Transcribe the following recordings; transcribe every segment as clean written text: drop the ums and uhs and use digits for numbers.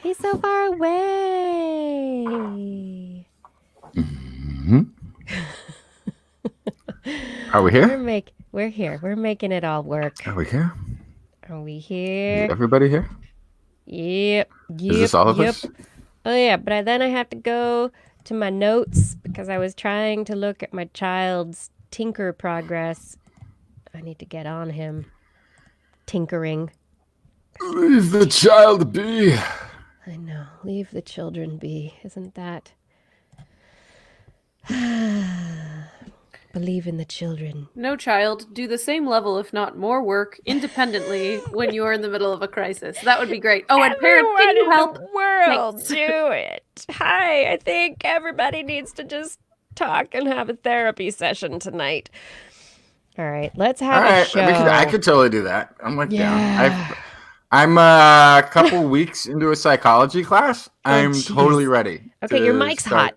He's so far away. Mm-hmm. Are we here? We're here. We're making it all work. Are we here? Are we here? Is everybody here? Yep. Is this all of us? Oh yeah, but then I have to go to my notes because I was trying to look at my child's tinker progress. I need to get on him. Tinkering. Leave the child be. I know. Leave the children be. Isn't that? Believe in the children. No child, do the same level, if not more work, independently when you are in the middle of a crisis. That would be great. Oh, and parents, can you help? The world Thanks. do it. Hi, I think everybody needs to just talk and have a therapy session tonight. All right, let's have a show. I could totally do that. I'm like, Yeah. down. I'm a couple weeks into a psychology class. I'm totally ready. Okay, your mic's hot.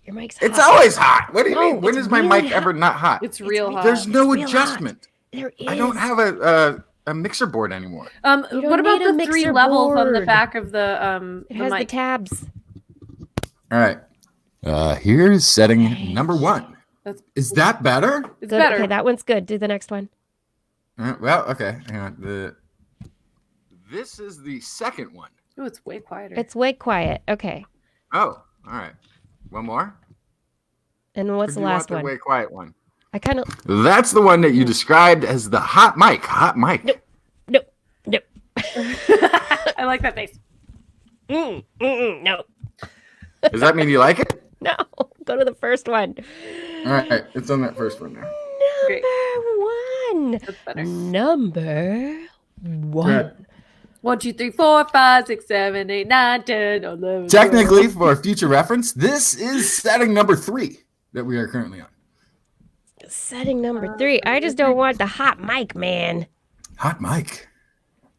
Your mic's hot. It's always hot. What do you mean? When it's is my really mic hot. ever not hot? It's real hot. There's no It's real adjustment. There is. I don't have a mixer board anymore. What about need a the 3 mixer levels on the board. back of the It has the mic? tabs. All right. Here's setting number 1. Is that better? It's Good. better. Okay, that one's good. Do the next one. Well, okay. Hang on. This is the second one. Oh, it's way quieter. It's way quiet. Okay. Oh, all right. One more. And what's Or the do you last want one? the way quiet one. I kind of. That's the one that you described as the hot mic. Hot mic. No. I like that face. No. Does that mean you like it? No. Go to the first one. All right. It's on that first one now. Great. Number 1. That's better. Number 1. Right. 1, 2, 3, 4, 5, 6, 7, 8, 9, 10, 11. Technically, for future reference, this is setting number 3 that we are currently on. Setting number 3. I just don't want the hot mic, man. Hot mic.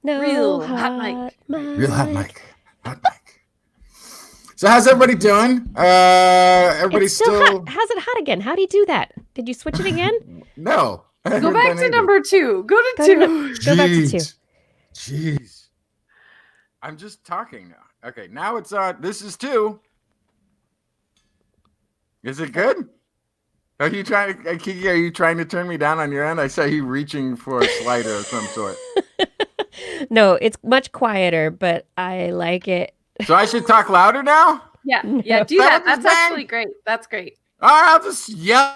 No Real hot mic. Real hot mic. Hot mic. So how's everybody doing? Everybody's It's still hot. How's it hot again? How do you do that? Did you switch it again? No. Go back to number 2. Go to Go 2. Go back to 2. Jeez. I'm just talking now. Okay, now it's this is 2. Is it good? Are you trying to, Kiki, are you trying to turn me down on your end? I saw you reaching for a slider of some sort. No, it's much quieter, but I like it. So I should talk louder now? Yeah, do That that. was That's actually great. That's great. All right, I'll just yell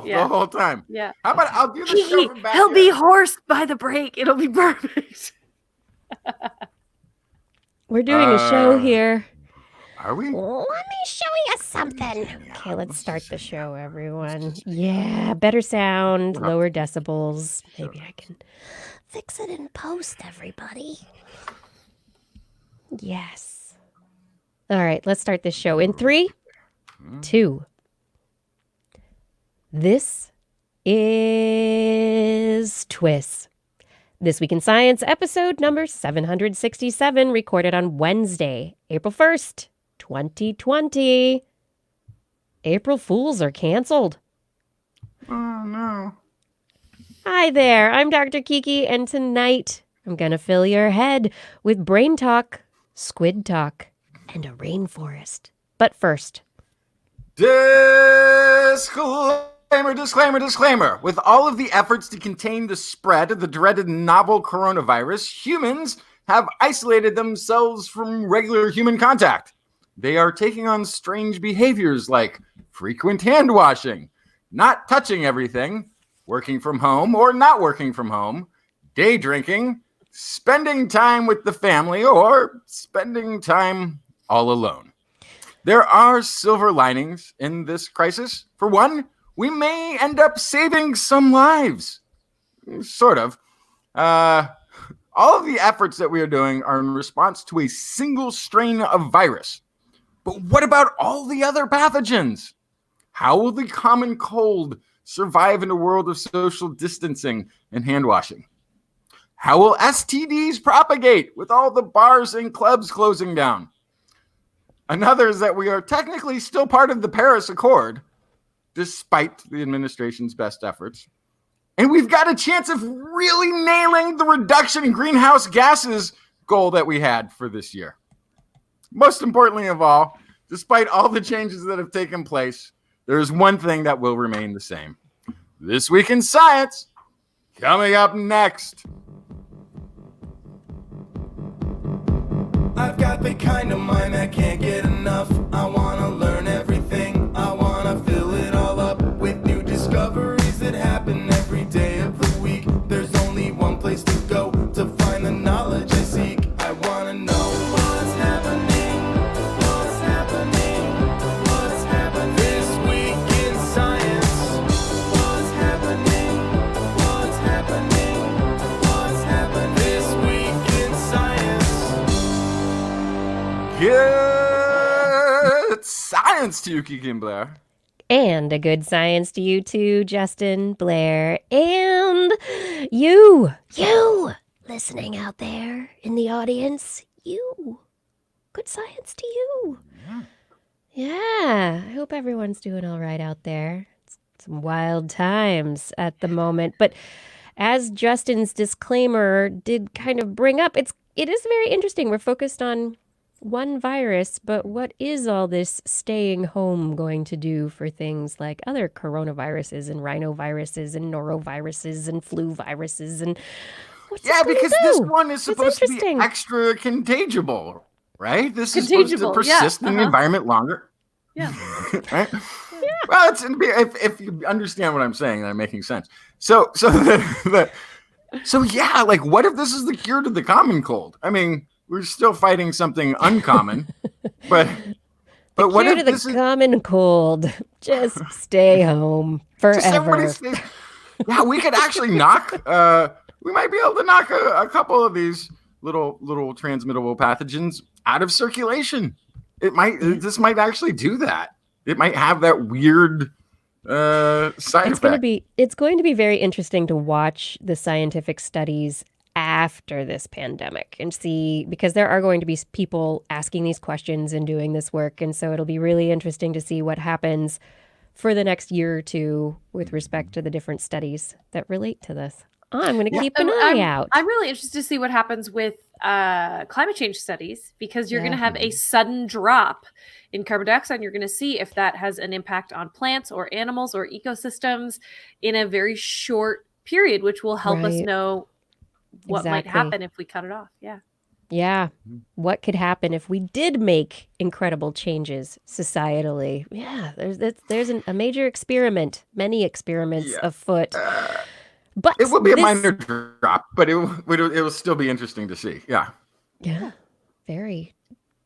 Yeah. the whole time. Yeah. How about I'll do the Kiki, show from back he'll be here. hoarse by the break. It'll be perfect. We're doing a show here. Are we? Let me show you something. Okay, let's start the show, everyone. Yeah, better sound, lower decibels. Maybe I can fix it in post, everybody. Yes. All right, let's start this show in 3, 2. This is TWIS. This Week in Science, episode number 767, recorded on Wednesday, April 1st, 2020. April Fools are canceled. Oh, no. Hi there, I'm Dr. Kiki, and tonight I'm going to fill your head with brain talk, squid talk, and a rainforest. But first, Disclaimer. With all of the efforts to contain the spread of the dreaded novel coronavirus, humans have isolated themselves from regular human contact. They are taking on strange behaviors like frequent hand washing, not touching everything, working from home or not working from home, day drinking, spending time with the family, or spending time all alone. There are silver linings in this crisis. For one, we may end up saving some lives. Sort of. All of the efforts that we are doing are in response to a single strain of virus. But what about all the other pathogens? How will the common cold survive in a world of social distancing and hand washing? How will STDs propagate with all the bars and clubs closing down? Another is that we are technically still part of the Paris Accord, despite the administration's best efforts. And we've got a chance of really nailing the reduction in greenhouse gases goal that we had for this year. most importantly of all, despite all the changes that have taken place, there is one thing that will remain the same. This Week in Science, coming up next. I've got the kind of mind that can't get enough. I want to learn everything. I want to fill it all up with new discoveries that happen every day of the week. There's only one place to go to find the knowledge I seek. I want to know what's happening. What's happening? What's happening this week in science? What's happening? What's happening? What's happening this week in science? Good science to you, Kiki and Blair. And a good science to you too, Justin, Blair, and you listening out there in the audience, you. Good science to you. Yeah, I hope everyone's doing all right out there. It's some wild times at the moment, but as Justin's disclaimer did kind of bring up, it is very interesting. We're focused on one virus, but what is all this staying home going to do for things like other coronaviruses and rhinoviruses and noroviruses and flu viruses and what's Yeah, because this one is That's supposed to be interesting. extra contagiable, right? This is supposed to Contagiable, persist yeah, in the environment longer. Yeah. Right? Well, if you understand what I'm saying, then I'm making sense. So yeah, like what if this is the cure to the common cold? I mean, we're still fighting something uncommon, but what Cure if to this the is common cold? Just stay home just everybody forever. stays? Yeah, we could actually knock. We might be able to knock a couple of these little transmittable pathogens out of circulation. This might actually do that. It might have that weird side effect. It's going to be very interesting to watch the scientific studies after this pandemic and see, because there are going to be people asking these questions and doing this work. And so it'll be really interesting to see what happens for the next year or two with respect to the different studies that relate to this. I'm going to keep an eye out. I'm really interested to see what happens with climate change studies, because you're going to have a sudden drop in carbon dioxide. And you're going to see if that has an impact on plants or animals or ecosystems in a very short period, which will help us know what might happen if we cut it off. Yeah. What could happen if we did make incredible changes societally? Yeah, there's a major experiment, many experiments afoot. But it will be a minor drop, but it will still be interesting to see. Yeah. Yeah, very.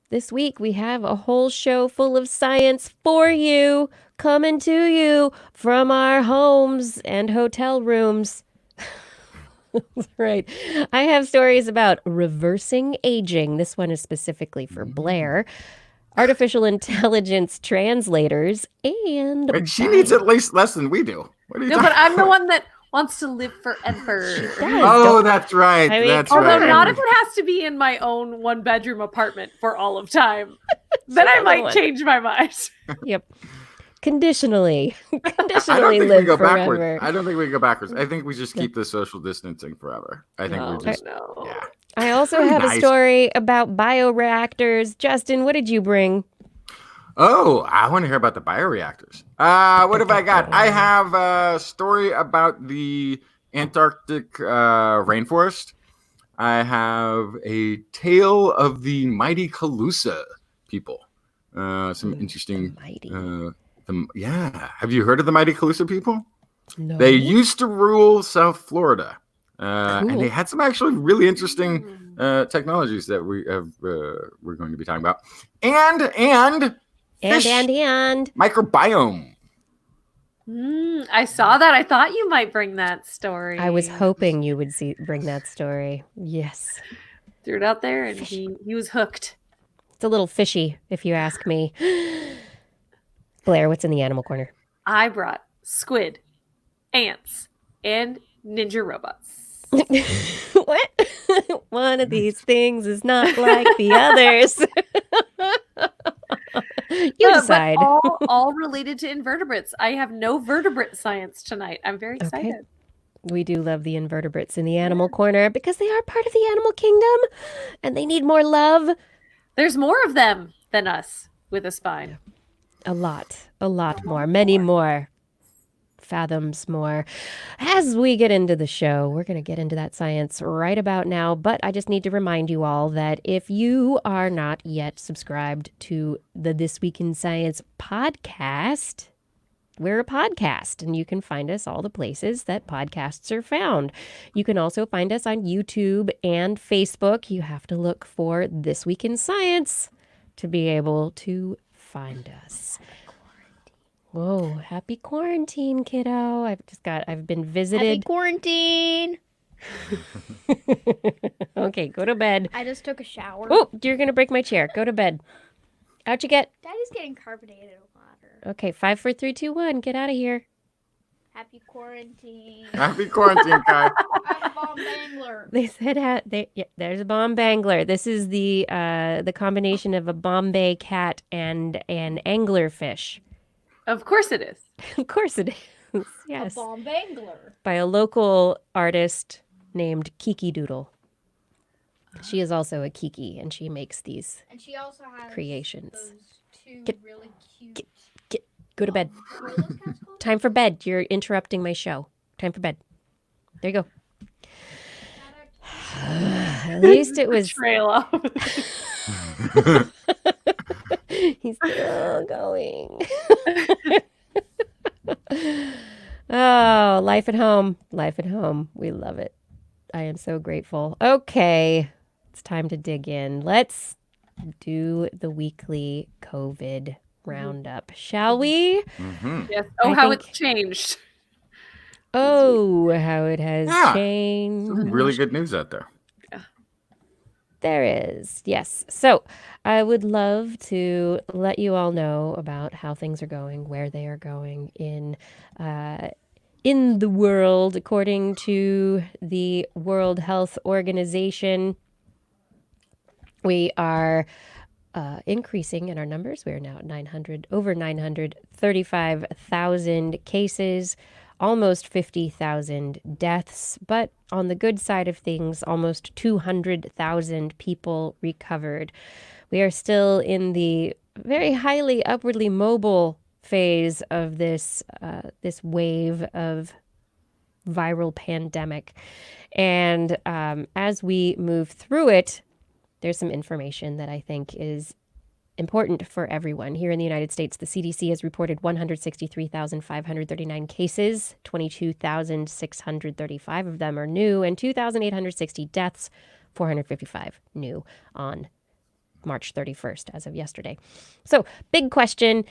This week we have a whole show full of science for you, coming to you from our homes and hotel rooms. Right. I have stories about reversing aging. This one is specifically for Blair. Artificial intelligence translators and she needs at least less than we do. What are you No, but I'm the one that wants to live forever. Oh, that's right. I mean, that's Although right. not if it has to be in my own 1-bedroom apartment for all of time. Then I might change my mind. Yep. Conditionally I don't think live we go forever. backwards. I don't think we go backwards. I think we just keep the social distancing forever. I think we just yeah. I also have a story about bioreactors. Justin, what did you bring? Oh, I want to hear about the bioreactors. What have I got? I have a story about the Antarctic rainforest. I have a tale of the mighty Calusa people. Some interesting. Have you heard of the mighty Calusa people? No. They used to rule South Florida, and they had some actually really interesting technologies that we're going to be talking about, and microbiome. I saw that. I thought you might bring that story. I was hoping you would bring that story. Yes. Threw it out there, and he was hooked. It's a little fishy, if you ask me. Blair, what's in the animal corner? I brought squid, ants, and ninja robots. What? One of these things is not like the others. You decide. But all related to invertebrates. I have no vertebrate science tonight. I'm very excited. Okay. We do love the invertebrates in the animal corner because they are part of the animal kingdom and they need more love. There's more of them than us with a spine. A lot more, many more. Fathoms more. As we get into the show, we're going to get into that science right about now, but I just need to remind you all that if you are not yet subscribed to the This Week in Science podcast, we're a podcast, and you can find us all the places that podcasts are found. You can also find us on YouTube and Facebook. You have to look for This Week in Science to be able to find us. Whoa, happy quarantine, kiddo. I've been visited. Happy quarantine. Okay, go to bed. I just took a shower. Oh, you're going to break my chair. Go to bed. Out you get. Daddy's getting carbonated water. Okay, 5, 4, 3, 2, 1. Get out of here. Happy quarantine. Happy quarantine, Kai. I'm a bomb bangler. They said there's a bomb bangler. This is the combination of a Bombay cat and an anglerfish. Of course it is. Of course it is. Yes. A bomb bangler. By a local artist named Kiki Doodle. She is also a Kiki, and she makes these And she also has creations. those two Get- really cute. Go to bed. What are those cats called? Time for bed. You're interrupting my show. Time for bed. There you go. At least it was. Trail off. He's still going. Oh, life at home. Life at home. We love it. I am so grateful. Okay, it's time to dig in. Let's do the weekly COVID roundup, shall we? Yes. Oh, I how think- it's changed. Oh, how it has Yeah. changed. Some really good news out there. There is, yes. So I would love to let you all know about how things are going, where they are going in the world, according to the World Health Organization. We are increasing in our numbers. We are now at over 935,000 cases, almost 50,000 deaths, but on the good side of things, almost 200,000 people recovered. We are still in the very highly upwardly mobile phase of this wave of viral pandemic. And as we move through it, there's some information that I think is important for everyone. Here in the United States, the CDC has reported 163,539 cases, 22,635 of them are new, and 2,860 deaths, 455 new on March 31st as of yesterday. So, big question.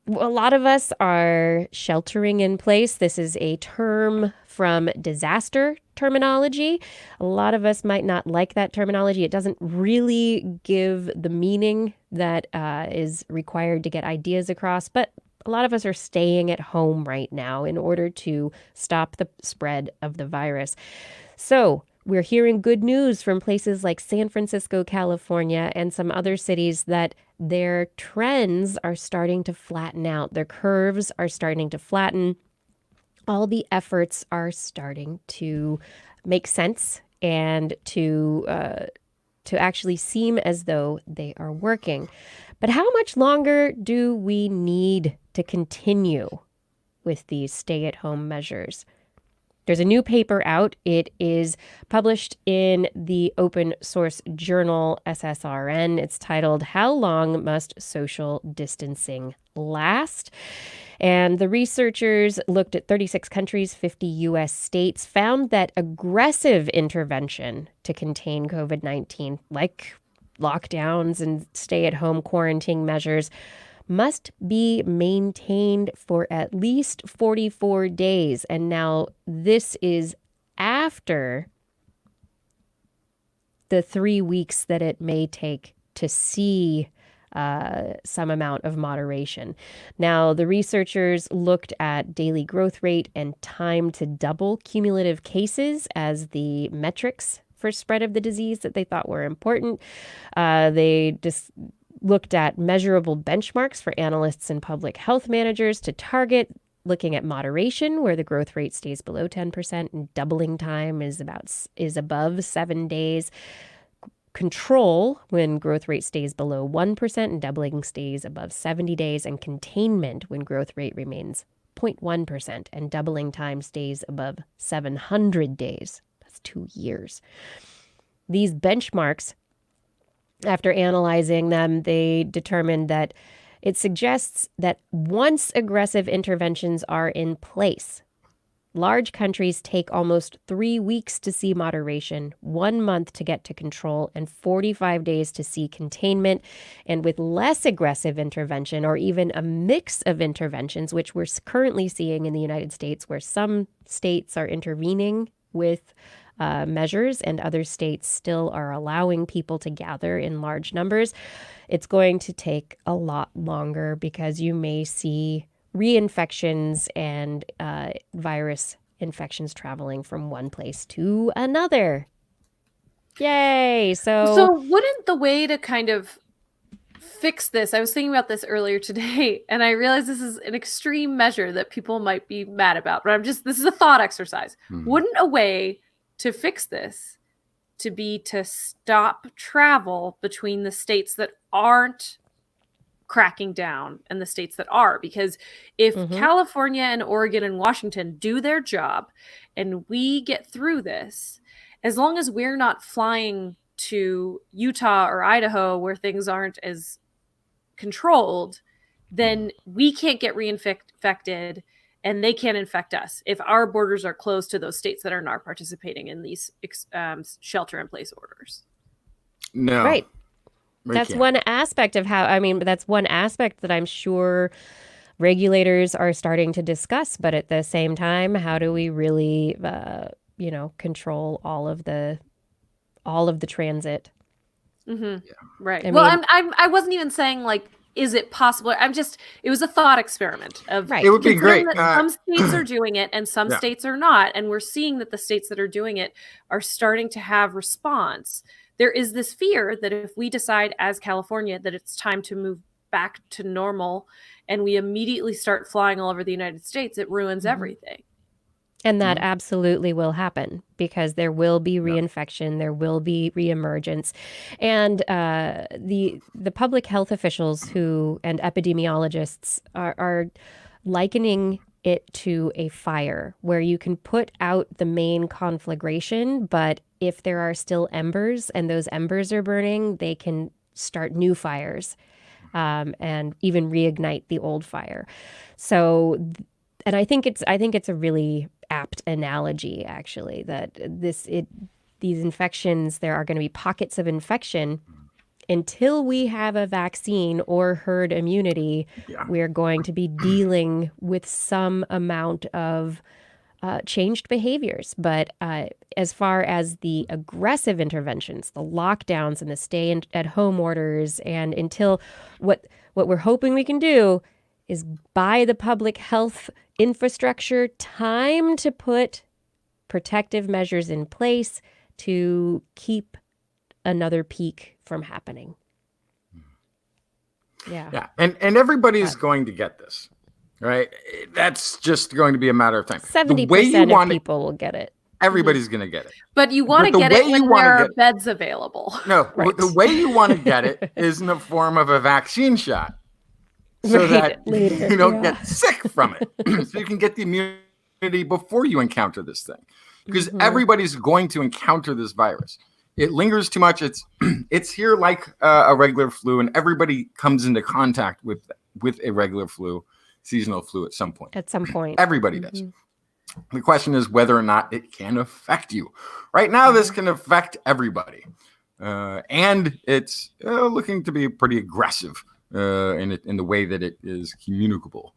A lot of us are sheltering in place. This is a term from disaster terminology. A lot of us might not like that terminology. It doesn't really give the meaning that is required to get ideas across, but a lot of us are staying at home right now in order to stop the spread of the virus. So we're hearing good news from places like San Francisco, California, and some other cities that their trends are starting to flatten out. Their curves are starting to flatten. All the efforts are starting to make sense and to actually seem as though they are working. But how much longer do we need to continue with these stay-at-home measures? There's a new paper out. It is published in the open source journal SSRN. It's titled, How Long Must Social Distancing Last? And the researchers looked at 36 countries, 50 U.S. states, found that aggressive intervention to contain COVID-19, like lockdowns and stay-at-home quarantine measures, must be maintained for at least 44 days. And now this is after the 3 weeks that it may take to see some amount of moderation. Now, the researchers looked at daily growth rate and time to double cumulative cases as the metrics for spread of the disease that they thought were important. They just looked at measurable benchmarks for analysts and public health managers to target, looking at moderation, where the growth rate stays below 10% and doubling time is above 7 days. control when growth rate stays below 1% and doubling stays above 70 days, and containment when growth rate remains 0.1% and doubling time stays above 700 days. That's 2 years. These benchmarks, after analyzing them, they determined that it suggests that once aggressive interventions are in place, large countries take almost 3 weeks to see moderation, 1 month to get to control, and 45 days to see containment. And with less aggressive intervention, or even a mix of interventions, which we're currently seeing in the United States, where some states are intervening with measures and other states still are allowing people to gather in large numbers, it's going to take a lot longer, because you may see reinfections and virus infections traveling from one place to another. Yay! So wouldn't the way to kind of fix this, I was thinking about this earlier today, and I realized this is an extreme measure that people might be mad about, but this is a thought exercise. Wouldn't a way to fix this to be to stop travel between the states that aren't cracking down and the states that are? Because if California and Oregon and Washington do their job and we get through this, as long as we're not flying to Utah or Idaho where things aren't as controlled, then we can't get reinfected and they can't infect us if our borders are closed to those states that are not participating in these shelter-in-place orders. No. Right. We That's can't. one aspect of how, that's one aspect that I'm sure regulators are starting to discuss. But at the same time, how do we really, control all of the transit? Right. I Well, mean- I wasn't even saying like, is it possible? It was a thought experiment of Right. It would be great. that some states are doing it and some Yeah. states are not. And we're seeing that the states that are doing it are starting to have response. There is this fear that if we decide as California that it's time to move back to normal and we immediately start flying all over the United States, it ruins everything. And that absolutely will happen, because there will be reinfection, there will be reemergence. And the public health officials and epidemiologists are likening it to a fire, where you can put out the main conflagration, but if there are still embers and those embers are burning, they can start new fires and even reignite the old fire. So, and I think it's a really apt analogy, actually, that these infections, there are going to be pockets of infection until we have a vaccine or herd immunity. We're going to be dealing with some amount of changed behaviors. But as far as the aggressive interventions, the lockdowns and the stay-at-home orders, and until what we're hoping we can do is buy the public health infrastructure time to put protective measures in place to keep another peak from happening. Yeah. And everybody's going to get this, right? That's just going to be a matter of time. 70% of people will get it. Everybody's going to get it. But you want to But the get way it when you wanna there are get it- beds available. No, Right. the way you want to get it is in the form of a vaccine shot, so Right, that later, you don't yeah. get sick from it. So you can get the immunity before you encounter this thing, because everybody's going to encounter this virus. It lingers too much. It's here like a regular flu, and everybody comes into contact with a regular flu, seasonal flu at some point. At some point. Everybody does. The question is whether or not it can affect you. Right now, this can affect everybody. And it's looking to be pretty aggressive in the way that it is communicable.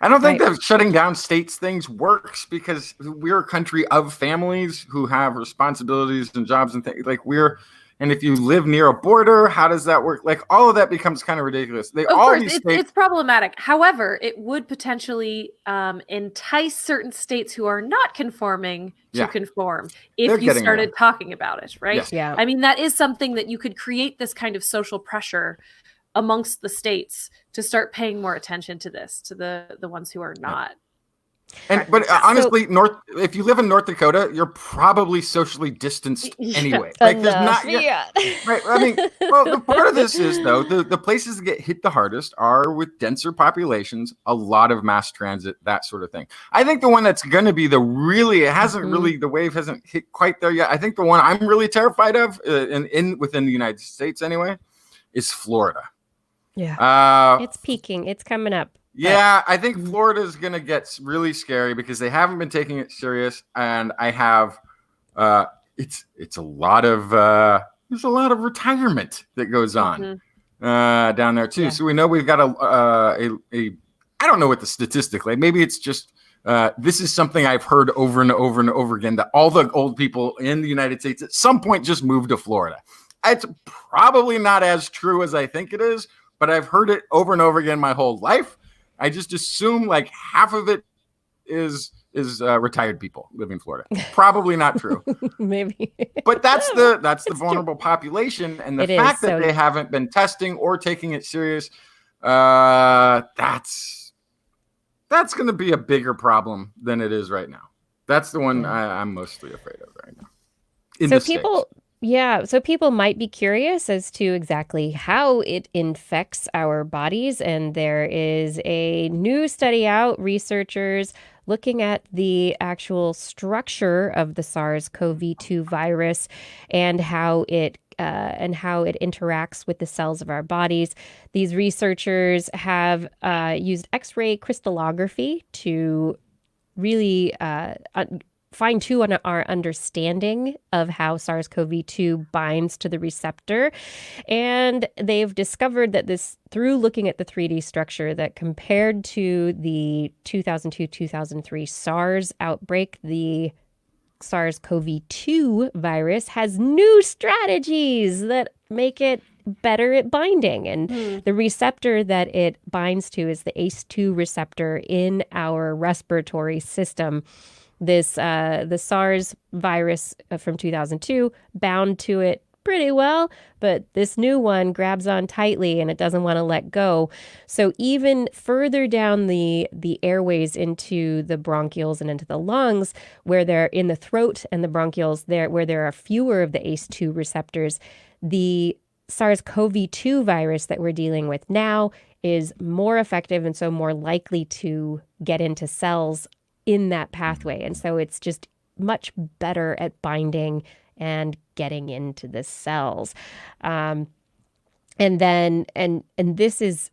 I don't think that shutting down states things works, because we're a country of families who have responsibilities and jobs and things. And if you live near a border, how does that work? Like, all of that becomes kind of ridiculous. Of course, it's problematic. However, it would potentially entice certain states who are not conforming to conform if you started talking about it, right? Yes. Yeah. I mean, that is something that you could create this kind of social pressure amongst the states to start paying more attention to this, to the ones who are not. But honestly, if you live in North Dakota, you're probably socially distanced anyway. Like there's not yeah. right. I mean, well, the part of this is though the places that get hit the hardest are with denser populations, a lot of mass transit, that sort of thing. I think the one that's going to be the wave hasn't hit quite there yet. I think the one I'm really terrified of, within the United States anyway, is Florida. Yeah, it's peaking. It's coming up. Yeah, I think Florida is going to get really scary because they haven't been taking it serious, and I have it's a lot of there's a lot of retirement that goes on down there too. Yeah. So we know we've got a I don't know what the statistic, like maybe it's just this is something I've heard over and over and over again, that all the old people in the United States at some point just moved to Florida. It's probably not as true as I think it is, but I've heard it over and over again my whole life. I just assume like half of it is retired people living in Florida. Probably not true. Maybe. But that's the vulnerable population, and the fact that they haven't been testing or taking it serious, that's going to be a bigger problem than it is right now. That's the one I'm mostly afraid of right now. So people might be curious as to exactly how it infects our bodies. And there is a new study out, researchers looking at the actual structure of the SARS-CoV-2 virus and how it interacts with the cells of our bodies. These researchers have used X-ray crystallography to really fine-tune our understanding of how SARS-CoV-2 binds to the receptor. And they've discovered that through looking at the 3D structure, that compared to the 2002-2003 SARS outbreak, the SARS-CoV-2 virus has new strategies that make it better at binding. And the receptor that it binds to is the ACE2 receptor in our respiratory system. The SARS virus from 2002 bound to it pretty well, but this new one grabs on tightly and it doesn't want to let go. So even further down the airways into the bronchioles and into the lungs, where they're in the throat and the bronchioles, where there are fewer of the ACE2 receptors, the SARS-CoV-2 virus that we're dealing with now is more effective and so more likely to get into cells in that pathway. And so it's just much better at binding and getting into the cells. And this is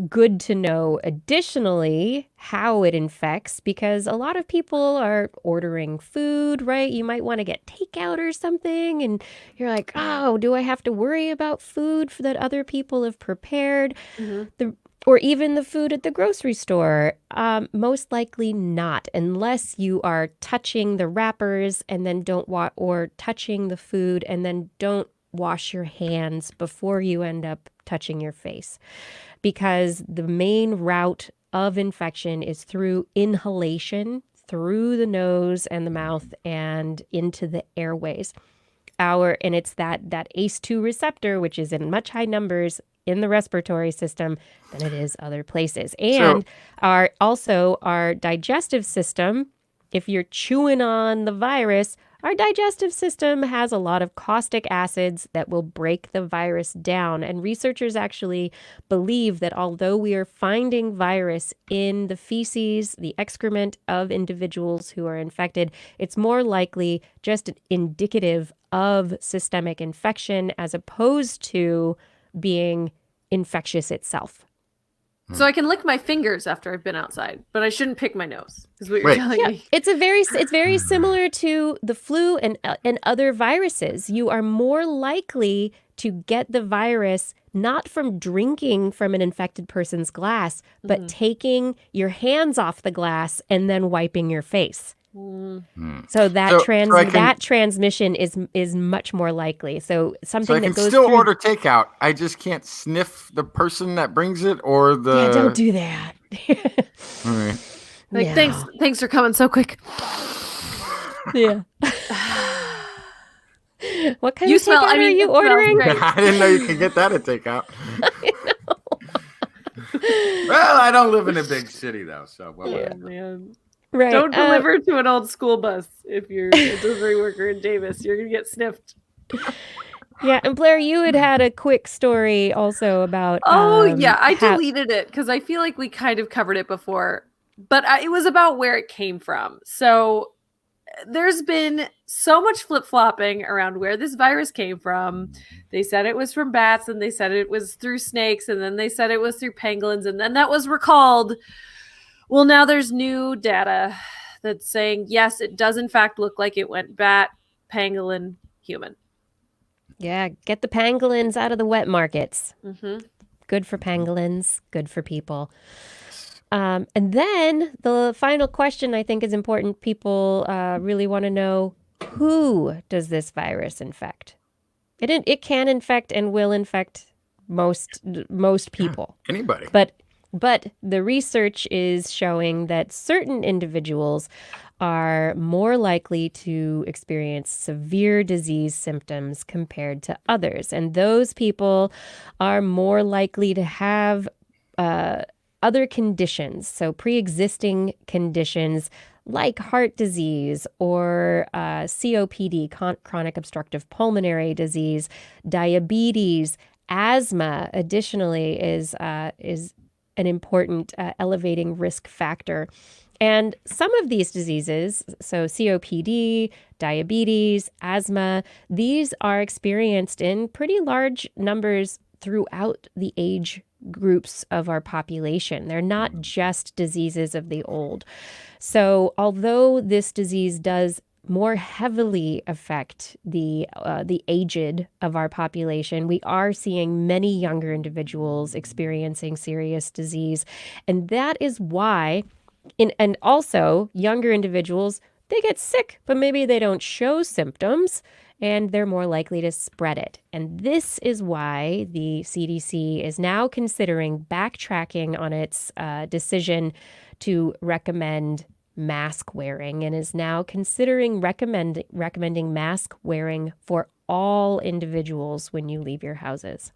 good to know additionally how it infects, because a lot of people are ordering food, right? You might want to get takeout or something, and you're like, oh, do I have to worry about food that other people have prepared? Or even the food at the grocery store. Most likely not, unless you are touching the wrappers and then or touching the food and then don't wash your hands before you end up touching your face. Because the main route of infection is through inhalation, through the nose and the mouth and into the airways. And it's that ACE2 receptor, which is in much high numbers in the respiratory system than it is other places. And our digestive system, if you're chewing on the virus, our digestive system has a lot of caustic acids that will break the virus down. And researchers actually believe that although we are finding virus in the feces, the excrement of individuals who are infected, it's more likely just indicative of systemic infection as opposed to being infectious itself. So I can lick my fingers after I've been outside, but I shouldn't pick my nose. Is what you're telling me? It's very similar to the flu and other viruses. You are more likely to get the virus not from drinking from an infected person's glass, but taking your hands off the glass and then wiping your face. So that transmission is much more likely. So something that goes still order takeout. I just can't sniff the person that brings it or the. Yeah, don't do that. All right. Like thanks for coming so quick. Yeah. What kind of takeout are you ordering? I didn't know you could get that at takeout. I know. Well, I don't live in a big city though, so man. Right. Don't deliver to an old school bus if you're a delivery worker in Davis. You're going to get sniffed. Yeah, and Blair, you had a quick story also about. Yeah, I how- deleted it because I feel like we kind of covered it before, but it was about where it came from. So there's been so much flip-flopping around where this virus came from. They said it was from bats, and they said it was through snakes, and then they said it was through pangolins, and then that was recalled. Well, now there's new data that's saying, yes, it does in fact look like it went bat, pangolin, human. Yeah, get the pangolins out of the wet markets. Mm-hmm. Good for pangolins, good for people. And then the final question I think is important. People really want to know, who does this virus infect? It can infect and will infect most people. Anybody. But the research is showing that certain individuals are more likely to experience severe disease symptoms compared to others. And those people are more likely to have other conditions, so pre-existing conditions like heart disease or COPD, chronic obstructive pulmonary disease, diabetes, asthma. Additionally, is an important elevating risk factor. And some of these diseases, so COPD, diabetes, asthma, these are experienced in pretty large numbers throughout the age groups of our population. They're not just diseases of the old. So although this disease does more heavily affect the aged of our population, we are seeing many younger individuals experiencing serious disease. And that is why, and also younger individuals, they get sick, but maybe they don't show symptoms, and they're more likely to spread it. And this is why the CDC is now considering backtracking on its decision to recommend mask wearing, and is now considering recommending mask wearing for all individuals when you leave your houses.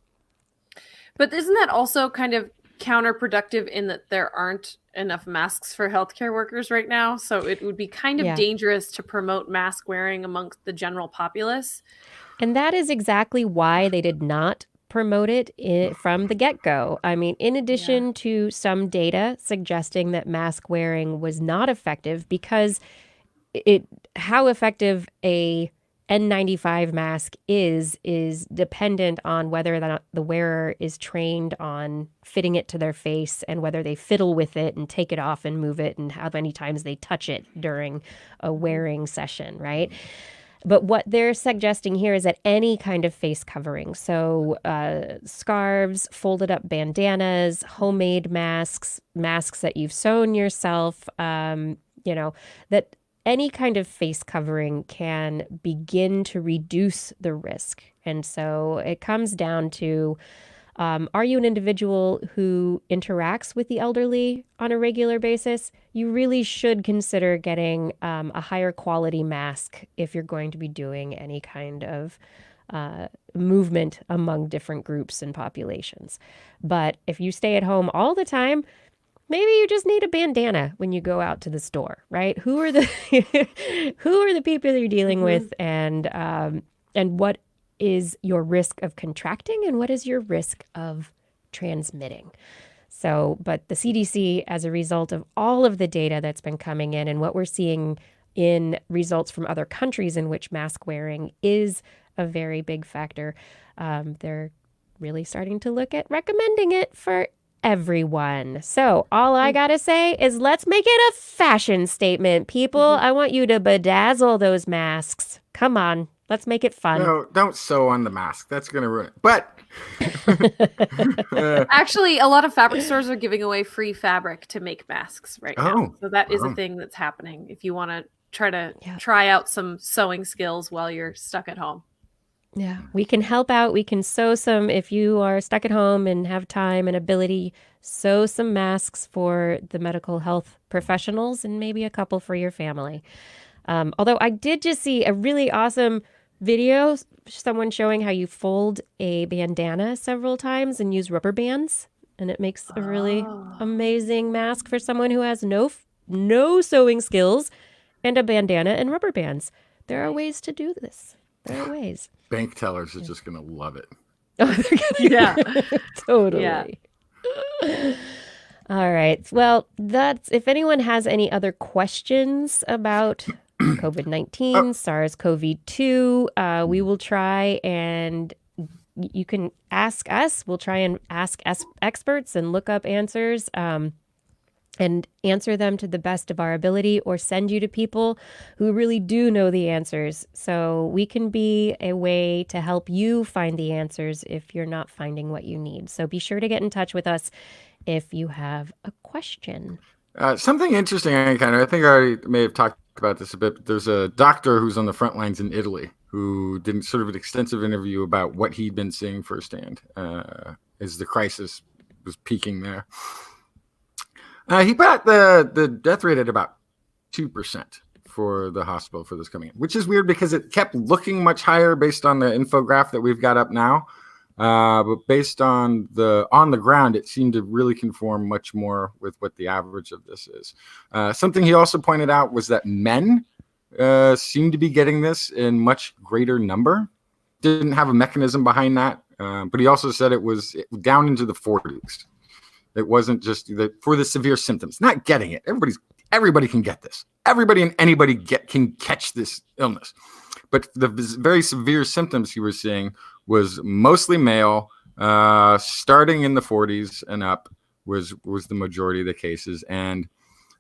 But isn't that also kind of counterproductive in that there aren't enough masks for healthcare workers right now? So it would be kind of dangerous to promote mask wearing amongst the general populace. And that is exactly why they did not promote it from the get-go. I mean, in addition to some data suggesting that mask wearing was not effective, because how effective a N95 mask is dependent on whether or not the wearer is trained on fitting it to their face, and whether they fiddle with it and take it off and move it, and how many times they touch it during a wearing session, right? But what they're suggesting here is that any kind of face covering, so scarves, folded up bandanas, homemade masks that you've sewn yourself, that any kind of face covering can begin to reduce the risk. And so it comes down to, are you an individual who interacts with the elderly on a regular basis? You really should consider getting a higher quality mask if you're going to be doing any kind of movement among different groups and populations. But if you stay at home all the time, maybe you just need a bandana when you go out to the store, right? Who are the people you're dealing with, and what is your risk of contracting, and what is your risk of transmitting? So, but the CDC, as a result of all of the data that's been coming in and what we're seeing in results from other countries in which mask wearing is a very big factor, they're really starting to look at recommending it for everyone. So all I gotta say is, let's make it a fashion statement, people. I want you to bedazzle those masks. Come on, let's make it fun. No, don't sew on the mask. That's going to ruin it. But actually, a lot of fabric stores are giving away free fabric to make masks right now. So that is a thing that's happening if you want to try out some sewing skills while you're stuck at home. Yeah, we can help out. We can sew some, if you are stuck at home and have time and ability, sew some masks for the medical health professionals, and maybe a couple for your family. Although I did just see a really awesome video, someone showing how you fold a bandana several times and use rubber bands, and it makes a really amazing mask for someone who has no no sewing skills, and a bandana and rubber bands. There are ways to do this. There are ways. Bank tellers are just going to love it. Yeah. Totally. Yeah. All right. Well, that's if anyone has any other questions about COVID-19, SARS-CoV-2, we will try and you can ask us. We'll try and ask experts and look up answers and answer them to the best of our ability, or send you to people who really do know the answers. So we can be a way to help you find the answers if you're not finding what you need. So be sure to get in touch with us if you have a question. Something interesting, I think I already may have talked about this a bit, but there's a doctor who's on the front lines in Italy who did sort of an extensive interview about what he'd been seeing firsthand as the crisis was peaking there. He put the death rate at about 2% for the hospital for this coming in, which is weird because it kept looking much higher based on the infograph that we've got up now. But based on the ground, it seemed to really conform much more with what the average of this is. Something he also pointed out was that men seem to be getting this in much greater number. Didn't have a mechanism behind that, but he also said it was down into the 40s. It wasn't just for the severe symptoms. Not getting it. Everybody can get this. Everybody and anybody can catch this illness. But the very severe symptoms he was seeing was mostly male, starting in the 40s and up was the majority of the cases. And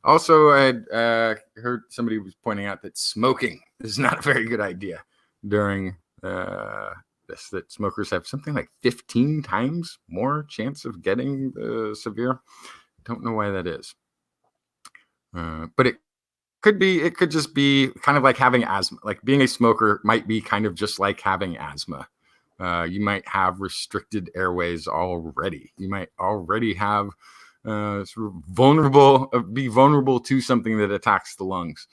also I heard somebody was pointing out that smoking is not a very good idea during this, that smokers have something like 15 times more chance of getting the severe. Don't know why that is. But it could just be kind of like having asthma. Like being a smoker might be kind of just like having asthma. You might have restricted airways already. You might already have sort of be vulnerable to something that attacks the lungs.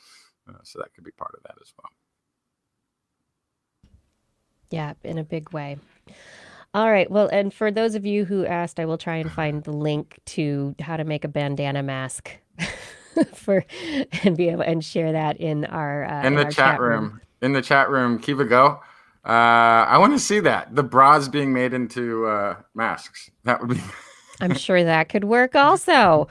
So that could be part of that as well. Yeah, in a big way. All right. Well, and for those of you who asked, I will try and find the link to how to make a bandana mask and be able and share that in our in the chat room. In the chat room, Kiva, go. I want to see that, the bras being made into masks. That would be. I'm sure that could work also.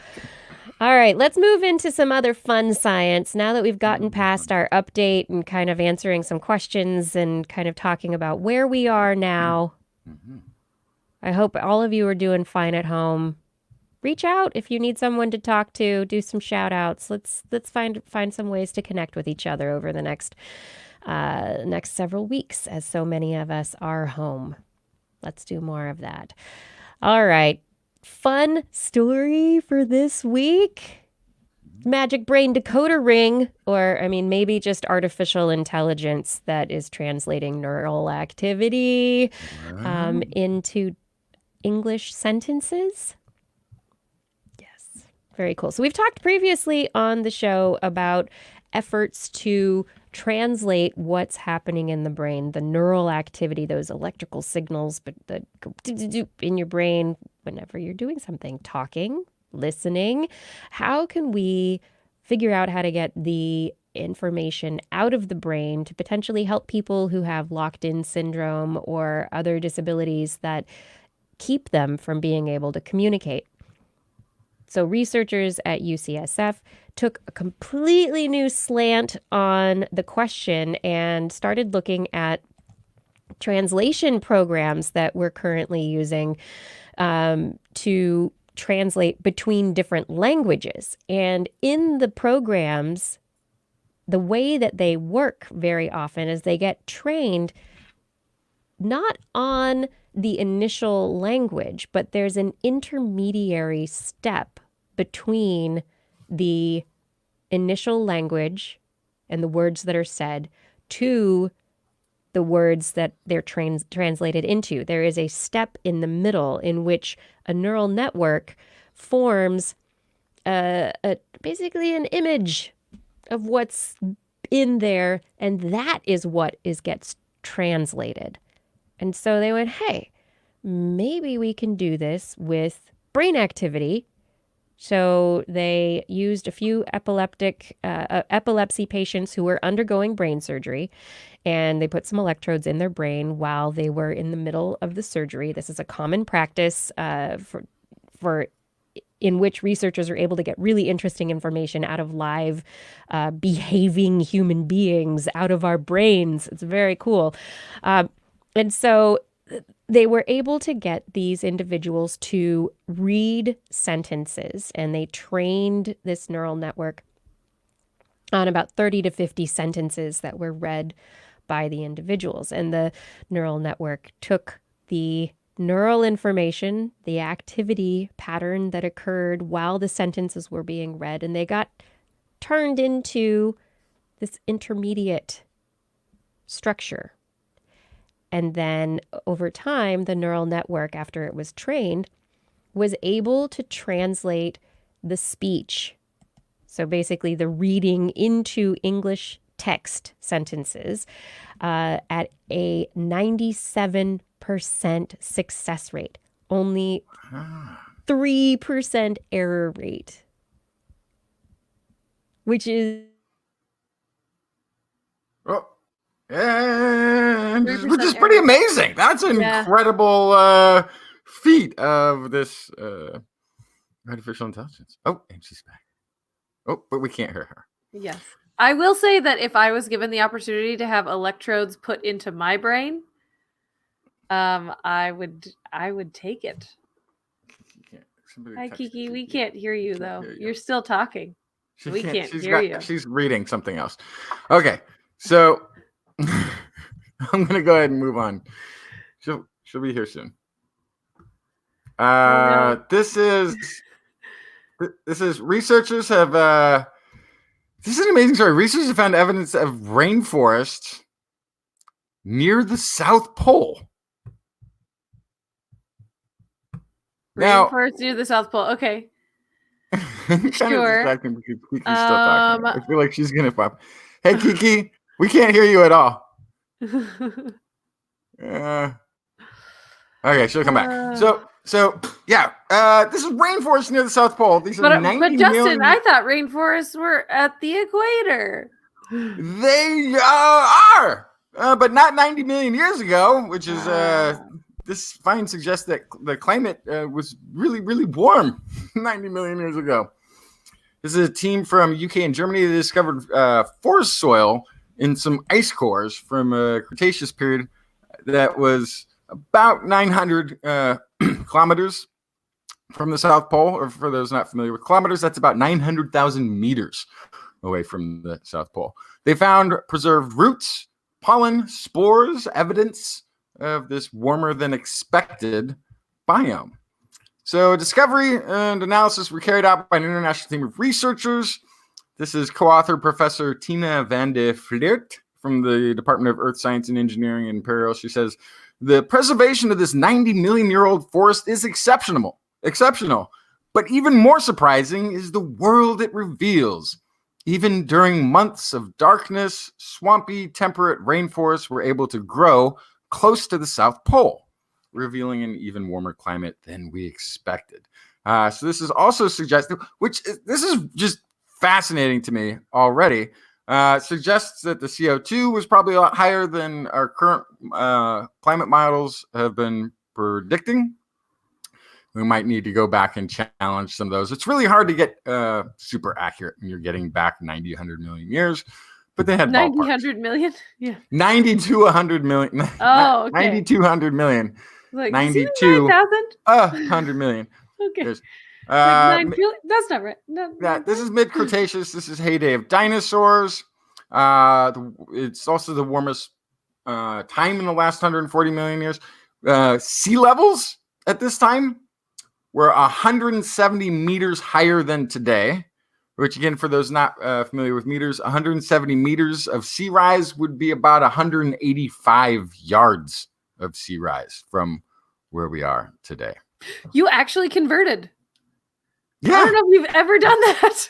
All right, let's move into some other fun science. Now that we've gotten past our update and kind of answering some questions and kind of talking about where we are now, I hope all of you are doing fine at home. Reach out if you need someone to talk to. Do some shout outs. Let's find some ways to connect with each other over the next several weeks, as so many of us are home. Let's do more of that. All right. Fun story for this week. Magic brain decoder ring, or maybe just artificial intelligence that is translating neural activity into English sentences. Yes, very cool. So we've talked previously on the show about efforts to translate what's happening in the brain, the neural activity, those electrical signals that go in your brain whenever you're doing something, talking, listening. How can we figure out how to get the information out of the brain to potentially help people who have locked-in syndrome or other disabilities that keep them from being able to communicate? So researchers at UCSF took a completely new slant on the question and started looking at translation programs that we're currently using to translate between different languages. And in the programs, the way that they work very often is they get trained not on the initial language, but there's an intermediary step between the initial language and the words that are said to the words that they're translated into. There is a step in the middle in which a neural network forms basically an image of what's in there, and that is what gets translated. And so they went, hey, maybe we can do this with brain activity So they used a few epilepsy patients who were undergoing brain surgery, and they put some electrodes in their brain while they were in the middle of the surgery. This is a common practice for in which researchers are able to get really interesting information out of live behaving human beings out of our brains. It's very cool. And so they were able to get these individuals to read sentences, and they trained this neural network on about 30 to 50 sentences that were read by the individuals. And the neural network took the neural information, the activity pattern that occurred while the sentences were being read, and they got turned into this intermediate structure. And then over time, the neural network, after it was trained, was able to translate the speech. So basically the reading into English text sentences at a 97% success rate, only 3% error rate, which is which is pretty amazing. That's an incredible feat of this artificial intelligence. Oh, and she's back. Oh, but we can't hear her. Yes. I will say that if I was given the opportunity to have electrodes put into my brain, I would take it. Hi, Kiki. We can't hear you, though. You're still talking. We can't hear you. She's reading something else. Okay, so I'm going to go ahead and move on. She'll be here soon. This is researchers have this is an amazing story. Researchers have found evidence of rainforest near the South Pole. Rainforest near the South Pole. Okay. Sure. Kiki's still talking. I feel like she's gonna pop. Hey, Kiki, we can't hear you at all. Okay, she'll come back. So yeah, this is rainforest near the South Pole. These are 90 but Justin, million... I thought rainforests were at the equator. They are, but not 90 million years ago, which is this find suggests that the climate was really, really warm 90 million years ago. This is a team from UK and Germany that discovered forest soil in some ice cores from a Cretaceous period that was about 900 kilometers from the South Pole. Or for those not familiar with kilometers, that's about 900,000 meters away from the South Pole. They found preserved roots, pollen, spores, evidence of this warmer than expected biome. So discovery and analysis were carried out by an international team of researchers. This is co-author Professor Tina van de Vleert from the Department of Earth Science and Engineering in Imperial. She says, the preservation of this 90 million year old forest is exceptional. But even more surprising is the world it reveals. Even during months of darkness, swampy, temperate rainforests were able to grow close to the South Pole, revealing an even warmer climate than we expected. So this is also suggestive, this is just fascinating to me already. Suggests that the CO2 was probably a lot higher than our current climate models have been predicting. We might need to go back and challenge some of those. It's really hard to get super accurate when you're getting back 90, 100 million years. But they had 90, 100 million? Yeah. 90 to 100 million. Oh, okay. 90 to 100 million. Like, 92 100 million. Okay. Like 9 billion? That's not right. No. Yeah, this is mid-Cretaceous. This is heyday of dinosaurs. It's also the warmest time in the last 140 million years. Sea levels at this time were 170 meters higher than today, which again, for those not familiar with meters, 170 meters of sea rise would be about 185 yards of sea rise from where we are today. You actually converted. Yeah. I don't know if you've ever done that.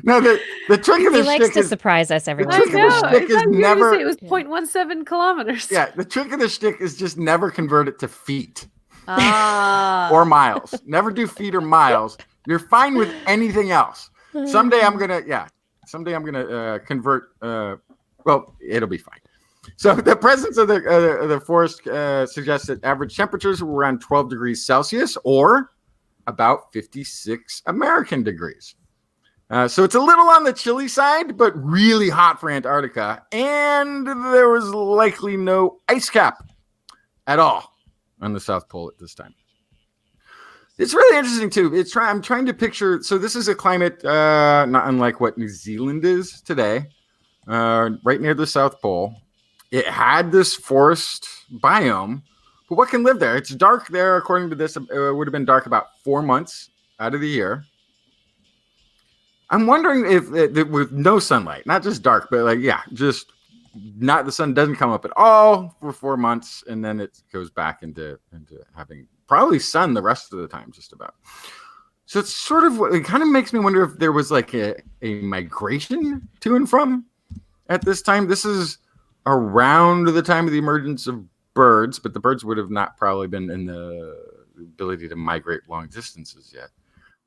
No, the trick of the likes shtick to is surprise us every the once trick in a of the while. shtick is never. It was 0.17 kilometers. Yeah, the trick of the shtick is just never convert it to feet Ah. or miles. Never do feet or miles. You're fine with anything else. Someday I'm gonna convert. Well, it'll be fine. So the presence of the forest suggests that average temperatures were around 12 degrees Celsius or about 56 American degrees. So it's a little on the chilly side, but really hot for Antarctica. And there was likely no ice cap at all on the South Pole at this time. It's really interesting, too. I'm trying to picture. So this is a climate not unlike what New Zealand is today, right near the South Pole. It had this forest biome, but what can live there? It's dark there, according to this. It would have been dark about 4 months out of the year. I'm wondering if with no sunlight, not just dark, but just not the sun doesn't come up at all for 4 months, and then it goes back into having probably sun the rest of the time, just about. So it's sort of it kind of makes me wonder if there was like a migration to and from at this time. This is around the time of the emergence of birds, but the birds would have not probably been in the ability to migrate long distances yet.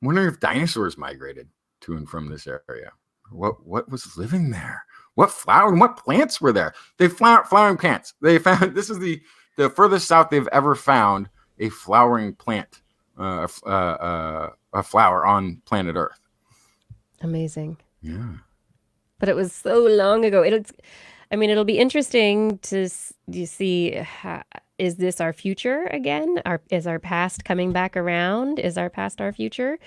I'm wondering if dinosaurs migrated to and from this area. What was living there? What flower and what plants were there? They found flowering plants. They found this is the furthest south they've ever found a flowering plant, a flower on planet Earth. Amazing. Yeah. But it was so long ago. It'll be interesting to see, is this our future again? Is our past coming back around? Is our past our future?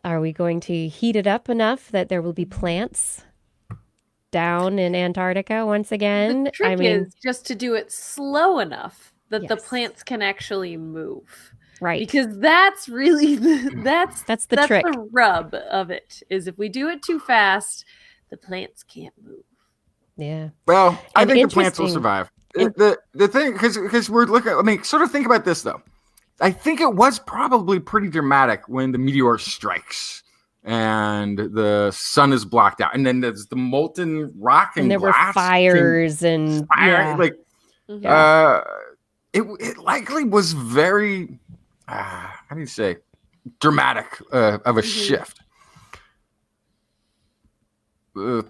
Are we going to heat it up enough that there will be plants down in Antarctica once again? The trick is just to do it slow enough that the plants can actually move. Right. Because that's really that's the trick. The rub of it is if we do it too fast, the plants can't move. Yeah. Well, I think the plants will survive. The thing, because we're looking, sort of think about this though. I think it was probably pretty dramatic when the meteor strikes and the sun is blocked out, and then there's the molten rock and there were fires and it likely was very how do you say dramatic of a shift.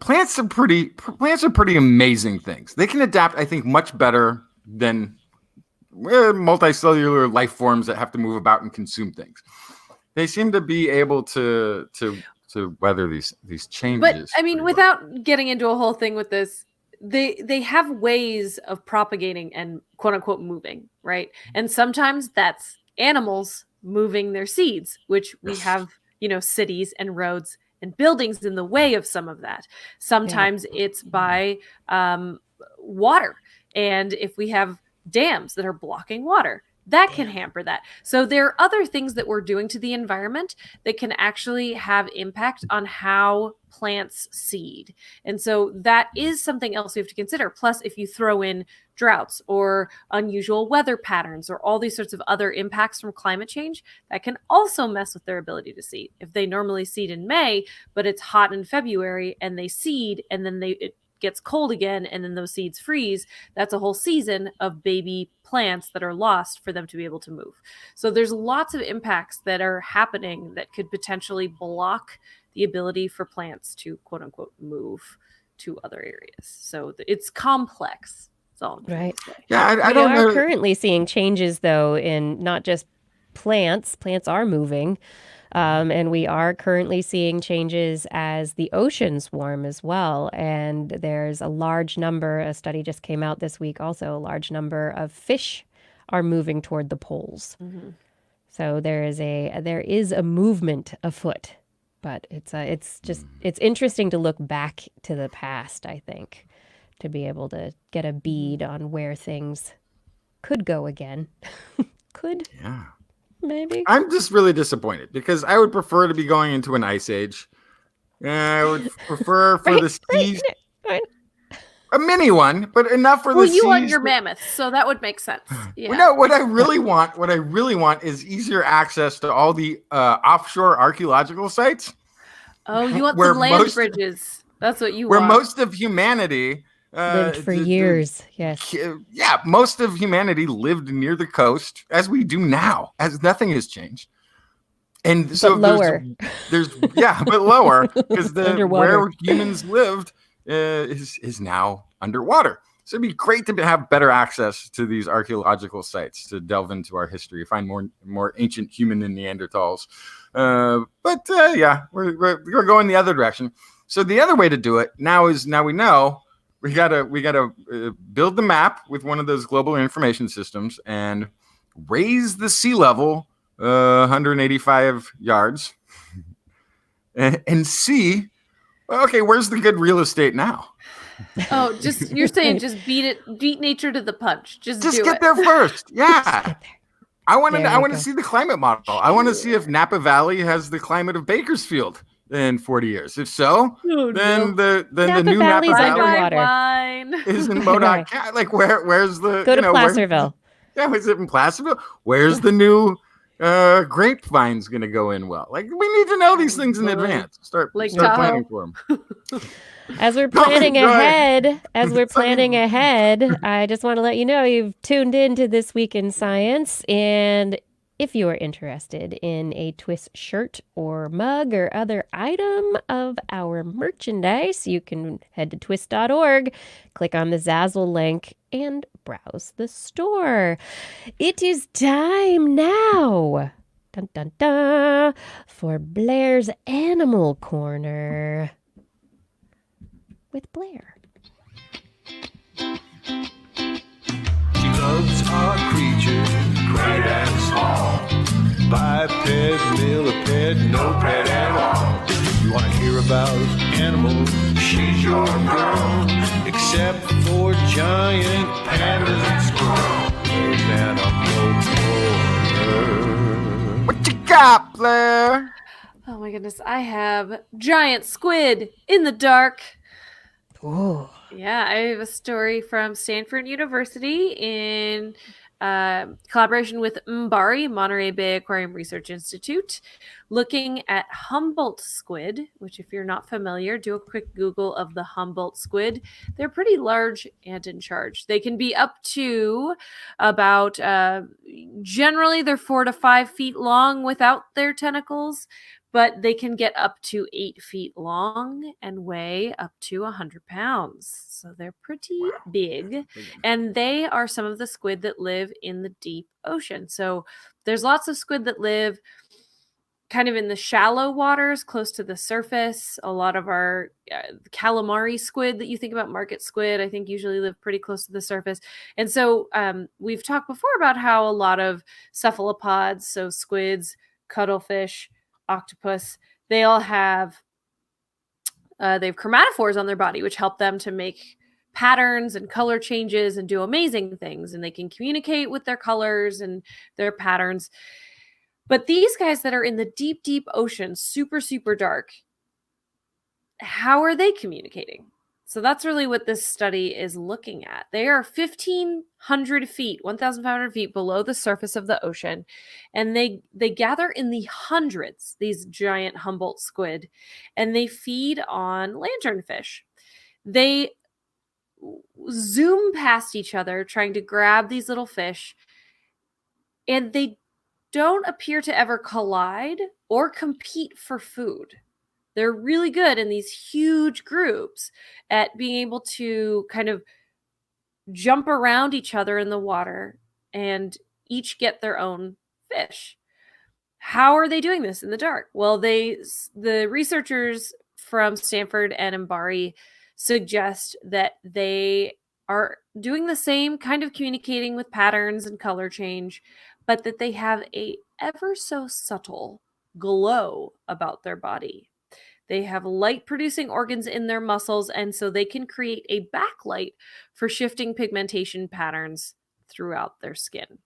Plants are pretty amazing things. They can adapt, I think, much better than multicellular life forms that have to move about and consume things. They seem to be able to weather these changes. But without getting into a whole thing with this, they have ways of propagating and quote unquote moving, right? And sometimes that's animals moving their seeds, which we have, cities and roads and buildings in the way of some of that. Sometimes it's by water. And if we have dams that are blocking water, that can hamper that. So there are other things that we're doing to the environment that can actually have impact on how plants seed. And so that is something else we have to consider. Plus, if you throw in droughts or unusual weather patterns or all these sorts of other impacts from climate change, that can also mess with their ability to seed. If they normally seed in May, but it's hot in February and they seed and then it gets cold again and then those seeds freeze, that's a whole season of baby plants that are lost for them to be able to move. So there's lots of impacts that are happening that could potentially block the ability for plants to quote unquote move to other areas. So it's complex. That's all I'm trying to say. Yeah, I we don't know. are currently seeing changes though in not just plants. Plants are moving. And we are currently seeing changes as the oceans warm as well. And there's a large number, a study just came out this week also, a large number of fish are moving toward the poles. Mm-hmm. So there is a movement afoot, but it's interesting to look back to the past, I think, to be able to get a bead on where things could go again. Could. Yeah. Maybe. I'm just really disappointed because I would prefer to be going into an ice age. I would prefer for the seas. Right. A mini one, but enough for the seas. Well, you want your mammoths, so that would make sense. Yeah. Well, no, what I really want is easier access to all the offshore archaeological sites. Oh, you want the land bridges. That's what you want. Where most of humanity lived for years. Yes. Yeah, most of humanity lived near the coast, as we do now, as nothing has changed. And so lower. there's but lower, because Underwater. where humans lived is now underwater. So it'd be great to have better access to these archaeological sites to delve into our history, find more ancient human and Neanderthals. But we're going the other direction. So the other way to do it now we know we gotta build the map with one of those global information systems and raise the sea level 185 yards and see, okay, where's the good real estate now? Oh, you're saying just beat nature to the punch. Just do get it. there first. Yeah. I want There to you see the climate model. I want to see if Napa Valley has the climate of Bakersfield in 40 years. If so, then the new Valley's Napa Valley underwater. Wine. is in Modoc. Like where's the Go to Placerville. Is it in Placerville? Where's the new grapevines going to go in well? Like, we need to know these things in advance. Start planning for them. As we're planning ahead, I just want to let you know you've tuned into This Week in Science. And if you are interested in a TWIS shirt or mug or other item of our merchandise, you can head to twis.org, click on the Zazzle link, and browse the store. It is time now, dun, dun, dun, for Blair's Animal Corner with Blair. She loves our creatures, great and small. Biped, millipede, no pet at all. You want to hear about animals? She's your girl. Except for giant pandas and squirrels. There's Animal Corner. What you got, Blair? Oh my goodness. I have giant squid in the dark. Ooh. Yeah, I have a story from Stanford University in collaboration with MBARI, Monterey Bay Aquarium Research Institute, looking at Humboldt squid, which, if you're not familiar, do a quick Google of the Humboldt squid. They're pretty large and in charge. They can be up to about, generally they're 4 to 5 feet long without their tentacles, but they can get up to 8 feet long and weigh up to 100 pounds. So they're pretty big. And they are some of the squid that live in the deep ocean. So there's lots of squid that live kind of in the shallow waters close to the surface. A lot of our calamari squid that you think about, market squid, I think usually live pretty close to the surface. And so we've talked before about how a lot of cephalopods, so squids, cuttlefish, octopus, they all have they have chromatophores on their body, which help them to make patterns and color changes and do amazing things, and they can communicate with their colors and their patterns. But these guys that are in the deep, deep ocean, super, super dark, how are they communicating? So that's really what this study is looking at. They are 1,500 feet, 1,500 feet below the surface of the ocean, and they gather in the hundreds, these giant Humboldt squid, and they feed on lanternfish. They zoom past each other trying to grab these little fish, and they don't appear to ever collide or compete for food. They're really good in these huge groups at being able to kind of jump around each other in the water and each get their own fish. How are they doing this in the dark? Well, the researchers from Stanford and MBARI suggest that they are doing the same kind of communicating with patterns and color change, but that they have a ever so subtle glow about their body. They have light-producing organs in their muscles, and so they can create a backlight for shifting pigmentation patterns throughout their skin.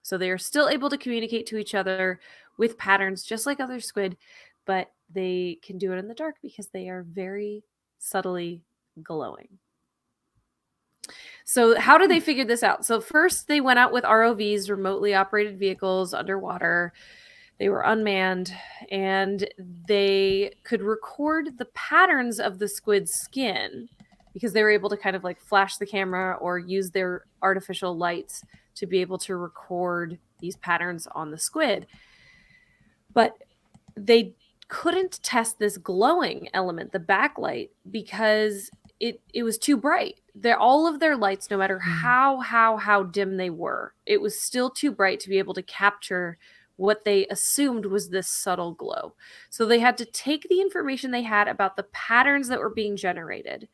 So they are still able to communicate to each other with patterns just like other squid, but they can do it in the dark because they are very subtly glowing. So how did they figure this out? So first they went out with ROVs, remotely operated vehicles, underwater. They were unmanned, and they could record the patterns of the squid's skin because they were able to kind of like flash the camera or use their artificial lights to be able to record these patterns on the squid. But they couldn't test this glowing element, the backlight, because it was too bright. All of their lights, no matter how dim they were, it was still too bright to be able to capture what they assumed was this subtle glow. So they had to take the information they had about the patterns that were being generated.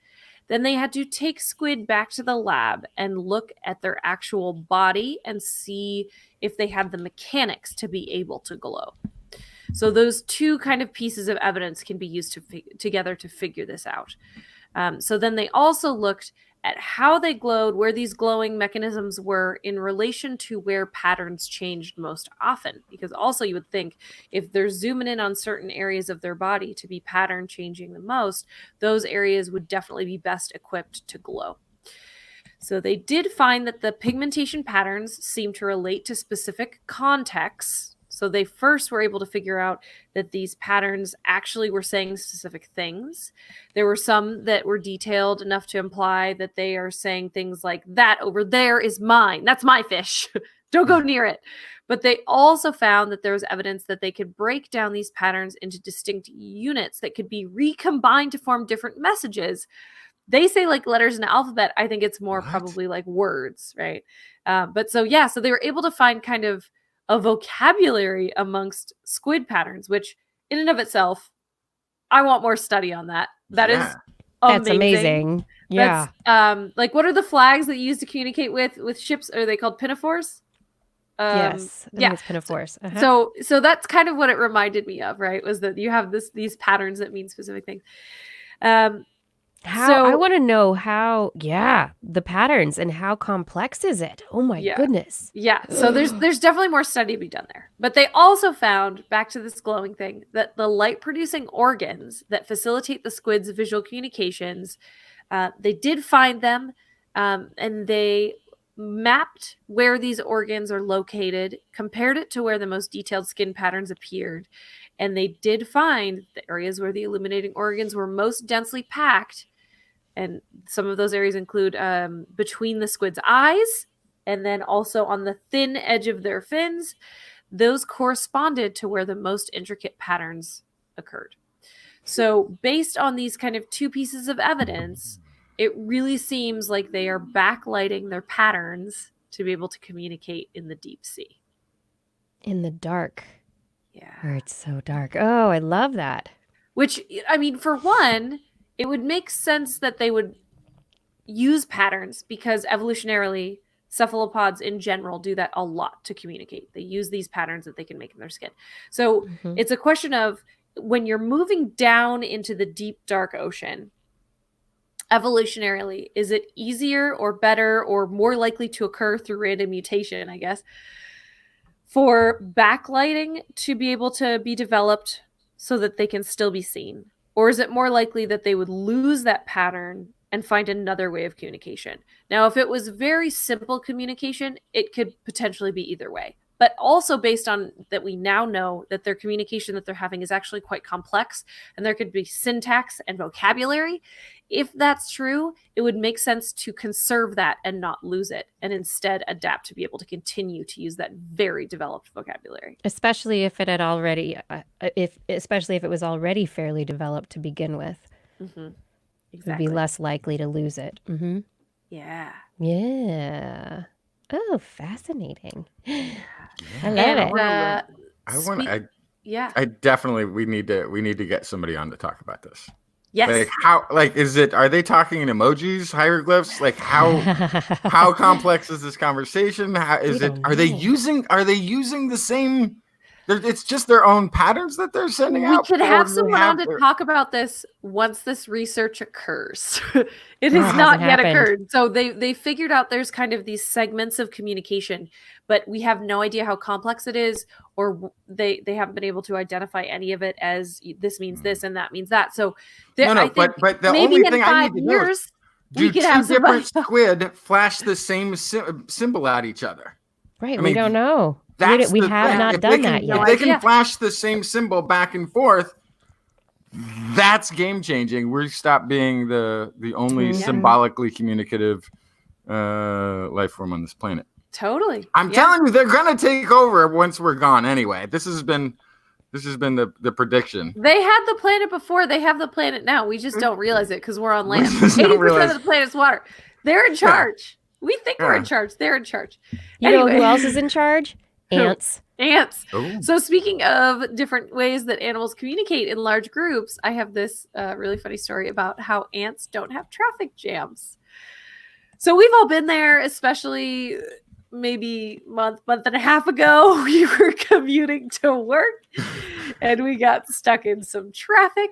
Then they had to take Squid back to the lab and look at their actual body and see if they had the mechanics to be able to glow. So those two kind of pieces of evidence can be used together to figure this out. So then they also looked at how they glowed, where these glowing mechanisms were in relation to where patterns changed most often. Because also you would think if they're zooming in on certain areas of their body to be pattern changing the most, those areas would definitely be best equipped to glow. So they did find that the pigmentation patterns seem to relate to specific contexts. So they first were able to figure out that these patterns actually were saying specific things. There were some that were detailed enough to imply that they are saying things like, that over there is mine. That's my fish. Don't go near it. But they also found that there was evidence that they could break down these patterns into distinct units that could be recombined to form different messages. They say like letters in the alphabet. I think it's more probably like words, right? So they were able to find kind of a vocabulary amongst squid patterns, which in and of itself, I want more study on that. That's amazing. Yeah. That's, like, what are the flags that you use to communicate with ships? Are they called pinafores? Yes. I think it's pinafores. So that's kind of what it reminded me of, right? Was that you have these patterns that mean specific things. I want to know the patterns and how complex is it? Oh my goodness. Yeah. So there's definitely more study to be done there. But they also found, back to this glowing thing, that the light producing organs that facilitate the squid's visual communications, they did find them, and they mapped where these organs are located, compared it to where the most detailed skin patterns appeared. And they did find the areas where the illuminating organs were most densely packed. And some of those areas include between the squid's eyes, and then also on the thin edge of their fins. Those corresponded to where the most intricate patterns occurred. So based on these kind of two pieces of evidence, it really seems like they are backlighting their patterns to be able to communicate in the deep sea. In the dark. Yeah. Where it's so dark. Oh, I love that. Which, I mean, for one, it would make sense that they would use patterns, because evolutionarily, cephalopods in general do that a lot to communicate. They use these patterns that they can make in their skin. So it's a question of, when you're moving down into the deep, dark ocean, evolutionarily, is it easier or better or more likely to occur through random mutation, I guess, for backlighting to be able to be developed so that they can still be seen? Or is it more likely that they would lose that pattern and find another way of communication? Now, if it was very simple communication, it could potentially be either way. But also based on that, we now know that their communication that they're having is actually quite complex, and there could be syntax and vocabulary. If that's true, it would make sense to conserve that and not lose it, and instead adapt to be able to continue to use that very developed vocabulary. Especially if it had already, especially if it was already fairly developed to begin with. Mm-hmm. Exactly. It would be less likely to lose it. Mm-hmm. Yeah. Yeah. Oh, fascinating. I love it. I definitely, we need to get somebody on to talk about this. Yes. Are they talking in emojis, hieroglyphs? Like how complex is this conversation? Are they using the same? It's just their own patterns that they're sending out. We could have someone on to talk about this once this research occurs. It has not yet occurred. So they figured out there's kind of these segments of communication, but we have no idea how complex it is, or they haven't been able to identify any of it as this means this and that means that. So but the only thing I need to know is, do two different squid flash the same symbol at each other? Right, we don't know. We have not done that yet. If they can flash the same symbol back and forth, that's game changing. We stop being the only symbolically communicative life form on this planet. Totally. I'm telling you, they're gonna take over once we're gone. Anyway, this has been This has been the prediction. They had the planet before. They have the planet now. We just don't realize it because we're on land. just don't 80% realize- of the planet's water. They're in charge. We think we're in charge. They're in charge. You know who else is in charge? Who? Ants. Ants. Oh. So speaking of different ways that animals communicate in large groups, I have this really funny story about how ants don't have traffic jams. So we've all been there, especially maybe month and a half ago. We were commuting to work and we got stuck in some traffic.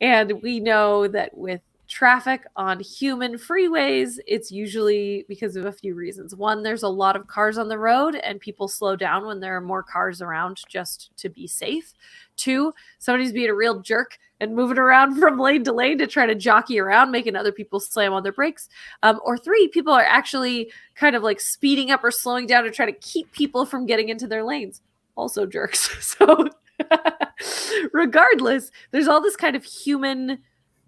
And we know that with traffic on human freeways, it's usually because of a few reasons. One, there's a lot of cars on the road and people slow down when there are more cars around just to be safe. Two, somebody's being a real jerk and moving around from lane to lane to try to jockey around, making other people slam on their brakes. Or three, people are actually kind of like speeding up or slowing down to try to keep people from getting into their lanes. Also jerks. So regardless, there's all this kind of human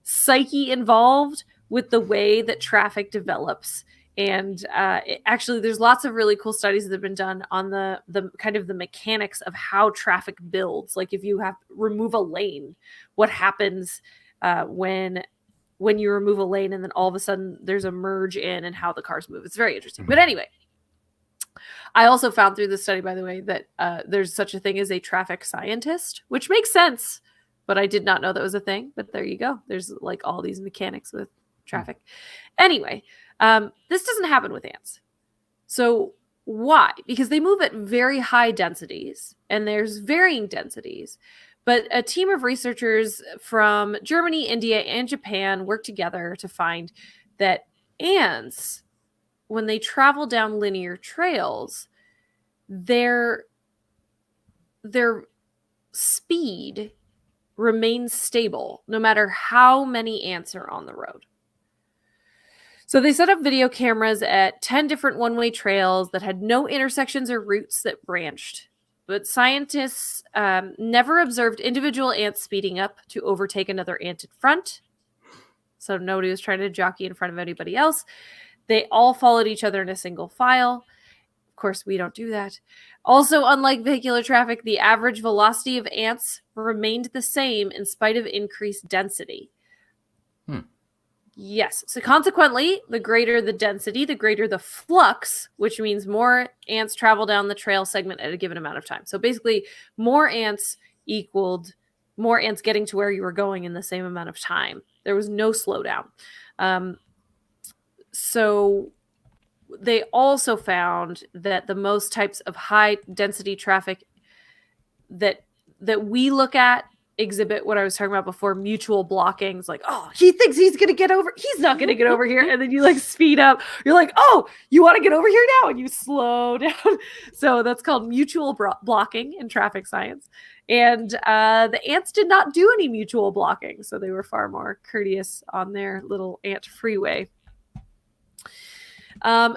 psyche involved with the way that traffic develops. And actually, there's lots of really cool studies that have been done on the kind of the mechanics of how traffic builds. Like if you have remove a lane, what happens when you remove a lane and then all of a sudden there's a merge in and how the cars move. It's very interesting. But anyway, I also found through this study, by the way, that there's such a thing as a traffic scientist, which makes sense. But I did not know that was a thing. But there you go. There's like all these mechanics with traffic. Anyway, this doesn't happen with ants. So why? Because they move at very high densities and there's varying densities. But a team of researchers from Germany, India, and Japan worked together to find that ants, when they travel down linear trails, their speed remains stable no matter how many ants are on the road. So they set up video cameras at 10 different one-way trails that had no intersections or routes that branched. But scientists never observed individual ants speeding up to overtake another ant in front. So nobody was trying to jockey in front of anybody else. They all followed each other in a single file. Of course, we don't do that. Also, unlike vehicular traffic, the average velocity of ants remained the same in spite of increased density. Yes. So consequently, the greater the density, the greater the flux, which means more ants travel down the trail segment at a given amount of time. So basically, more ants equaled more ants getting to where you were going in the same amount of time. There was no slowdown. So they also found that the most types of high density traffic that we look at exhibit what I was talking about before, mutual blockings. Like, oh, he thinks he's going to get over. He's not going to get over here. And then you like speed up. You're like, oh, you want to get over here now? And you slow down. So that's called mutual blocking in traffic science. And the ants did not do any mutual blocking. So they were far more courteous on their little ant freeway.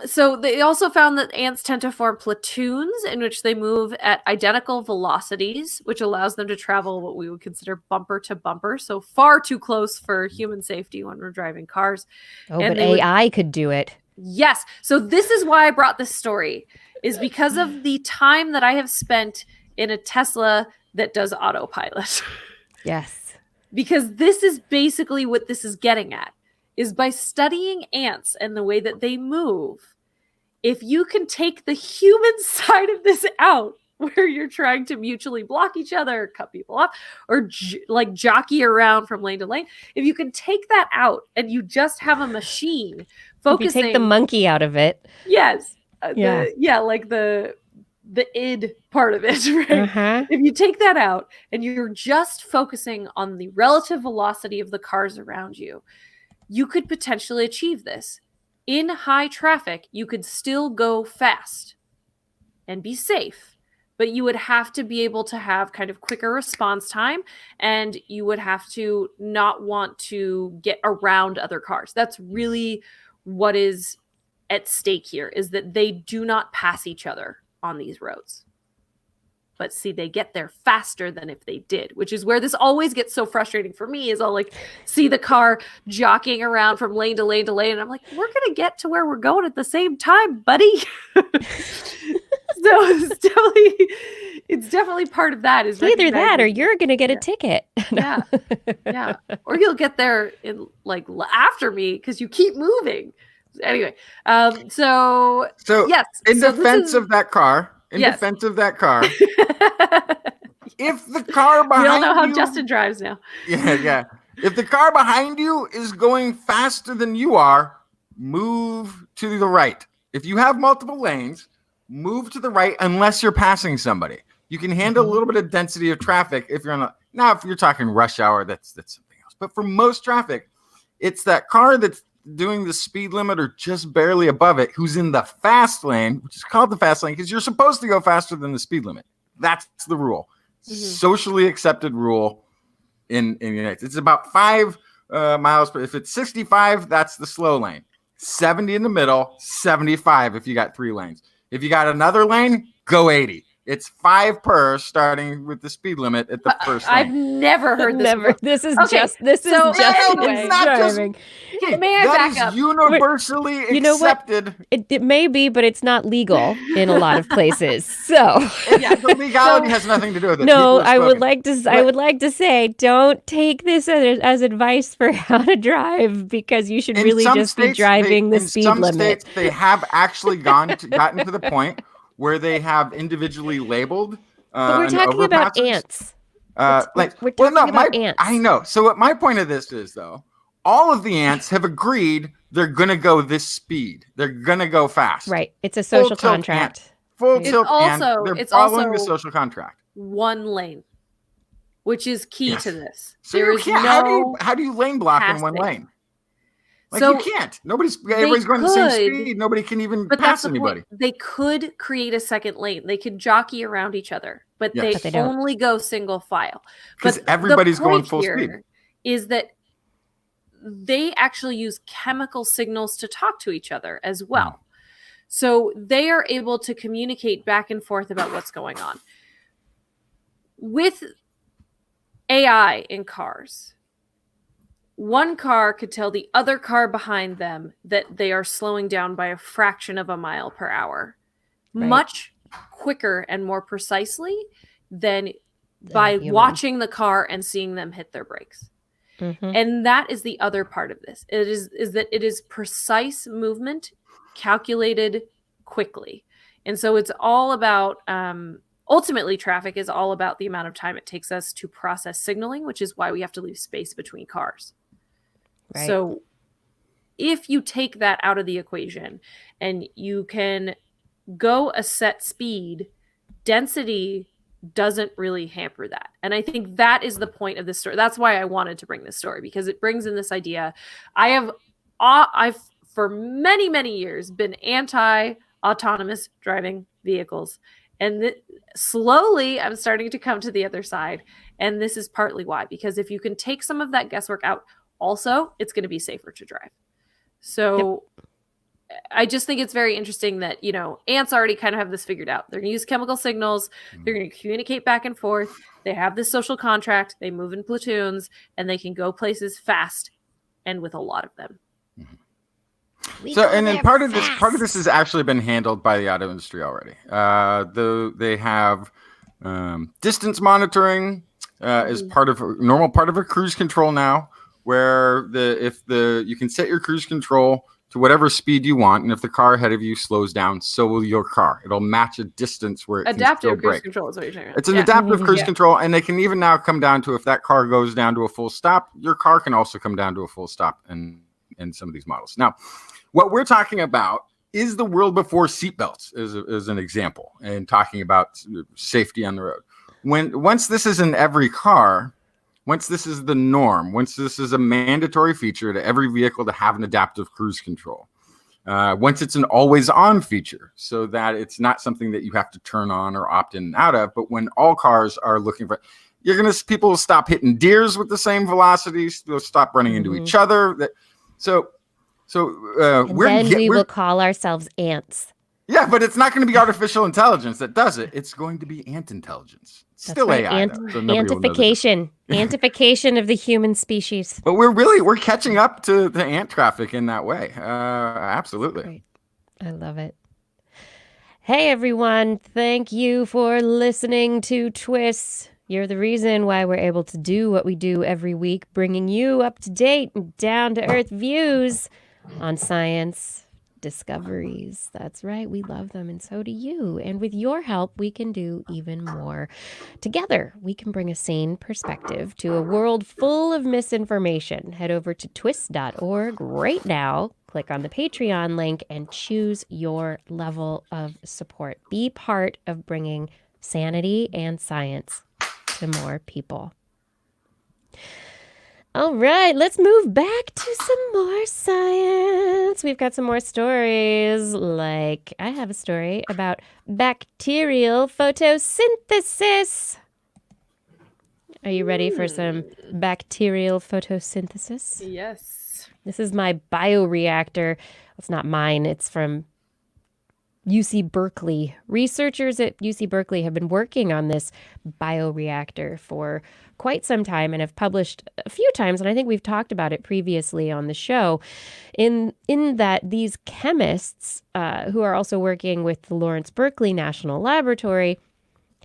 So they also found that ants tend to form platoons in which they move at identical velocities, which allows them to travel what we would consider bumper to bumper. So far too close for human safety when we're driving cars. Oh, And but they would- AI could do it. Yes. So this is why I brought this story, is because of the time that I have spent in a Tesla that does autopilot. Yes. Because this is basically what this is getting at. Is by studying ants and the way that they move, if you can take the human side of this out, where you're trying to mutually block each other, cut people off, or like jockey around from lane to lane, if you can take that out and you just have a machine focusing, If you take the monkey out of it. yes, Yeah. like the id part of it, right? Uh-huh. If you take that out and you're just focusing on the relative velocity of the cars around you, you could potentially achieve this. In high traffic, you could still go fast and be safe, but you would have to be able to have kind of quicker response time, and you would have to not want to get around other cars. That's really what is at stake here, is that they do not pass each other on these roads. But see, they get there faster than if they did, which is where this always gets so frustrating for me, is I'll like see the car jockeying around from lane to lane to lane. And I'm like, we're going to get to where we're going at the same time, buddy. So it's definitely part of that. Is Either that or recognizing- you're going to get a Yeah. ticket. Yeah. Yeah. Or you'll get there in like after me because you keep moving. Anyway, so So yes. in so this defense is- of that car, Yes. if the car we behind all know how you, Justin drives now. yeah. If the car behind you is going faster than you are, move to the right. If you have multiple lanes, move to the right unless you're passing somebody. You can handle a little bit of density of traffic if you're on a now if you're talking rush hour, that's something else. But for most traffic, it's that car that's doing the speed limit or just barely above it who's in the fast lane, which is called the fast lane because you're supposed to go faster than the speed limit. That's the rule. Socially accepted rule in the United States. It's about 5 miles per. If it's 65, that's the slow lane. 70 in the middle, 75 if you got 3 lanes. If you got another lane, go 80. It's 5 per, starting with the speed limit at the first lane. I've never heard this. Never. before. This is Okay, just this so- is just No, way it's not just- driving. May I That back is up? universally You know what? accepted. It may be, but it's not legal in a lot of places. So Yeah. The legality has nothing to do with it. no, People have I would spoken. like to say, don't take this as advice for how to drive because you should In really some just be states, driving the in speed some limit. States, they have actually gotten to the point where they have individually labeled. But we're an talking about overpasses. ants. Like we're talking about ants. I know. So what my point of this is, though, all of the ants have agreed they're gonna go this speed. They're gonna go fast. Right. It's a Full social tilt contract. Full It's tilt ant. also- They're it's following the also- social contract. One lane, which is key Yes. to this. So There you is can't. no. How do you lane block in one passing. lane? Like So you can't. Everybody's going the same could, speed. Nobody can even But pass that's the anybody. point. They could create a second lane. They could jockey around each other, but Yes. But they they don't. only go single file. Because But everybody's the going point full speed. here is that they actually use chemical signals to talk to each other as well. So they are able to communicate back and forth about what's going on. With AI in cars, one car could tell the other car behind them that they are slowing down by a fraction of a mile per hour, Right. much quicker and more precisely than Than by a human. watching the car and seeing them hit their brakes. Mhm. And that is the other part of this. It is that it is precise movement calculated quickly. And so it's all about ultimately traffic is all about the amount of time it takes us to process signaling, which is why we have to leave space between cars. Right. So if you take that out of the equation and you can go a set speed, density doesn't really hamper that. And I think that is the point of this story. That's why I wanted to bring this story, because it brings in this idea. I've for many, many years been anti-autonomous driving vehicles. And slowly I'm starting to come to the other side. And this is partly why, because if you can take some of that guesswork out, also, it's going to be safer to drive. So I just think it's very interesting that, ants already kind of have this figured out. They're going to use chemical signals. They're going to communicate back and forth. They have this social contract. They move in platoons and they can go places fast and with a lot of them. So, and then part of this has actually been handled by the auto industry already. They have distance monitoring is part of a normal part of a cruise control now, where you can set your cruise control to whatever speed you want, and if the car ahead of you slows down, so will your car. It'll match a distance where it can still Adaptive cruise brake. control is what you're talking about. It's an Yeah. adaptive cruise Yeah. control, and they can even now come down to if that car goes down to a full stop, your car can also come down to a full stop in some of these models. Now, what we're talking about is the world before seatbelts, as an example, and talking about safety on the road. Once this is in every car, once this is the norm, once this is a mandatory feature to every vehicle to have an adaptive cruise control, once it's an always-on feature, so that it's not something that you have to turn on or opt in and out of, but when all cars are looking for, people will stop hitting deers with the same velocities, they'll stop running into each other. So And then we will call ourselves ants. Yeah, but it's not going to be artificial intelligence that does it. It's going to be ant intelligence. It's That's still right. AI. though, so nobody will know the difference. Antification of the human species. But we're catching up to the ant traffic in that way. Absolutely. Great. I love it. Hey everyone, thank you for listening to TWIS. You're the reason why we're able to do what we do every week, bringing you up to date and down to earth views on science discoveries. That's right, we love them and so do you. And with your help, we can do even more. Together, we can bring a sane perspective to a world full of misinformation. Head over to twist.org right now. Click on the Patreon link and choose your level of support. Be part of bringing sanity and science to more people. All right, let's move back to some more science. We've got some more stories. Like, I have a story about bacterial photosynthesis. Are you ready for some bacterial photosynthesis? Yes. This is my bioreactor. It's not mine. It's from UC Berkeley. Researchers at UC Berkeley have been working on this bioreactor for quite some time and have published a few times, and I think we've talked about it previously on the show, in that these chemists who are also working with the Lawrence Berkeley National Laboratory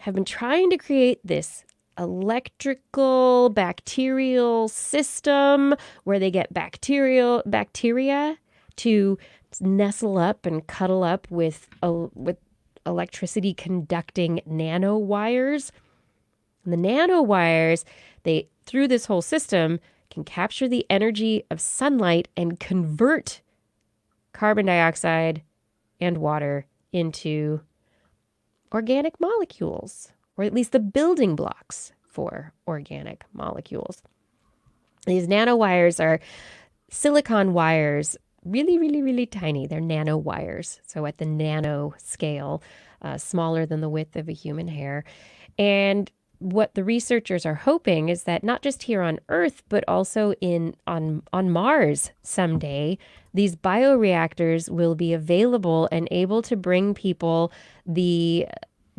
have been trying to create this electrical bacterial system where they get bacteria to nestle up and cuddle up with electricity conducting nanowires. And the nanowires, they through this whole system can capture the energy of sunlight and convert carbon dioxide and water into organic molecules, or at least the building blocks for organic molecules. These nanowires are silicon wires, really, really, really tiny. They're nanowires, so at the nano scale, smaller than the width of a human hair. And what the researchers are hoping is that not just here on Earth, but also on Mars someday, these bioreactors will be available and able to bring people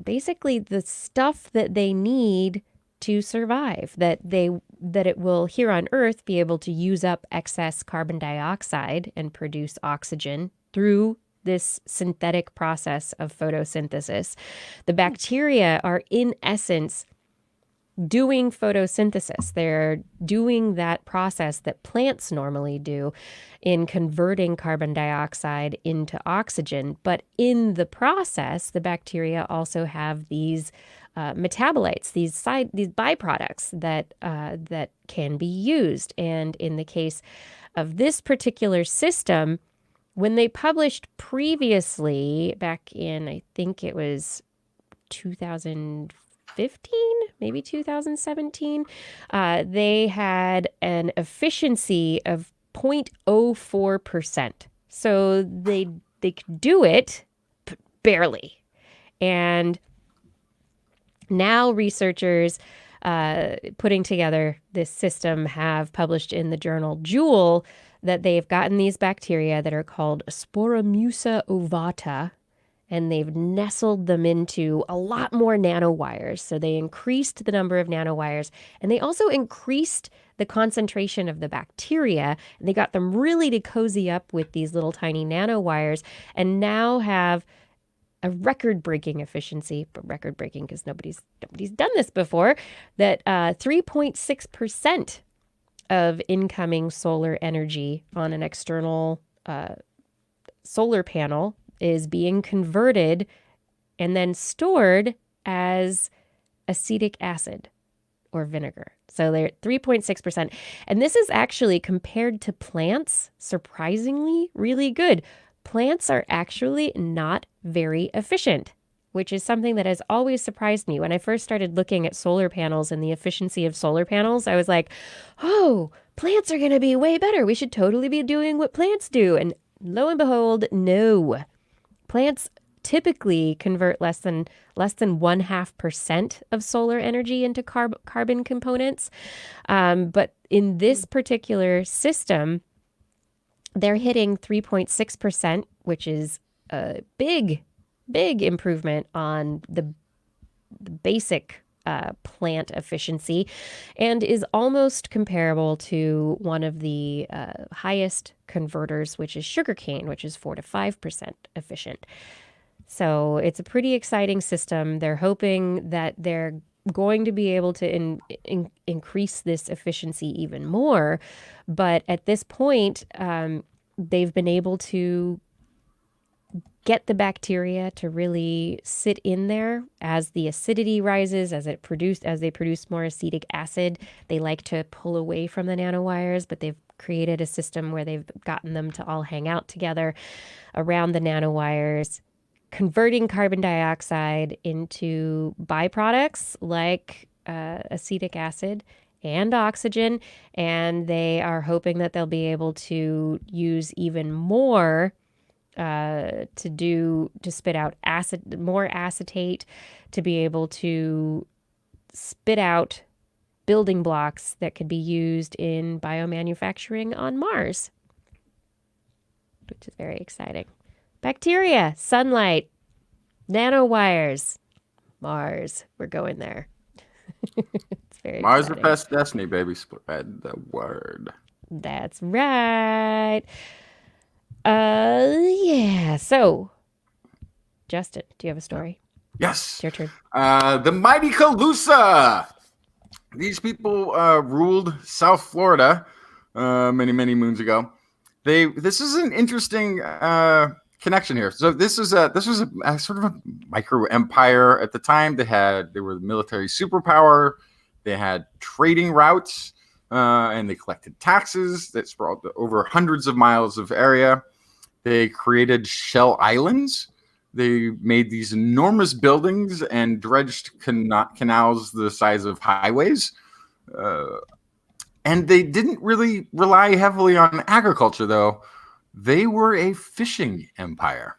basically the stuff that they need to survive, that it will here on Earth be able to use up excess carbon dioxide and produce oxygen through this synthetic process of photosynthesis. The bacteria are in essence doing photosynthesis. They're doing that process that plants normally do in converting carbon dioxide into oxygen. But in the process, the bacteria also have these metabolites, these byproducts that can be used. And in the case of this particular system, when they published previously, back in, I think it was 2015, maybe 2017, they had an efficiency of 0.04%. So they could do it, but barely. And now researchers putting together this system have published in the journal Joule that they've gotten these bacteria that are called Sporomusa ovata, and they've nestled them into a lot more nanowires. So they increased the number of nanowires, and they also increased the concentration of the bacteria, and they got them really to cozy up with these little tiny nanowires, and now have a record-breaking efficiency, but record-breaking because nobody's done this before, that 3.6% of incoming solar energy on an external solar panel is being converted and then stored as acetic acid or vinegar. So they're 3.6%. And this is actually, compared to plants, surprisingly really good. Plants are actually not very efficient, which is something that has always surprised me. When I first started looking at solar panels and the efficiency of solar panels, I was like, oh, plants are going to be way better. We should totally be doing what plants do. And lo and behold, no. Plants typically convert less than 0.5% of solar energy into carbon components. But in this particular system, they're hitting 3.6%, which is a big improvement on the basic plant efficiency, and is almost comparable to one of the highest converters, which is sugarcane, which is 4 to 5% efficient. So it's a pretty exciting system. They're hoping that they're going to be able to increase this efficiency even more. But at this point, they've been able to get the bacteria to really sit in there as the acidity rises, as they produce more acetic acid. They like to pull away from the nanowires, but they've created a system where they've gotten them to all hang out together around the nanowires, converting carbon dioxide into byproducts like acetic acid and oxygen. And they are hoping that they'll be able to use even more to spit out more acetate, to be able to spit out building blocks that could be used in biomanufacturing on Mars, which is very exciting. Bacteria, sunlight, nanowires, Mars. We're going there. It's very Mars exciting. or past destiny, baby. Spread the word. That's right. Yeah. So, Justin, do you have a story? Yes. It's your turn. The mighty Calusa. These people ruled South Florida many, many moons ago. This is an interesting connection here. So this was a sort of a micro empire at the time. They were the military superpower. They had trading routes, and they collected taxes that sprawled over hundreds of miles of area. They created shell islands. They made these enormous buildings and dredged canals the size of highways. And they didn't really rely heavily on agriculture, though. They were a fishing empire.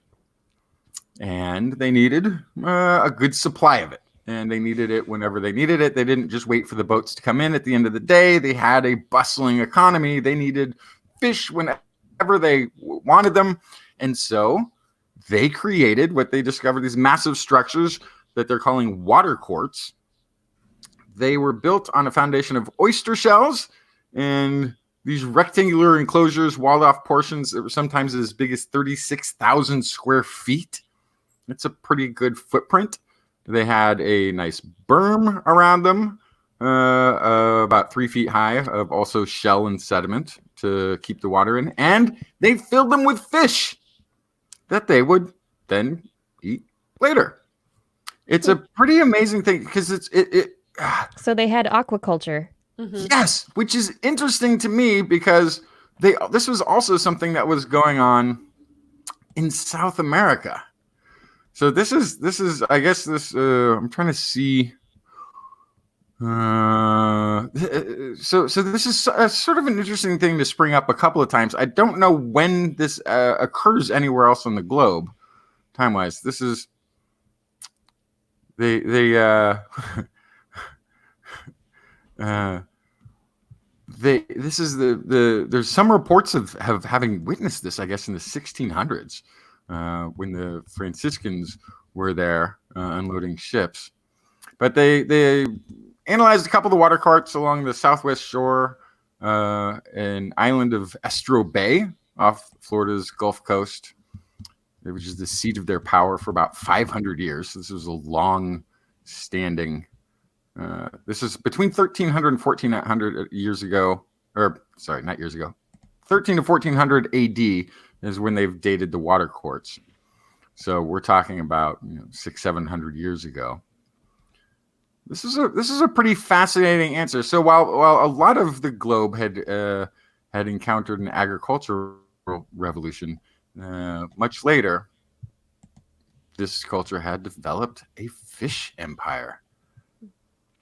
And they needed a good supply of it. And they needed it whenever they needed it. They didn't just wait for the boats to come in at the end of the day. They had a bustling economy. They needed fish whenever they wanted them. And so they created what they discovered, these massive structures that they're calling water courts. They were built on a foundation of oyster shells and these rectangular enclosures, walled off portions that were sometimes as big as 36,000 square feet. It's a pretty good footprint. They had a nice berm around them, about 3 feet high, of also shell and sediment to keep the water in. And they filled them with fish that they would then eat later. It's a pretty amazing thing because So they had aquaculture. Mm-hmm. Yes, which is interesting to me because this was also something that was going on in South America. So this is I guess this I'm trying to see. So this is sort of an interesting thing to spring up a couple of times. I don't know when this occurs anywhere else on the globe, time-wise. This is there's some reports of having witnessed this, I guess, in the 1600s when the Franciscans were there unloading ships. But they analyzed a couple of the water carts along the southwest shore, an island of Estro Bay off Florida's Gulf Coast, which is the seat of their power for about 500 years. So this was a long-standing. This is between 1300 and 1400 years ago, or sorry, not years ago. 13 to 1400 AD is when they've dated the water courts. So we're talking about 600-700 years ago. This is a pretty fascinating answer. So while a lot of the globe had encountered an agricultural revolution, much later, this culture had developed a fish empire.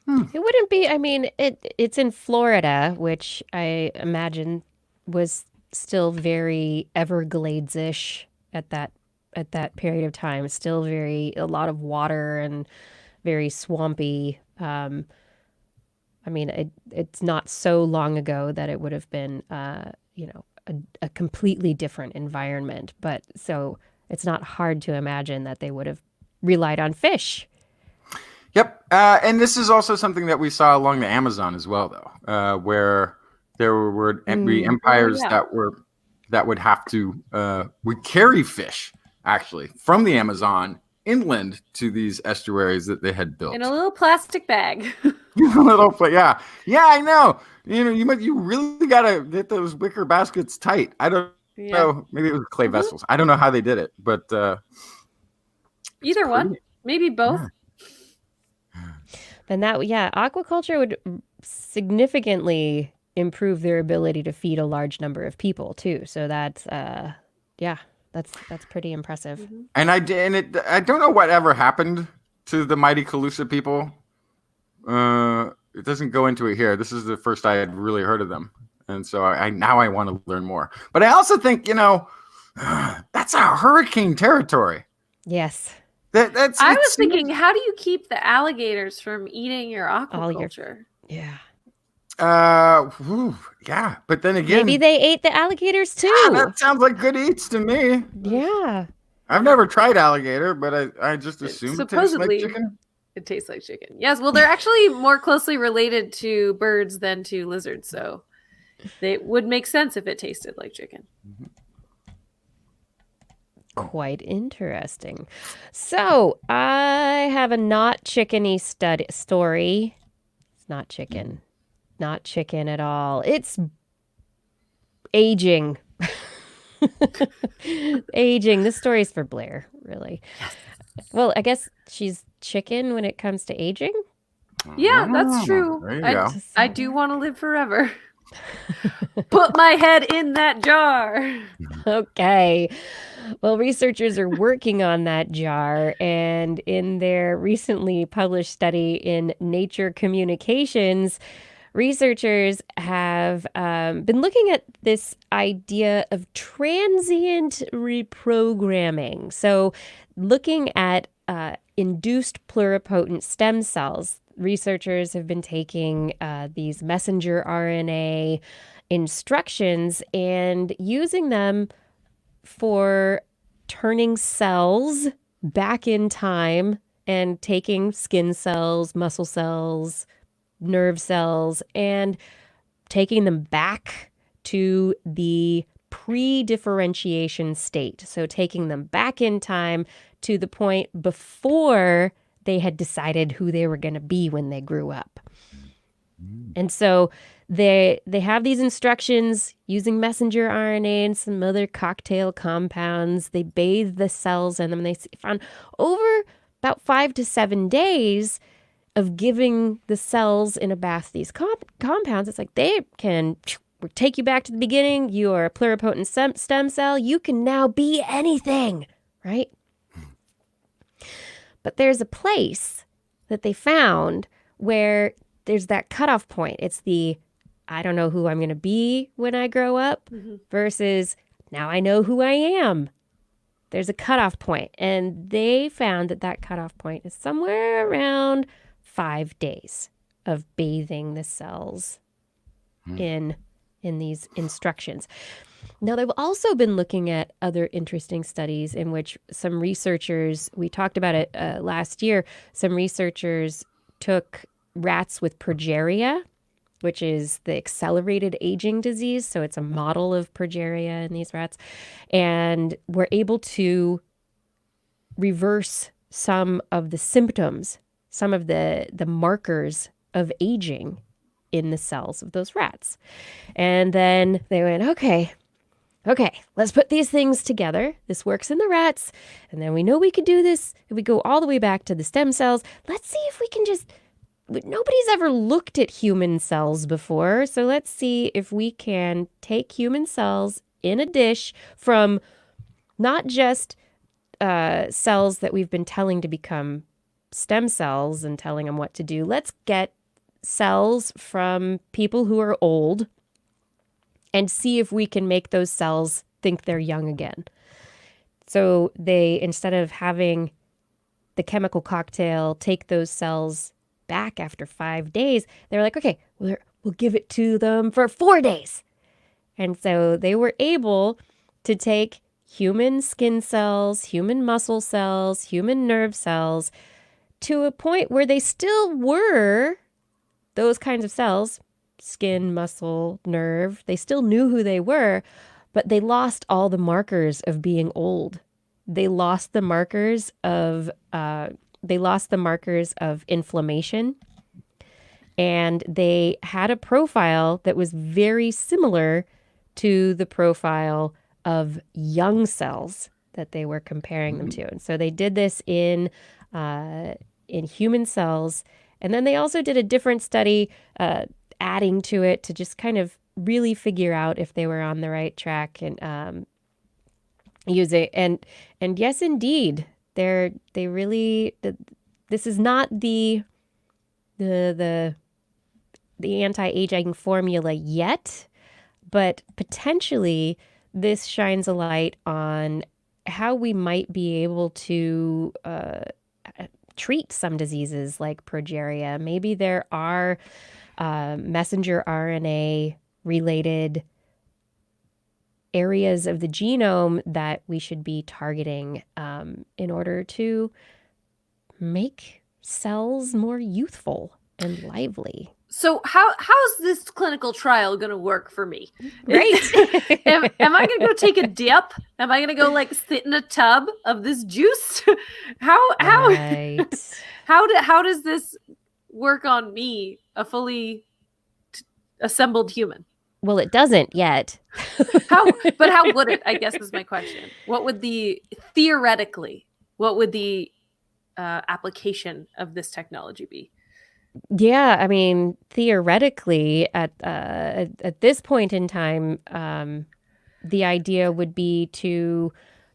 It wouldn't be, I mean, it's in Florida, which I imagine was still very Everglades-ish at that period of time. Still a lot of water and very swampy. I mean, it's not so long ago that it would have been, a completely different environment. But so it's not hard to imagine that they would have relied on fish. Yep. And this is also something that we saw along the Amazon as well, though, where there would be empires that would have to would carry fish actually, from the Amazon inland to these estuaries that they had built. In a little plastic bag. Yeah, I know. You really gotta get those wicker baskets tight. I don't know. Maybe it was clay vessels. I don't know how they did it, but either one, maybe both. And aquaculture would significantly improve their ability to feed a large number of people too. So that's that's pretty impressive. And I don't know whatever happened to the mighty Calusa people. It doesn't go into it here. This is the first I had really heard of them, and so I want to learn more. But I also think that's a hurricane territory. Yes. I was thinking, how do you keep the alligators from eating your aquaculture? Yeah. Yeah. But then again, maybe they ate the alligators too. That sounds like good eats to me. Yeah. I've never tried alligator, but I just assume it tastes like chicken. It tastes like chicken. Yes. Well, they're actually more closely related to birds than to lizards, so they would make sense if it tasted like chicken. Quite interesting. So I have a not chickeny story. It's not chicken. Not chicken at all. It's aging. Aging. This story is for Blair, really. Well, I guess she's chicken when it comes to aging. Yeah, that's true. There you go. I do want to live forever. Put my head in that jar. Okay. Well, researchers are working on that jar, and in their recently published study in Nature Communications, researchers have been looking at this idea of transient reprogramming. So looking at induced pluripotent stem cells, researchers have been taking these messenger RNA instructions and using them for turning cells back in time and taking skin cells, muscle cells, nerve cells, and taking them back to the pre-differentiation state. So taking them back in time to the point before they had decided who they were going to be when they grew up. And so they have these instructions using messenger RNA and some other cocktail compounds. They bathe the cells in them. And they found over about 5 to 7 days of giving the cells in a bath these compounds. It's like they can take you back to the beginning. You are a pluripotent stem cell. You can now be anything, right? But there's a place that they found where there's that cutoff point. It's the, I don't know who I'm going to be when I grow up versus now I know who I am. There's a cutoff point. And they found that cutoff point is somewhere around 5 days of bathing the cells in these instructions. Now, they've also been looking at other interesting studies in which some researchers, we talked about it last year, some researchers took rats with progeria, which is the accelerated aging disease. So it's a model of progeria in these rats, and were able to reverse some of the symptoms, some of the markers of aging in the cells of those rats. And then they went, okay, let's put these things together. This works in the rats. And then we know we could do this. If we go all the way back to the stem cells, let's see if we can nobody's ever looked at human cells before. So let's see if we can take human cells in a dish from not just cells that we've been telling to become stem cells and telling them what to do. Let's get cells from people who are old and see if we can make those cells think they're young again. So they, instead of having the chemical cocktail take those cells back after 5 days, they're like, okay, we'll give it to them for 4 days. And so they were able to take human skin cells, human muscle cells, human nerve cells to a point where they still were those kinds of cells, skin, muscle, nerve. They still knew who they were, but they lost all the markers of being old they lost the markers of inflammation, and they had a profile that was very similar to the profile of young cells that they were comparing them to. And so they did this in human cells, and then they also did a different study adding to it to just kind of really figure out if they were on the right track and use it. And yes, indeed, they really. This is not the anti-aging formula yet, but potentially this shines a light on how we might be able to treat some diseases like progeria. Maybe there are messenger RNA related areas of the genome that we should be targeting in order to make cells more youthful and lively. So how's this clinical trial going to work for me? Right. Am I going to go take a dip? Am I going to go like sit in a tub of this juice? Right. How does this work on me, a fully assembled human? Well, it doesn't yet. How would it? I guess is my question. What would the application of this technology be? Yeah, I mean, theoretically, at this point in time, the idea would be to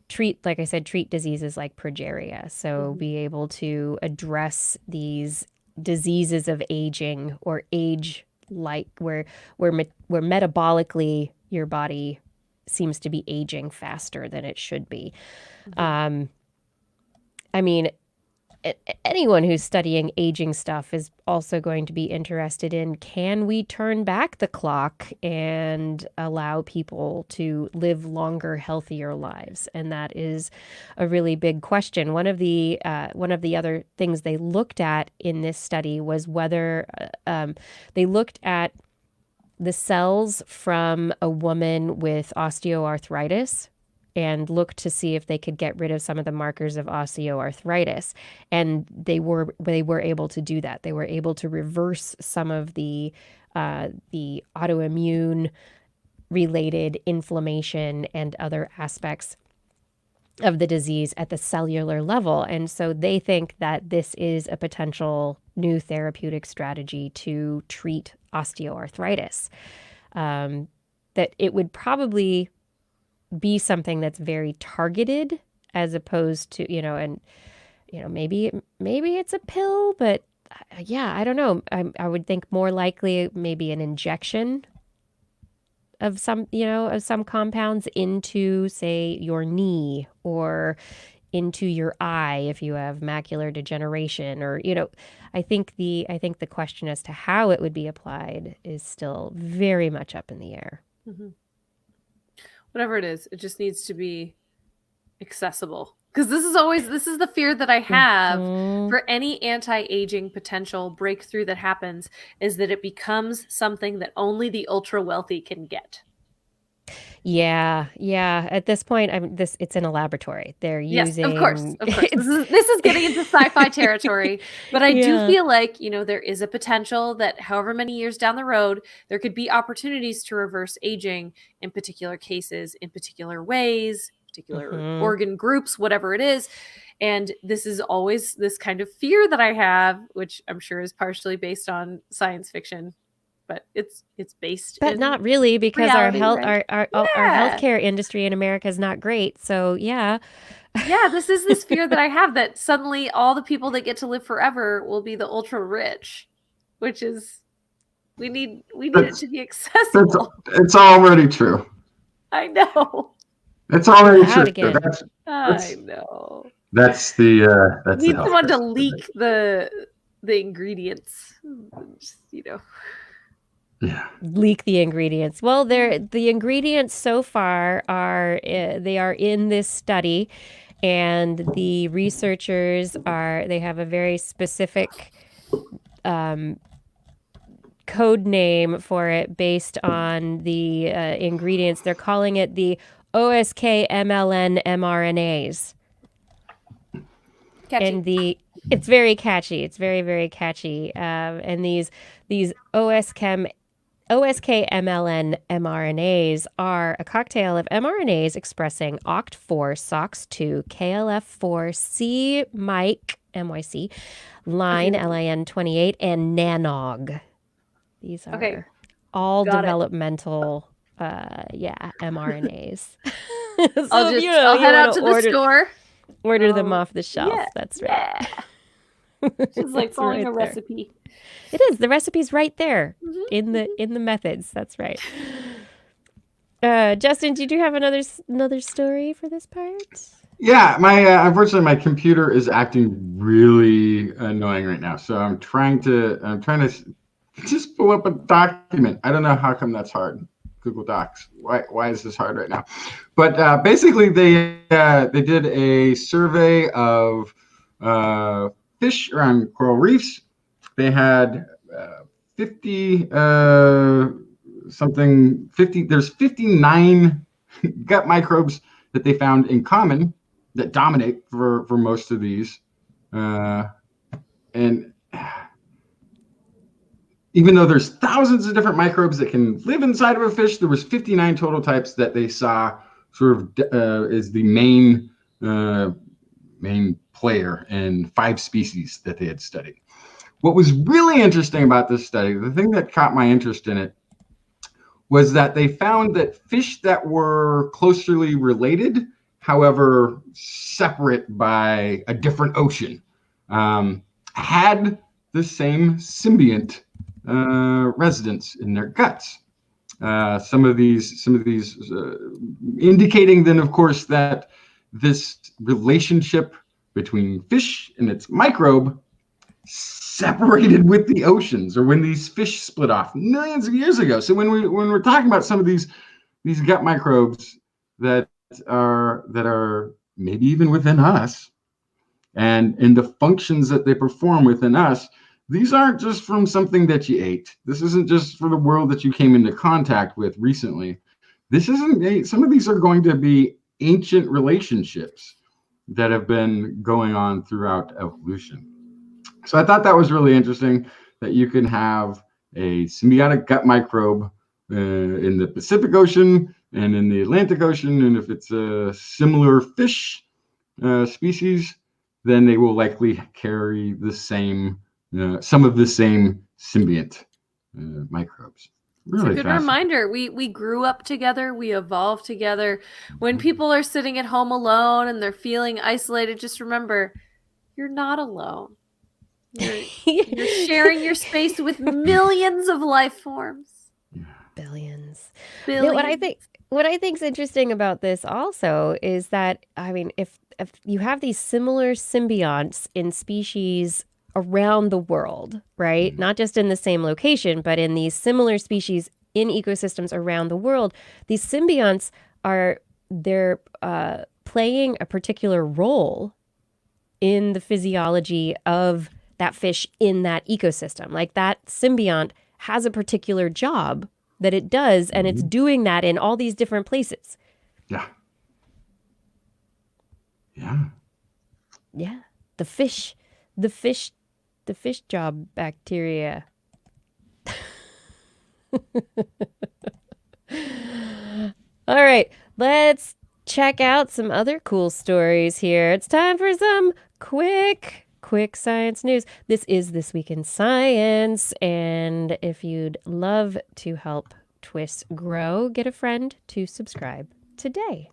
treat, like I said, treat diseases like progeria. So be able to address these diseases of aging or age, like where metabolically your body seems to be aging faster than it should be. I mean, anyone who's studying aging stuff is also going to be interested in, can we turn back the clock and allow people to live longer, healthier lives? And that is a really big question. One of the other things they looked at in this study was whether they looked at the cells from a woman with osteoarthritis and looked to see if they could get rid of some of the markers of osteoarthritis. And they were able to do that. They were able to reverse some of the autoimmune related inflammation and other aspects of the disease at the cellular level. And so they think that this is a potential new therapeutic strategy to treat osteoarthritis. That it would probably be something that's very targeted, as opposed to, maybe it's a pill, but yeah, I don't know. I would think more likely maybe an injection of some compounds into, say, your knee or into your eye if you have macular degeneration, or I think the question as to how it would be applied is still very much up in the air. Mm-hmm. Whatever it is, it just needs to be accessible. Because this is the fear that I have for any anti-aging potential breakthrough that happens, is that it becomes something that only the ultra wealthy can get. Yeah. At this point, it's in a laboratory. They're using. Yes, of course. This is getting into sci-fi territory, but I do feel like there is a potential that however many years down the road, there could be opportunities to reverse aging in particular cases, in particular ways, particular organ groups, whatever it is. And this is always this kind of fear that I have, which I'm sure is partially based on science fiction. But it's based, but not really, because reality, our healthcare industry in America is not great. So this is this fear that I have, that suddenly all the people that get to live forever will be the ultra rich, which is we need it to be accessible. It's already true. I know. It's already true. I know. That's the that's. Need someone to leak the ingredients. Yeah. Leak the ingredients. Well, the ingredients so far are in this study, and the researchers they have a very specific code name for it based on the ingredients. They're calling it the OSK MLN mRNAs. Catchy. And it's very catchy. It's very, very catchy. And these OSK MLN mRNAs are a cocktail of mRNAs expressing OCT4, SOX2, KLF4, C-MYC, MYC, line, LIN28, and NANOG. These are all Got it. developmental, mRNAs. So I'll head out to the store. Order them off the shelf. Yeah, That's right. It's like It's following right a there. recipe. It is. The recipe's right there in the methods. That's right. Justin, did you have another story for this part? Yeah, my unfortunately my computer is acting really annoying right now. So I'm trying to just pull up a document. I don't know how come that's hard. Google Docs. Why is this hard right now? But basically they did a survey of fish around coral reefs. They had 50 there's 59 gut microbes that they found in common that dominate for most of these. And even though there's thousands of different microbes that can live inside of a fish, there was 59 total types that they saw sort of as the main player in 5 species that they had studied. What was really interesting about this study, the thing that caught my interest in it, was that they found that fish that were closely related, however separate by a different ocean, had the same symbiont residents in their guts. Some of these indicating then, of course, that this relationship between fish and its microbe separated with the oceans, or when these fish split off millions of years ago. So when we're talking about some of these gut microbes that are maybe even within us, and in the functions that they perform within us, these aren't just from something that you ate. This isn't just for the world that you came into contact with recently. This isn't. Some of these are going to be ancient relationships that have been going on throughout evolution. So I thought that was really interesting, that you can have a symbiotic gut microbe in the Pacific Ocean and in the Atlantic Ocean. And if it's a similar fish species, then they will likely carry the same, some of the same symbiont microbes. Really it's a good reminder. We grew up together. We evolved together. When people are sitting at home alone and they're feeling isolated, just remember, you're not alone. You're sharing your space with millions of life forms. Billions. What I think is interesting about this also is that, I mean, if you have these similar symbionts in species around the world, right? Not just in the same location, but in these similar species in ecosystems around the world, these symbionts they're playing a particular role in the physiology of that fish in that ecosystem. Like that symbiont has a particular job that it does, and it's doing that in all these different places. Yeah. The fish job bacteria. All right, let's check out some other cool stories here. It's time for some quick science news. This is This Week in Science, and if you'd love to help TWIS grow, get a friend to subscribe today.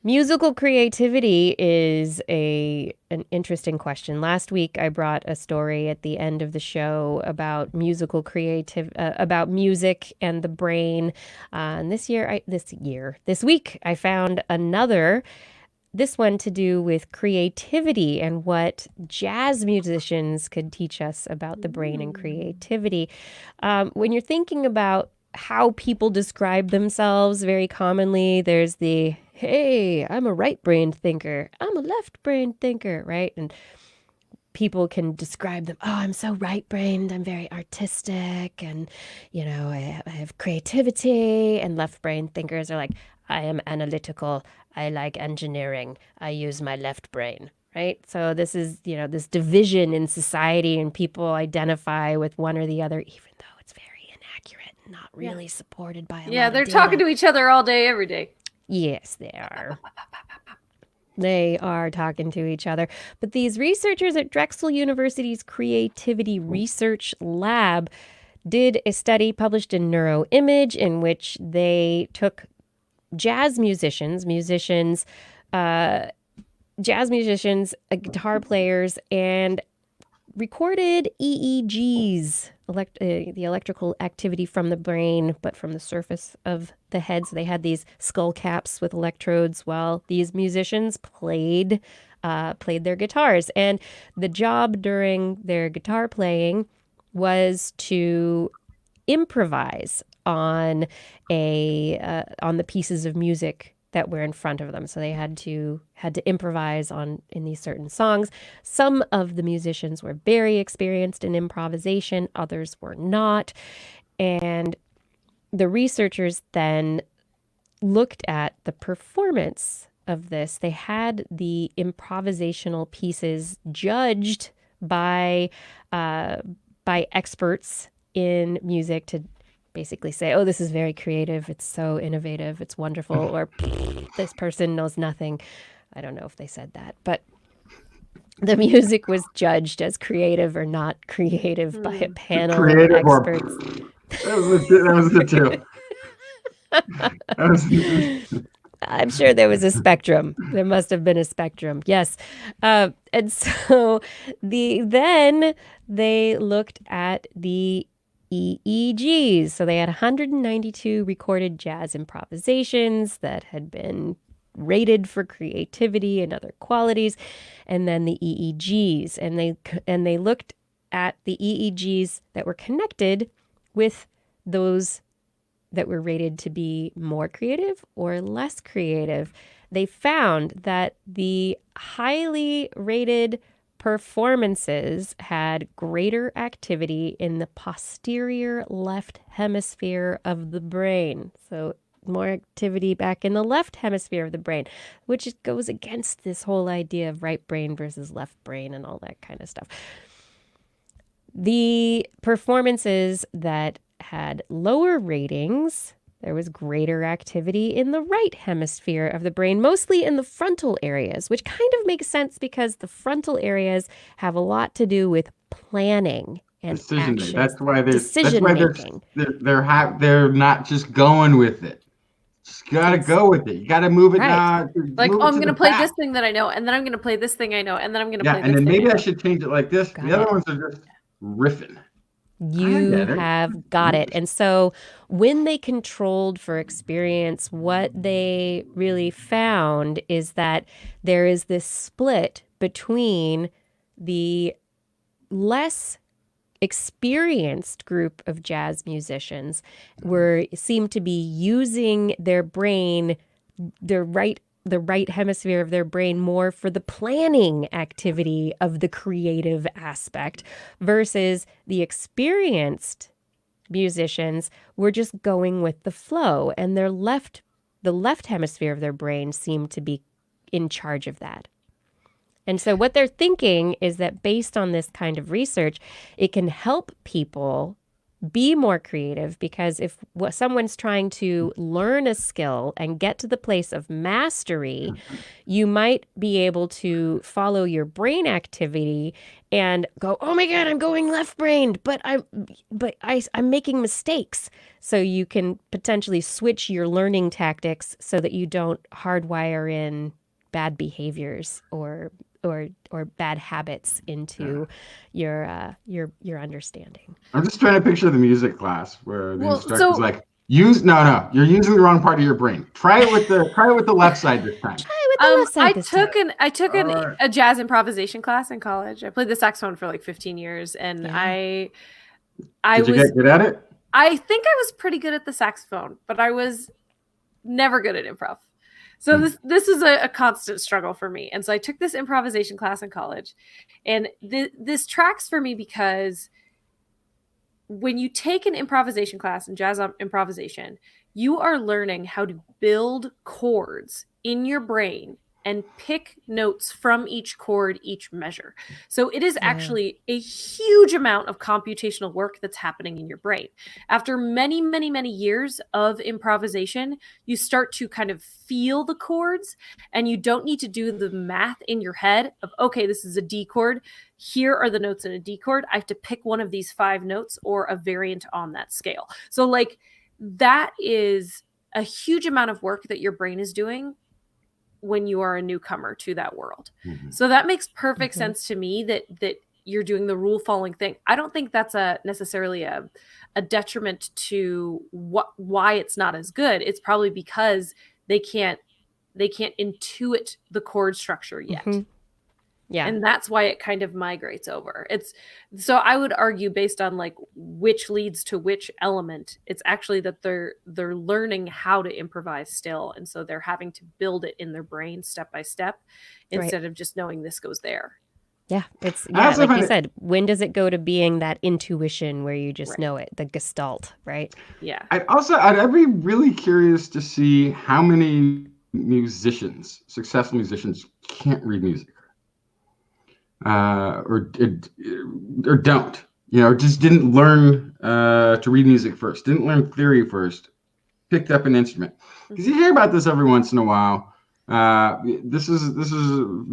Musical creativity is an interesting question. Last week, I brought a story at the end of the show about about music and the brain. And this week, I found another. This one to do with creativity and what jazz musicians could teach us about the brain and creativity. When you're thinking about how people describe themselves, very commonly, there's the, hey, I'm a right-brained thinker. I'm a left-brained thinker, right? And people can describe them, oh, I'm so right-brained. I'm very artistic. And, I have creativity. And left-brained thinkers are like, I am analytical. I like engineering. I use my left brain, right? So this is, this division in society, and people identify with one or the other, even though it's very inaccurate and not really supported by a lot of they're data. talking to each other all day, every day. Yes, they are. They are talking to each other. But these researchers at Drexel University's Creativity Research Lab did a study published in Neuroimage in which they took jazz musicians, guitar players, and recorded EEGs, the electrical activity from the brain, but from the surface of the head. So they had these skull caps with electrodes while these musicians played their guitars. And the job during their guitar playing was to improvise on the pieces of music that were in front of them. So they had to improvise in these certain songs. Some of the musicians were very experienced in improvisation, others were not. And the researchers then looked at the performance of this. They had the improvisational pieces judged by experts in music to basically say, oh, this is very creative, it's so innovative, it's wonderful, or this person knows nothing. I don't know if they said that, but the music was judged as creative or not creative by a panel of experts. That was the two. I'm sure there was a spectrum. There must have been a spectrum. Yes. And so then they looked at the EEGs. So they had 192 recorded jazz improvisations that had been rated for creativity and other qualities, and then the EEGs. And they looked at the EEGs that were connected with those that were rated to be more creative or less creative. They found that the highly rated performances had greater activity in the posterior left hemisphere of the brain. So more activity back in the left hemisphere of the brain, which goes against this whole idea of right brain versus left brain and all that kind of stuff. The performances that had lower ratings, there was greater activity in the right hemisphere of the brain, mostly in the frontal areas, which kind of makes sense because the frontal areas have a lot to do with planning and decision action. That's why they're decision making. They're not just going with it. Just gotta go with it. You gotta move it now. Like, move oh, it I'm to going to the play back. this thing that I know, and then I'm going to play this thing I know, and then I'm going to play this and then thing maybe I I know. should change it like this. Got The other it. ones are just riffing. You I get it. have got it. And so when they controlled for experience, what they really found is that there is this split between the less experienced group of jazz musicians seem to be using their brain, the right hemisphere of their brain, more for the planning activity of the creative aspect, versus the experienced musicians were just going with the flow, and the left hemisphere of their brain seemed to be in charge of that. And so what they're thinking is that based on this kind of research, it can help people be more creative, because if someone's trying to learn a skill and get to the place of mastery, you might be able to follow your brain activity and go, oh my God, I'm going left-brained, but I'm making mistakes. So you can potentially switch your learning tactics so that you don't hardwire in bad behaviors or bad habits into your understanding. I'm just trying to picture the music class where the instructor's so- like, you're using the wrong part of your brain. Try it with the left side this time. I took a jazz improvisation class in college. I played the saxophone for like 15 years, and Yeah. Did you get good at it? I think I was pretty good at the saxophone, but I was never good at improv. So this is a constant struggle for me. And so I took this improvisation class in college, and this tracks for me because when you take an improvisation class in jazz improvisation, you are learning how to build chords in your brain and pick notes from each chord, each measure. So it is actually a huge amount of computational work that's happening in your brain. After many, many, many years of improvisation, you start to kind of feel the chords, and you don't need to do the math in your head of, okay, this is a D chord. Here are the notes in a D chord. I have to pick one of these 5 notes or a variant on that scale. So like that is a huge amount of work that your brain is doing when you are a newcomer to that world. So that makes perfect sense to me that you're doing the rule following thing. I don't think that's necessarily a detriment to why it's not as good. It's probably because they can't intuit the chord structure yet. Yeah. And that's why it kind of migrates over. So I would argue, based on like which leads to which element, it's actually that they're learning how to improvise still. And so they're having to build it in their brain step by step instead of just knowing this goes there. Yeah. It's like you said, when does it go to being that intuition where you just know it, the gestalt, right? Yeah. I'd be really curious to see how many successful musicians can't read music. Or don't, just didn't learn to read music first, didn't learn theory first, picked up an instrument. Because you hear about this every once in a while. This is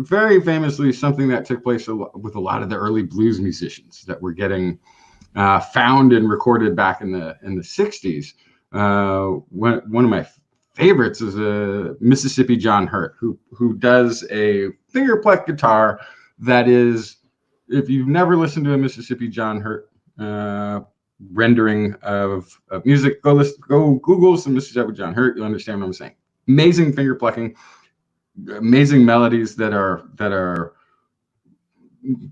very famously something that took place with a lot of the early blues musicians that were getting found and recorded back in the 60s. One of my favorites is a Mississippi John Hurt, who does a finger pluck guitar. That is, if you've never listened to a Mississippi John Hurt rendering of music, go Google some Mississippi John Hurt. You'll understand what I'm saying. Amazing finger plucking, amazing melodies that are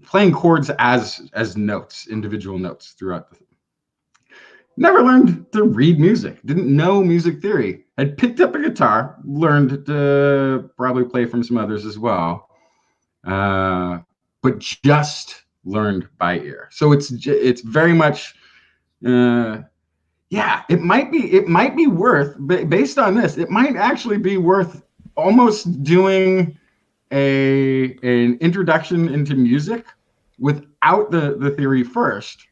playing chords as notes, individual notes throughout the thing. Never learned to read music, didn't know music theory, had picked up a guitar, learned to probably play from some others as well. But just learned by ear. So it's very much, it might be worth, based on this, it might actually be worth almost doing an introduction into music without the theory first.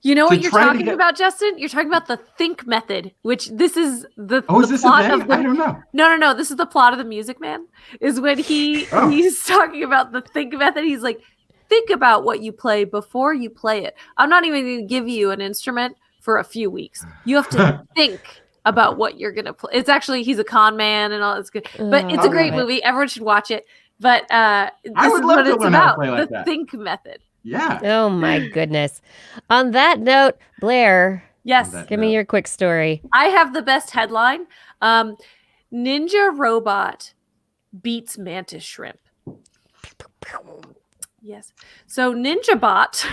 You know what you're talking about, Justin? You're talking about the think method, which this is the is this plot a thing? of the, I don't know. No. This is the plot of The Music Man. Is when he's talking about the think method. He's like, think about what you play before you play it. I'm not even going to give you an instrument for a few weeks. You have to think about what you're going to play. It's actually, he's a con man and all. It's good, but it's a great movie. Everyone should watch it. But I would love to learn how to play like that. Think method. Yeah. Oh my goodness. On that note, Blair. Yes. Give me your quick story. I have the best headline. Ninja robot beats mantis shrimp. Yes. So Ninjabot,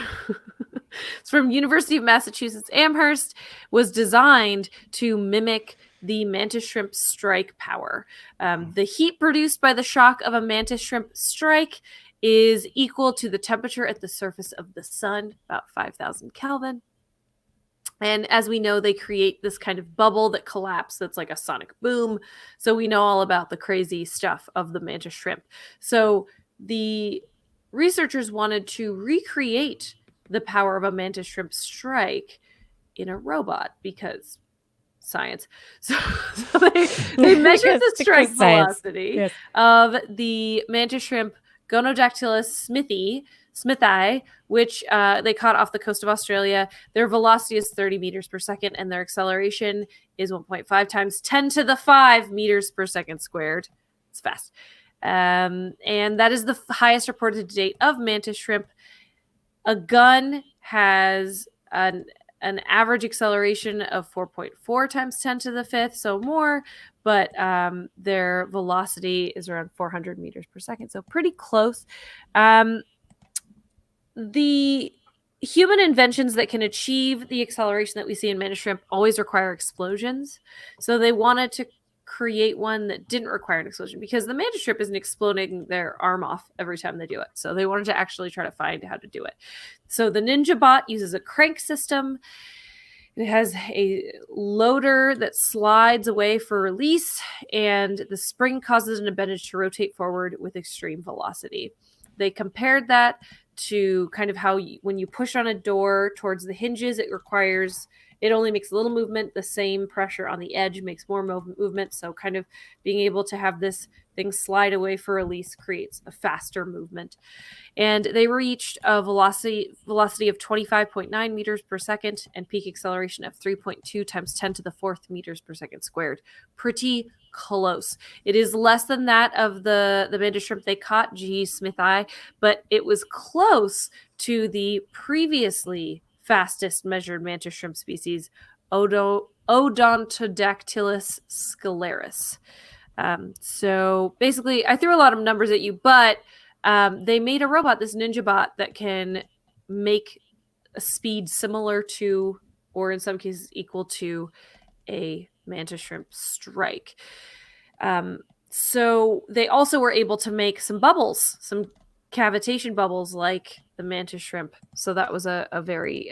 it's from University of Massachusetts Amherst, was designed to mimic the mantis shrimp strike power. The heat produced by the shock of a mantis shrimp strike is equal to the temperature at the surface of the sun, about 5,000 Kelvin. And as we know, they create this kind of bubble that collapses that's like a sonic boom. So we know all about the crazy stuff of the mantis shrimp. So the researchers wanted to recreate the power of a mantis shrimp strike in a robot because science. So they measured the strike velocity of the mantis shrimp Gonodactylus smithi, which they caught off the coast of Australia. Their velocity is 30 meters per second, and their acceleration is 1.5 times 10 to the 5 meters per second squared. It's fast. And that is the highest reported to date of mantis shrimp. A gun has an average acceleration of 4.4 times 10 to the 5th, so more, but their velocity is around 400 meters per second, so pretty close. The human inventions that can achieve the acceleration that we see in mantis shrimp always require explosions, so they wanted to create one that didn't require an explosion because the mantis shrimp isn't exploding their arm off every time they do it. So they wanted to actually try to find how to do it. So the Ninjabot uses a crank system. It has a loader that slides away for release, and the spring causes an appendage to rotate forward with extreme velocity. They compared that to kind of how when you push on a door towards the hinges, it only makes a little movement. The same pressure on the edge makes more movement. So kind of being able to have this thing slide away for release creates a faster movement. And they reached a velocity of 25.9 meters per second and peak acceleration of 3.2 times 10 to the 4th meters per second squared. Pretty close. It is less than that of the mantis shrimp they caught, G. smithi, but it was close to the previously fastest measured mantis shrimp species, Odontodactylus scalaris. So basically, I threw a lot of numbers at you, but they made a robot, this Ninjabot, that can make a speed similar to, or in some cases equal to, a mantis shrimp strike. So they also were able to make some bubbles, some cavitation bubbles like the mantis shrimp. So that was a very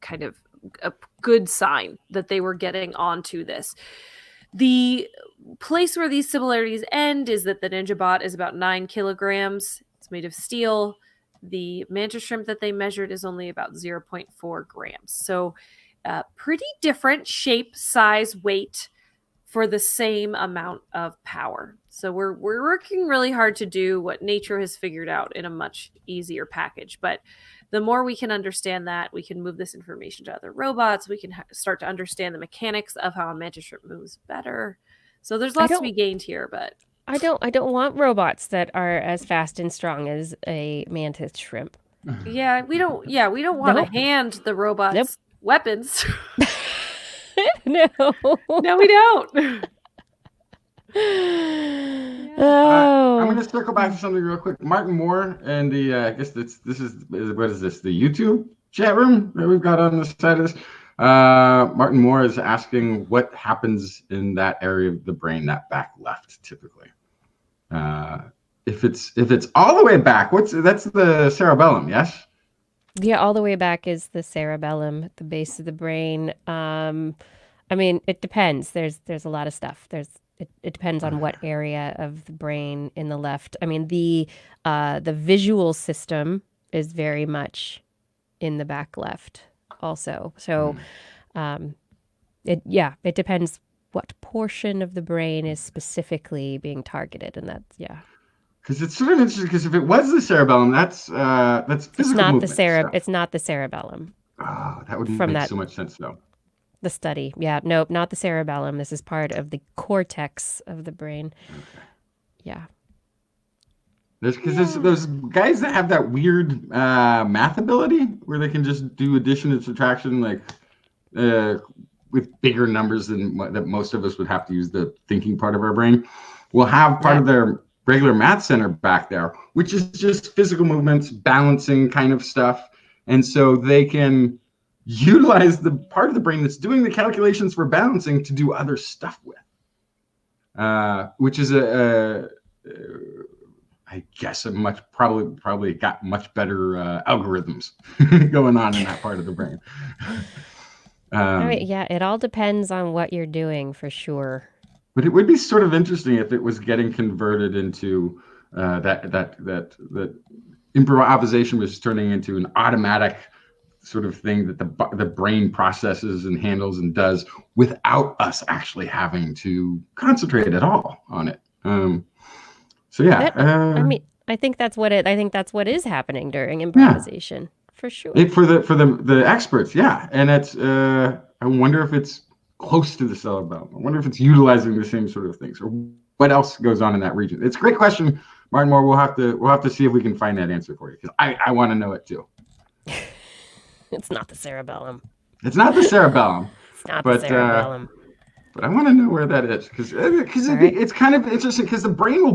kind of a good sign that they were getting onto this. The place where these similarities end is that the Ninjabot is about 9 kilograms. It's made of steel. The mantis shrimp that they measured is only about 0.4 grams. So pretty different shape, size, weight for the same amount of power. So we're working really hard to do what nature has figured out in a much easier package. But the more we can understand that, we can move this information to other robots. We can start to understand the mechanics of how a mantis shrimp moves better. So there's lots to be gained here, but I don't want robots that are as fast and strong as a mantis shrimp. Yeah, we don't want to hand the robots weapons. No. No, we don't. Oh. I'm going to circle back to something real quick. Martin Moore and the I guess this is what is this? The YouTube chat room that we've got on the side of this. Martin Moore is asking what happens in that area of the brain, that back left, typically. If it's all the way back, that's the cerebellum, yes? Yeah, all the way back is the cerebellum, at the base of the brain. I mean, it depends. There's a lot of stuff. It depends on what area of the brain in the left. I mean, the visual system is very much in the back left also. So, it depends what portion of the brain is specifically being targeted, and that's Because it's sort of interesting. Because if it was the cerebellum, that's physical it's not movement. It's not the cerebellum. Oh, that would make so much sense, though. The study. Yeah, nope, not the cerebellum. This is part of the cortex of the brain. Okay. Yeah. There's those guys that have that weird math ability where they can just do addition and subtraction like with bigger numbers than that most of us would have to use the thinking part of our brain. We'll have part of their regular math center back there, which is just physical movements, balancing kind of stuff. And so they can utilize the part of the brain that's doing the calculations for balancing to do other stuff with, which is I guess probably got much better algorithms going on in that part of the brain. All right, yeah, it all depends on what you're doing for sure. But it would be sort of interesting if it was getting converted into that improvisation was turning into an automatic sort of thing that the brain processes and handles and does without us actually having to concentrate at all on it. So yeah, I mean, I think that's what is happening during improvisation for sure. For the experts, yeah, and it's I wonder if it's close to the cerebellum. I wonder if it's utilizing the same sort of things, or what else goes on in that region. It's a great question, Martin Moore. We'll have to see if we can find that answer for you because I want to know it too. It's not the cerebellum. It's not the cerebellum. It's not the cerebellum. But I want to know where that is because it's kind of interesting because the brain will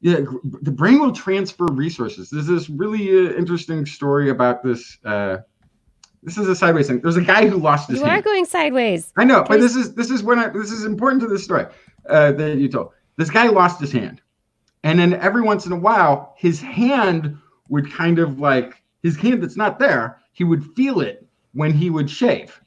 the brain will transfer resources. There's this really interesting story about this. This is a sideways thing. There's a guy who lost his hand. You are going sideways. I know, but this is important to this story that you told. This guy lost his hand, and then every once in a while, his hand would kind of like his hand that's not there. He would feel it when he would shave.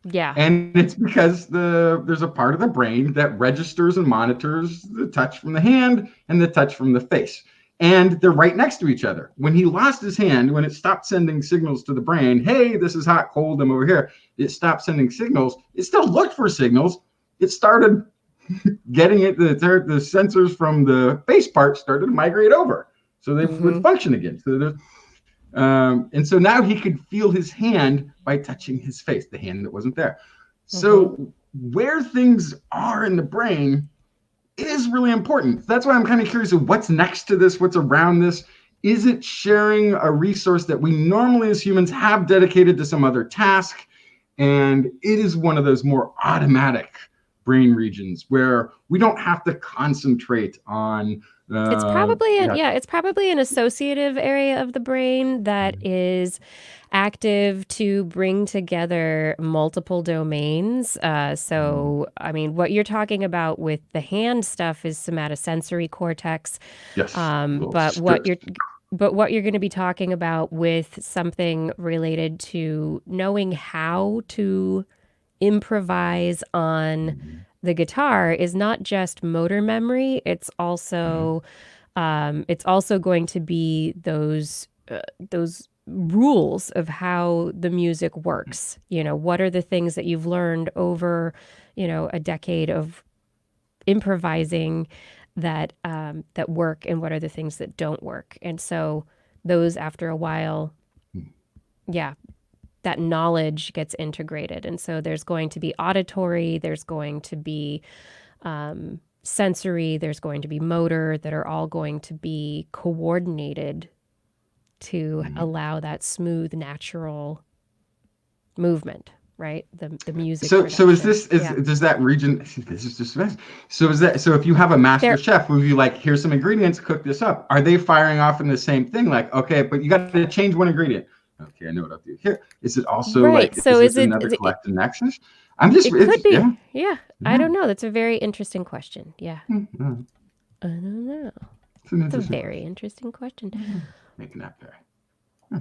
Yeah. And it's because there's a part of the brain that registers and monitors the touch from the hand and the touch from the face. And they're right next to each other. When he lost his hand, when it stopped sending signals to the brain, hey, this is hot, cold, I'm over here, it stopped sending signals. It still looked for signals. It started getting it, the sensors from the face part started to migrate over. So they would function again. So and so now he could feel his hand by touching his face, the hand that wasn't there. So where things are in the brain is really important. That's why I'm kind of curious of what's next to this, what's around this. Is it sharing a resource that we normally as humans have dedicated to some other task? And it is one of those more automatic brain regions where we don't have to concentrate on it's probably it's probably an associative area of the brain that is active to bring together multiple domains. So, I mean, what you're talking about with the hand stuff is somatosensory cortex. Yes. But what you're going to be talking about with something related to knowing how to improvise on the guitar is not just motor memory. It's also going to be those rules of how the music works. You know, what are the things that you've learned over, a decade of improvising that work, and what are the things that don't work? And so those, after a while, that knowledge gets integrated. And so there's going to be auditory, there's going to be sensory, there's going to be motor, that are all going to be coordinated to allow that smooth, natural movement, right? The music. So is this does that region? This is just so is that so? If you have a master chef who you like, here's some ingredients, cook this up. Are they firing off in the same thing? Like, okay, but you got to change one ingredient. Okay, I know what I'll do here. Is it also right? Like, so is it another collective nexus? I'm just. It could be. Yeah. I don't know. That's a very interesting question. Yeah. I don't know. It's a very interesting question. Making that fair.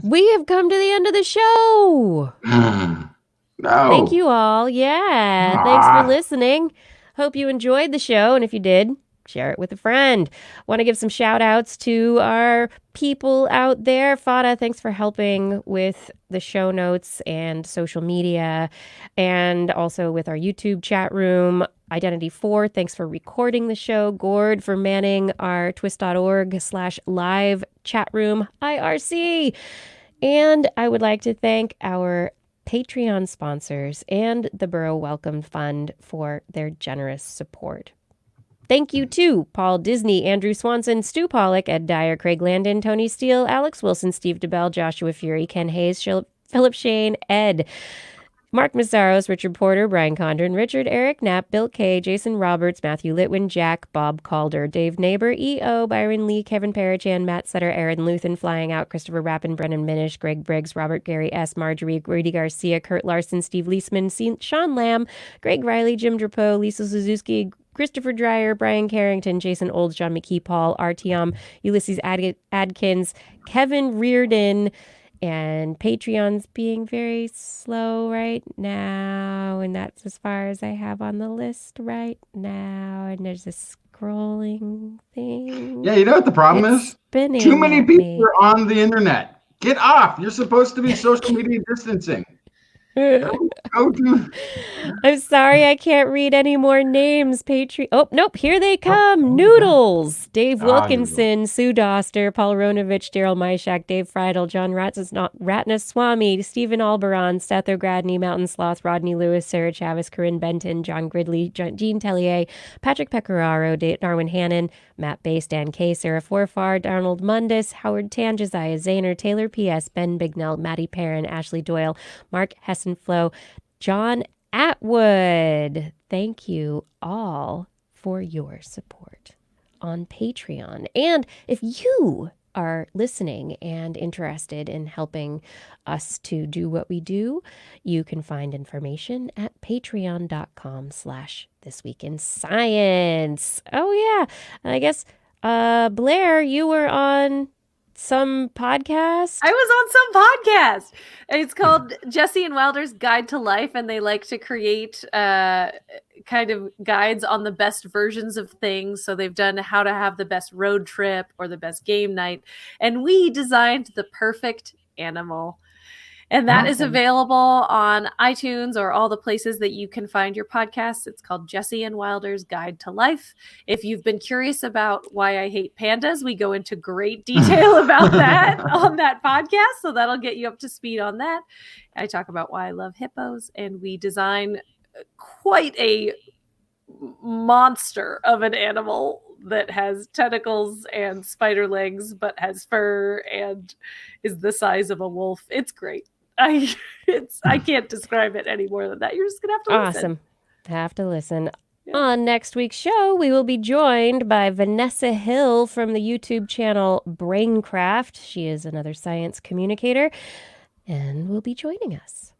We have come to the end of the show. No. Thank you all. Yeah. Thanks for listening. Hope you enjoyed the show. And if you did, share it with a friend. Want to give some shout outs to our people out there. Fada, thanks for helping with the show notes and social media, and also with our YouTube chat room. Identity4, thanks for recording the show. Gord for manning our twist.org/live chat room, IRC. And I would like to thank our Patreon sponsors and the Burrow Welcome Fund for their generous support. Thank you to Paul Disney, Andrew Swanson, Stu Pollock, Ed Dyer, Craig Landon, Tony Steele, Alex Wilson, Steve DeBell, Joshua Fury, Ken Hayes, Philip Shane, Ed, Mark Mazzaros, Richard Porter, Brian Condren, Richard, Eric Knapp, Bill Kay, Jason Roberts, Matthew Litwin, Jack, Bob Calder, Dave Neighbor, E.O., Byron Lee, Kevin Parachan, Matt Sutter, Aaron Luthen, Flying Out, Christopher Rappin, Brennan Minish, Greg Briggs, Robert Gary S., Marjorie, Rudy Garcia, Kurt Larson, Steve Leisman, Sean Lamb, Greg Riley, Jim Drapeau, Lisa Suzuki, Christopher Dreyer, Brian Carrington, Jason Olds, John McKee, Paul, Artyom, Ulysses Adkins, Kevin Reardon, and Patreon's being very slow right now. And that's as far as I have on the list right now. And there's a scrolling thing. Yeah, you know what the problem is? Too many people are on the internet. Get off. You're supposed to be social media distancing. I'm sorry, I can't read any more names. Oh, nope, here they come. Noodles. Dave Wilkinson, Sue Doster, Paul Ronovich, Daryl Myshak, Dave Friedel, John Ratnaswamy, Stephen Alberon, Stetho Gradney, Mountain Sloth, Rodney Lewis, Sarah Chavis, Corinne Benton, John Gridley, Jean Tellier, Patrick Pecoraro, Darwin Hannon, Matt Bass, Dan K, Sarah Forfar, Donald Mundis, Howard Tan, Josiah Zahner, Taylor P.S., Ben Bignell, Maddie Perrin, Ashley Doyle, Mark Hessenflow, John Atwood. Thank you all for your support on Patreon. And if you are listening and interested in helping us to do what we do, you can find information at patreon.com/thisweekinscience. Oh yeah, I guess Blair, you were on some podcast? I was on some podcast. It's called Jesse and Wilder's Guide to Life, and they like to create kind of guides on the best versions of things. So they've done how to have the best road trip or the best game night. And we designed the perfect animal. And that is available on iTunes or all the places that you can find your podcasts. It's called Jesse and Wilder's Guide to Life. If you've been curious about why I hate pandas, we go into great detail about that on that podcast. So that'll get you up to speed on that. I talk about why I love hippos, and we design quite a monster of an animal that has tentacles and spider legs, but has fur and is the size of a wolf. It's great. I can't describe it any more than that. You're just gonna have to listen. Awesome. Have to listen. Yeah. On next week's show, we will be joined by Vanessa Hill from the YouTube channel BrainCraft. She is another science communicator and will be joining us.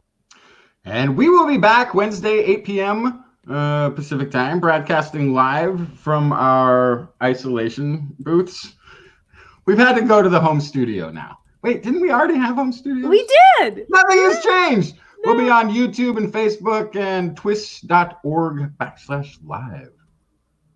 And we will be back Wednesday, 8 p.m. Pacific time, broadcasting live from our isolation booths. We've had to go to the home studio now. Wait, didn't we already have home studios? We did. Nothing has changed. No. We'll be on YouTube and Facebook and TWIS.org/live.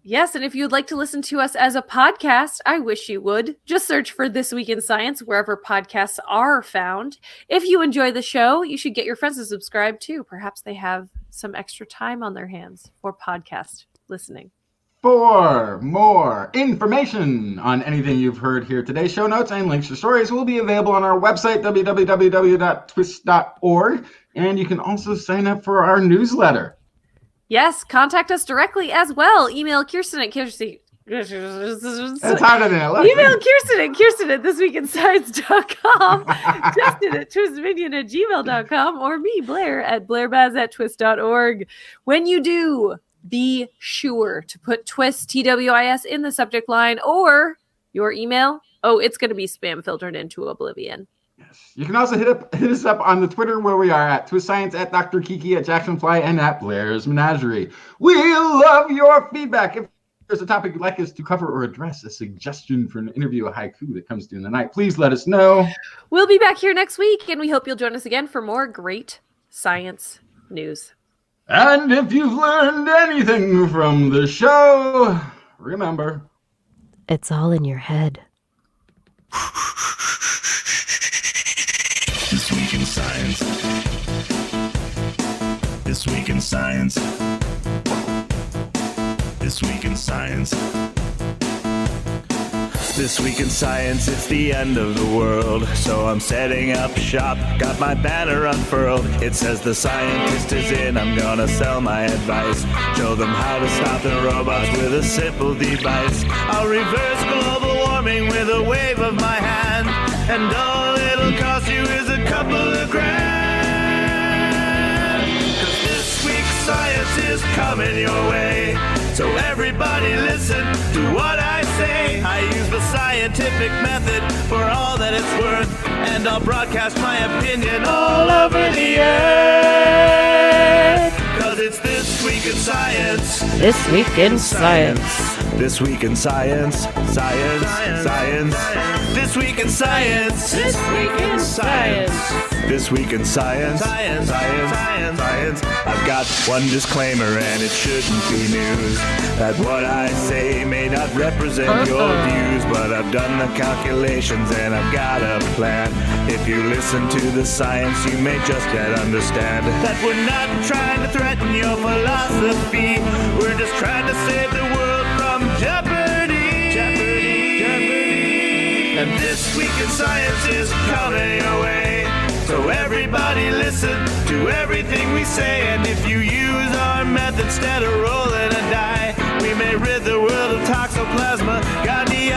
Yes, and if you'd like to listen to us as a podcast, I wish you would. Just search for This Week in Science wherever podcasts are found. If you enjoy the show, you should get your friends to subscribe too. Perhaps they have some extra time on their hands for podcast listening. For more information on anything you've heard here today, show notes and links to stories will be available on our website, www.twis.org, and you can also sign up for our newsletter. Yes, contact us directly as well. Email Kirsten at Kirsten. That's harder than it looks. Email Kirsten at thisweekinscience.com, Justin at twistminion@gmail.com, or me, Blair, at blairbaz@twist.org. When you do, be sure to put TWIS, TWIS, in the subject line or your email. Oh, it's going to be spam filtered into oblivion. Yes. You can also hit us up on the Twitter where we are at TWIS Science, at Dr. Kiki, at Jacksonfly, and at Blair's Menagerie. We love your feedback. If there's a topic you'd like us to cover or address, a suggestion for an interview, a haiku that comes during the night, please let us know. We'll be back here next week, and we hope you'll join us again for more great science news. And if you've learned anything from the show, remember, it's all in your head. This Week in Science. This Week in Science. This Week in Science. This Week in Science, it's the end of the world. So I'm setting up shop, got my banner unfurled. It says the scientist is in, I'm gonna sell my advice. Show them how to stop the robots with a simple device. I'll reverse global warming with a wave of my hand. And all it'll cost you is a couple of grand. 'Cause this week's science is coming your way. So everybody listen to what I say. I use the scientific method for all that it's worth. And I'll broadcast my opinion all over the earth. 'Cause it's This Week in Science. This Week in Science. This Week in Science. Science. Science. This Week in Science. This Week in Science. This Week in Science. Science. Science. Science. I've got one disclaimer, and it shouldn't be news, that what I say may not represent your views, but I've done the calculations and I've got a plan. If you listen to the science, you may just yet understand that we're not trying to threaten your philosophy. We're just trying to save the world from jeopardy. Jeopardy. And This Week in Science is coming your way. So everybody listen to everything we say. And if you use our method instead of rolling a die, we may rid the world of toxoplasma gondii.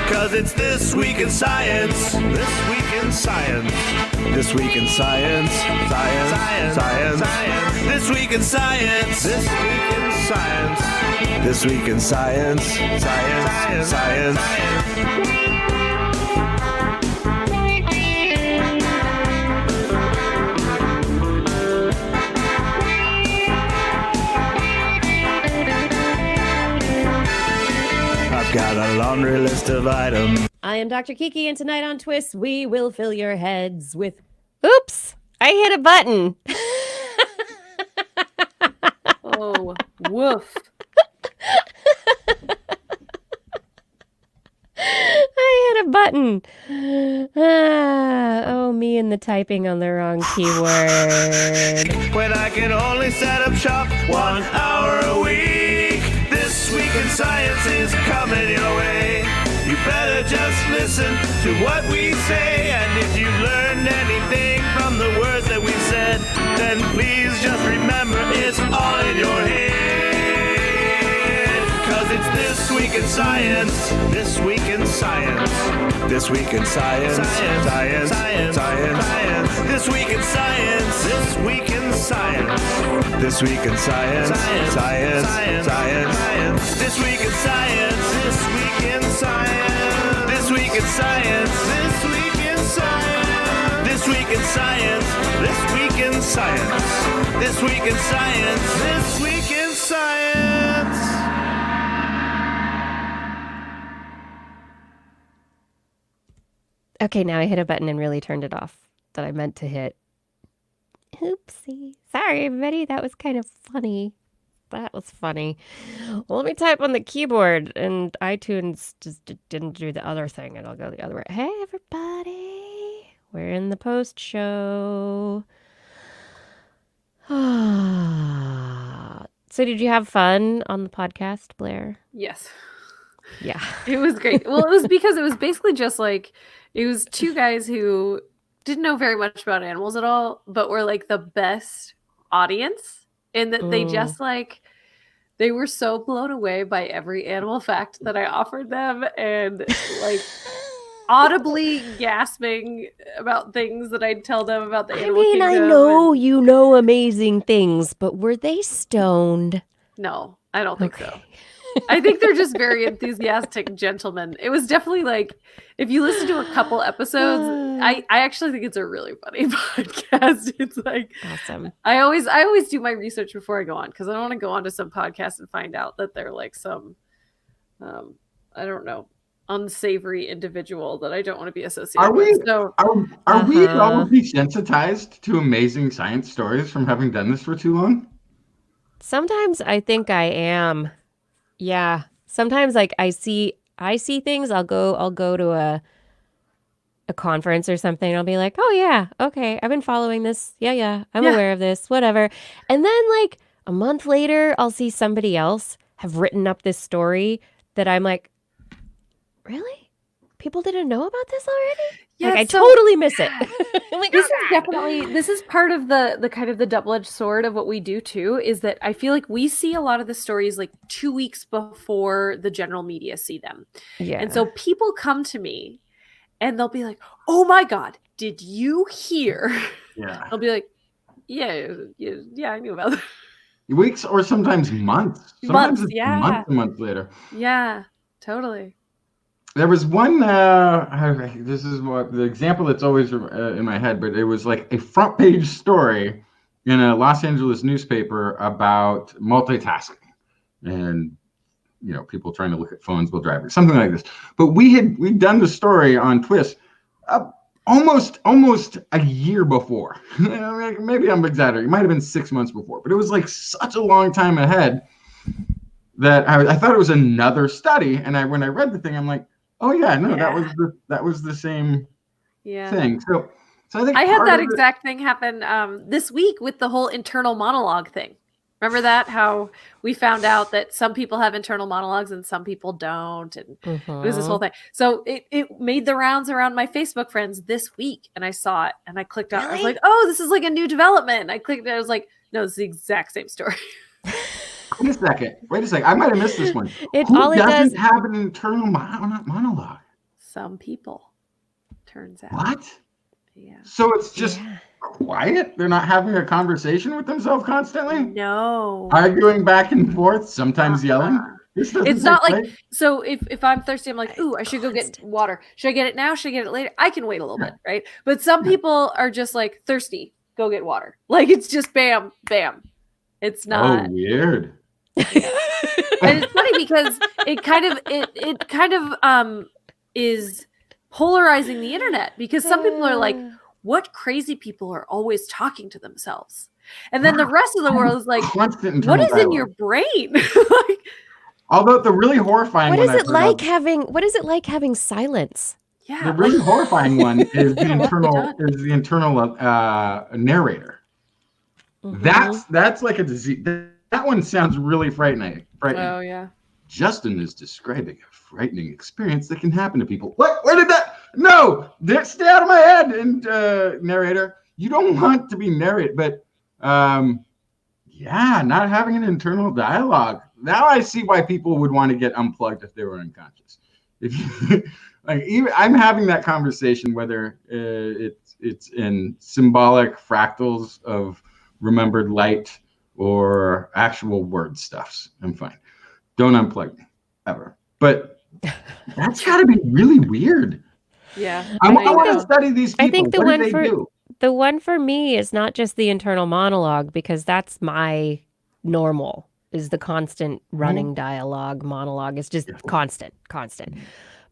'Cause it's This Week in Science. This Week in Science. This Week in Science. Science. Science. Science. This Week in Science. This Week in Science. This Week in Science. Science. Science. a laundry list of items. I am Dr. Kiki, and tonight on TWIS, we will fill your heads with... Oops! I hit a button! Oh, woof. I hit a button. Oh, me and the typing on the wrong keyword. When I can only set up shop 1 hour a week. This Week in Science is coming your way. You better just listen to what we say. And if you've learned anything from the words that we said, then please just remember it's all in your head. 'Cause it's This Week in Science. This Week in Science. This Week in Science. Science. Science. This Week in Science. This Week in Science. This Week in Science. Science. Science. This Week in Science. This Week in Science. This Week in Science. This Week in Science. This Week in Science. This Week in Science. This Week in Science. This Week in Science. Okay, now I hit a button and really turned it off that I meant to hit. Oopsie. Sorry, everybody. That was kind of funny. That was funny. Well, let me type on the keyboard, and iTunes just didn't do the other thing, and I'll go the other way. Hey, everybody. We're in the post show. So did you have fun on the podcast, Blair? Yes. Yeah. It was great. Well, it was because it was basically just like, it was two guys who didn't know very much about animals at all, but were like the best audience in that they just like, they were so blown away by every animal fact that I offered them and like audibly gasping about things that I'd tell them about the animal kingdom. I know you know amazing things, but were they stoned? No, I don't think so. I think they're just very enthusiastic gentlemen. It was definitely like, if you listen to a couple episodes, I actually think it's a really funny podcast. It's like Awesome. I always do my research before I go on, because I don't want to go on to some podcast and find out that they're like some I don't know, unsavory individual that I don't want to be associated with. So Are we all desensitized to amazing science stories from having done this for too long? Sometimes I think I am. Yeah. Sometimes like I see things, I'll go to a conference or something. I'll be like, oh yeah, okay, I've been following this. Yeah, I'm aware of this, whatever. And then like a month later, I'll see somebody else have written up this story that I'm like, really? People didn't know about this already? yeah, Like I so totally miss it. I'm like, this is part of the kind of the double-edged sword of what we do too, is that I feel like we see a lot of the stories like 2 weeks before the general media see them. yeah. And so people come to me and they'll be like, oh my God, did you hear? Yeah. I'll be like, yeah, I knew about that. Weeks or sometimes months. Sometimes Months, it's yeah. a month later. Yeah, totally. There was one, this is what the example that's always in my head, but it was like a front page story in a Los Angeles newspaper about multitasking and, you know, people trying to look at phones while driving, something like this. But we'd done the story on TWIS almost a year before. Maybe I'm exaggerating. It might have been 6 months before, but it was like such a long time ahead that I thought it was another study. And when I read the thing, I'm like, oh yeah, no, that was the same thing. So I think I had that exact thing happen this week with the whole internal monologue thing. Remember that? How we found out that some people have internal monologues and some people don't. And it was this whole thing. So it made the rounds around my Facebook friends this week. And I saw it and I clicked on it. I was like, oh, this is like a new development. And I clicked it. I was like, no, it's the exact same story. Wait a second. I might have missed this one. Who doesn't have an internal monologue? Some people, turns out. What? Yeah. So it's just quiet? They're not having a conversation with themselves constantly? No. Arguing back and forth, sometimes yelling? It's not like, so if I'm thirsty, I'm like, ooh, I should go get water. Should I get it now? Should I get it later? I can wait a little bit, right? But some people are just like, thirsty, go get water. Like, it's just bam, bam. It's not. Oh, weird. And it's funny because it kind of is polarizing the internet, because some people are like, what crazy people are always talking to themselves? And then the rest of the world is like, Constant what internal is in dialogue. your brain? Like, Although the really horrifying What one is I've it heard like of- having silence? yeah. the really horrifying one is the Done. internal narrator. Mhm. That's like a disease. That one sounds really frightening. Oh yeah. Justin is describing a frightening experience that can happen to people. What? Where did that? No! Stay out of my head! And narrator, you don't want to be narrated, but yeah, not having an internal dialogue. Now I see why people would want to get unplugged if they were unconscious. If you, like, even I'm having that conversation, whether it's in symbolic fractals of remembered light or actual word stuffs. I'm fine. Don't unplug me ever. But that's got to be really weird. Yeah. I think want to that- study these people. I think the what one do they for- do? The one for me is not just the internal monologue, because that's my normal, is the constant running dialogue monologue. It's just constant.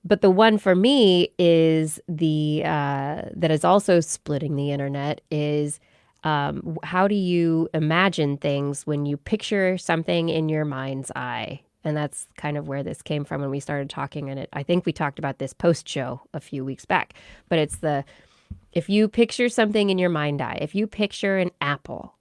But the one for me is the that is also splitting the internet is how do you imagine things when you picture something in your mind's eye? And that's kind of where this came from when we started talking. And I think we talked about this post show a few weeks back, but it's if you picture something in your mind eye, if you picture an apple,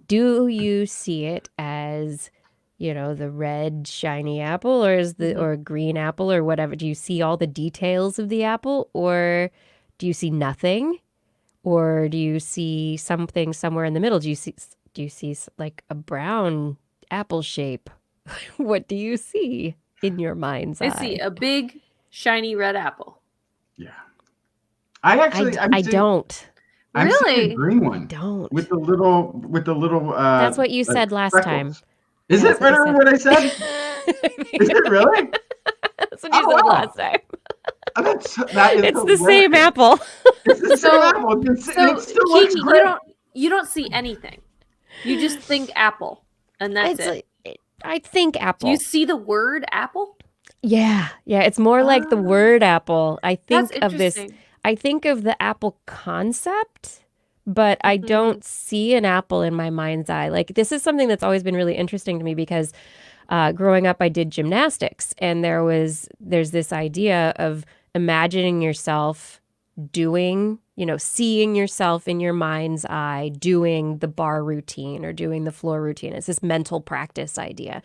do you see it as, the red shiny apple, or or a green apple, or whatever? Do you see all the details of the apple, or do you see nothing? Or do you see something somewhere in the middle? Do you see like a brown apple shape? What do you see in your mind's eye? I see a big shiny red apple. Yeah. I actually, I don't. I'm seeing Really? a green one Don't. with the little. That's what you said last time. freckles. Is That's it what you better than what I said? Is it really? That's what you Oh, said wow. last time. Oh, that is It's the same hilarious. apple. It's the same So- apple. It So still looks Kiki, great. you don't see anything. You just think apple, and that's it. I think Do apple. you see the word apple? Yeah. It's more like the word apple. I That's think of this. interesting. I think of the apple concept, but I don't see an apple in my mind's eye. Like, this is something that's always been really interesting to me because growing up, I did gymnastics, and there's this idea of imagining yourself doing, seeing yourself in your mind's eye doing the bar routine or doing the floor routine. It's this mental practice idea.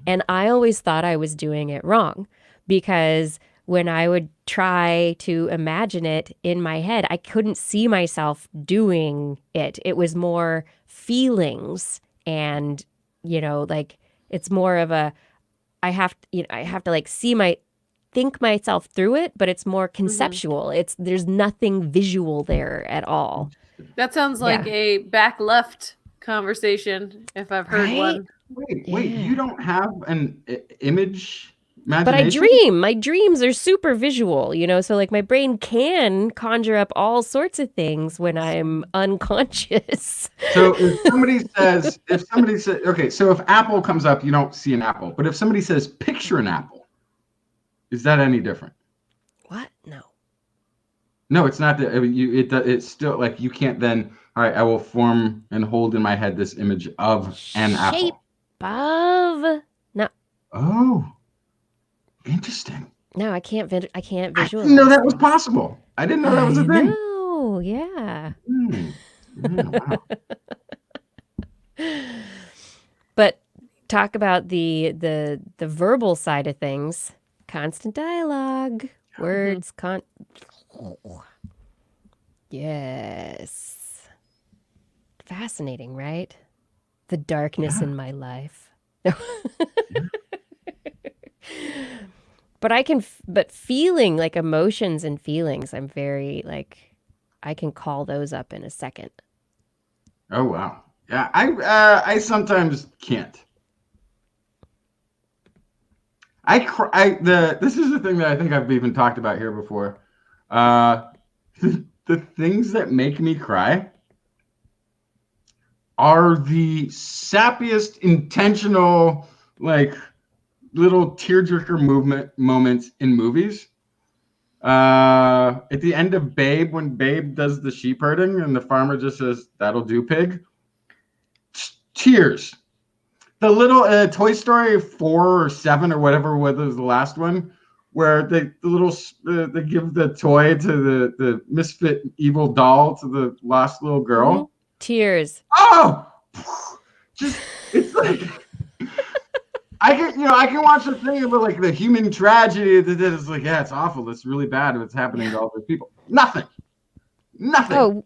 And I always thought I was doing it wrong, because when I would try to imagine it in my head, I couldn't see myself doing it. It was more feelings, and, like, it's more of a, I have to like think myself through it, but it's more conceptual. There's nothing visual there at all. That sounds like a back left conversation, if I've heard Right? one. Wait, Yeah. you don't have an image But I imagination? dream. My dreams are super visual, so like my brain can conjure up all sorts of things when I'm unconscious. So if somebody says, okay, so if apple comes up, you don't see an apple. But if somebody says, picture an apple, is that any different? What? No. No, it's not. It's still like you can't then, all right, I will form and hold in my head this image of an Shape apple. of. No. Oh, interesting. No, I can't. I can't I visualize. didn't know that was things. possible. I didn't know that was a thing. No, yeah. Yeah, wow. But talk about the verbal side of things. Constant dialogue, words, Yes. Fascinating, right? The darkness in my life. But feeling, like, emotions and feelings, I'm very, like, I can call those up in a second. Oh wow. Yeah, I sometimes can't. This is the thing that I think I've even talked about here before. The things that make me cry are the sappiest, intentional, like little tearjerker moments in movies. At the end of Babe, when Babe does the sheep herding and the farmer just says, "That'll do, pig." Tears. The little Toy Story 4 or 7 or whatever was the last one, where they give the toy to the misfit evil doll to the lost little girl. Mm-hmm. Tears. Oh, just it's like I can watch the thing about like the human tragedy that is like, yeah, it's awful, it's really bad what's happening to all these people. Nothing. Oh,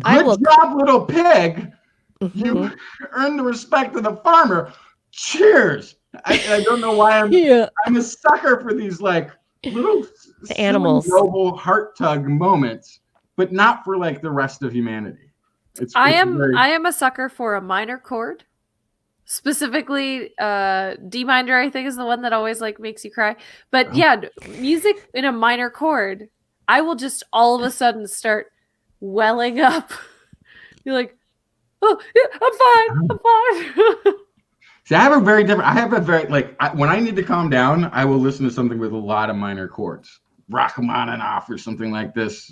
Good job, little pig. You earned the respect of the farmer. Cheers. I don't know why I'm a sucker for these like little animals, noble heart tug moments, but not for like the rest of humanity. I am a sucker for a minor chord, specifically D minor. I think is the one that always like makes you cry. But yeah, music in a minor chord, I will just all of a sudden start welling up. You're like, oh, yeah, I'm fine. See, I have a very when I need to calm down, I will listen to something with a lot of minor chords. Rachmaninoff or something like this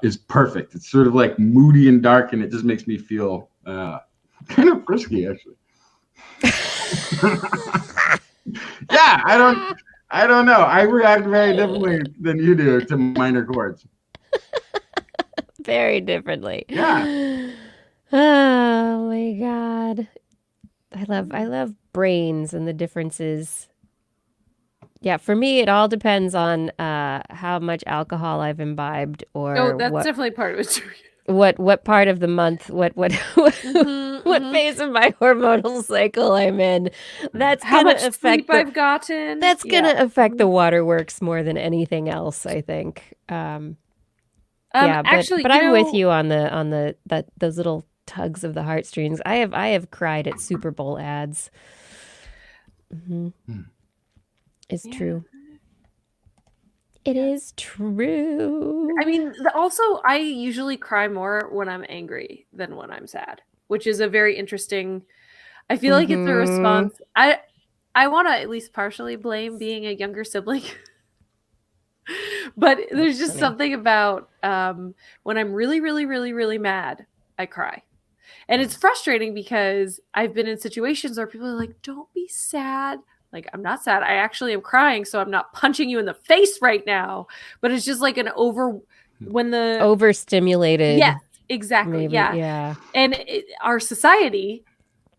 is perfect. It's sort of like moody and dark, and it just makes me feel kind of frisky, actually. Yeah, I don't know. I react very differently than you do to minor chords. Very differently. Yeah. Oh my God. I love brains and the differences. Yeah, for me, it all depends on how much alcohol I've imbibed, or that's definitely part of it too. What part of the month, what phase of my hormonal cycle I'm in. That's how gonna much affect sleep I've gotten. That's gonna affect the waterworks more than anything else, I think. Actually, but I'm with you on those little tugs of the heartstrings. I have cried at Super Bowl ads. It's true. It is true. I mean, also, I usually cry more when I'm angry than when I'm sad, which is a very interesting. I feel like it's a response. I want to at least partially blame being a younger sibling. But there's just something about when I'm really, really, really, really mad, I cry. And it's frustrating because I've been in situations where people are like, don't be sad. Like, I'm not sad. I actually am crying, so I'm not punching you in the face right now. But it's just like overstimulated. Yes, exactly. Maybe, yeah. And our society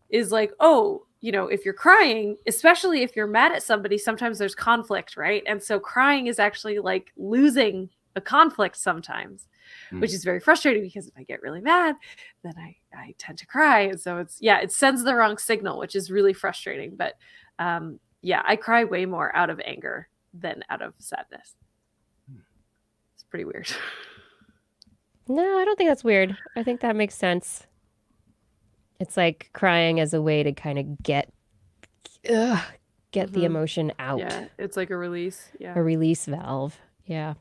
is like, oh, if you're crying, especially if you're mad at somebody, sometimes there's conflict, right? And so crying is actually like losing a conflict sometimes, which is very frustrating because if I get really mad, then I tend to cry. And so it sends the wrong signal, which is really frustrating. But I cry way more out of anger than out of sadness. It's pretty weird. No, I don't think that's weird. I think that makes sense. It's like crying as a way to kind of get the emotion out. Yeah, it's like a release. Yeah, a release valve. Yeah.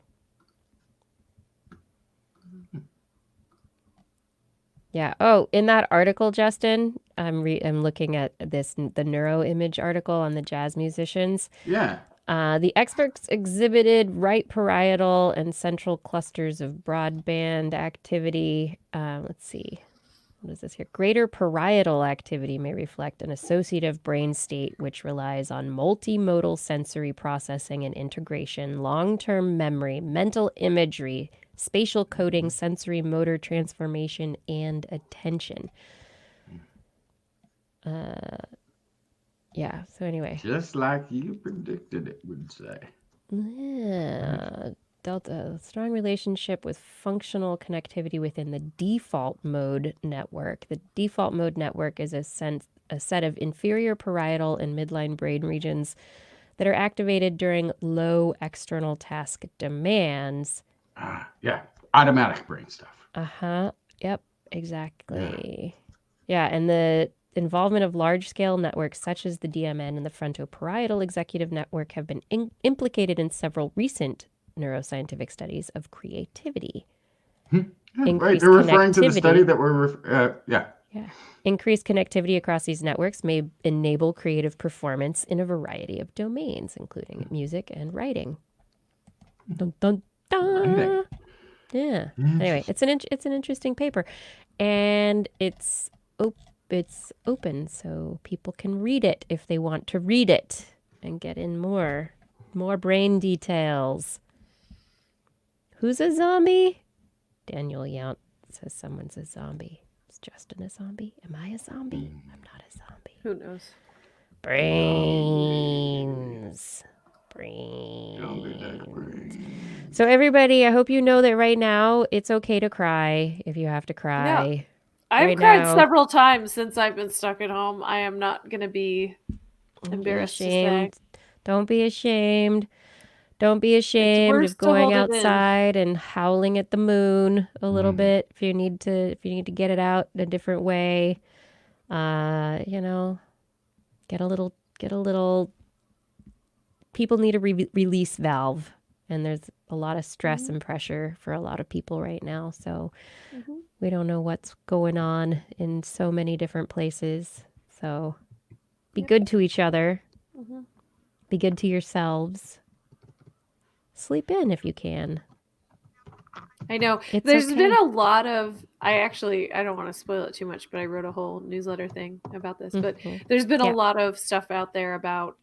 Yeah. Oh, in that article, Justin, I'm looking at the neuroimage article on the jazz musicians. Yeah. The experts exhibited right parietal and central clusters of broadband activity. Let's see. What is this here? Greater parietal activity may reflect an associative brain state which relies on multimodal sensory processing and integration, long-term memory, mental imagery, spatial coding, sensory motor transformation, and attention. Yeah, so anyway. Just like you predicted it would say. Yeah. Delta, strong relationship with functional connectivity within the default mode network. The default mode network is a set of inferior parietal and midline brain regions that are activated during low external task demands. Yeah, automatic brain stuff. Yep, exactly. Yeah, and the involvement of large-scale networks such as the DMN and the frontoparietal executive network have been implicated in several recent neuroscientific studies of creativity. Right, increased they're referring to the connectivity. study that we're, Yeah. Increased connectivity across these networks may enable creative performance in a variety of domains, including music and writing. Dun, dun, dun. Writing. Yeah. Anyway, it's an interesting paper, and it's open, so people can read it if they want to read it and get in more brain details. Who's a zombie? Daniel Yount says someone's a zombie. Is Justin a zombie? Am I a zombie? I'm not a zombie. Who knows? Brains. So everybody, I hope you know that right now it's okay to cry if you have to cry. I've Right cried now. several times since I've been stuck at home. I am not going to be embarrassed to say. Don't be ashamed. Don't be ashamed worse of to going hold it in. outside and howling at the moon a little bit if you need to get it out a different way. You know, get a little people need a release valve, and there's a lot of stress and pressure for a lot of people right now. So we don't know what's going on in so many different places. So be good to each other. Be good to yourselves. Sleep in if you can. I know. It's There's okay. been a lot of, I don't want to spoil it too much, but I wrote a whole newsletter thing about this. But there's been a lot of stuff out there about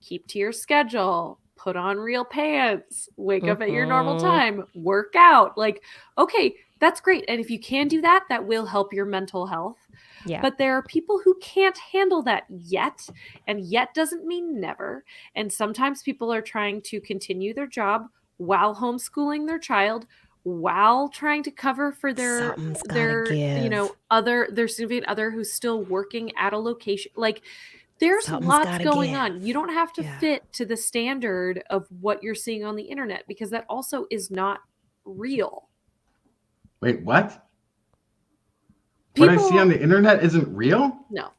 keep to your schedule, put on real pants, wake up at your normal time, work out. Like, okay, that's great. And if you can do that, that will help your mental health. Yeah. But there are people who can't handle that yet, and yet doesn't mean never. And sometimes people are trying to continue their job while homeschooling their child, while trying to cover for their their significant other who's still working at a location. Like, there's lots going on. You don't have to fit to the standard of what you're seeing on the internet, because that also is not real. Wait, what? What I see on the internet isn't real? No.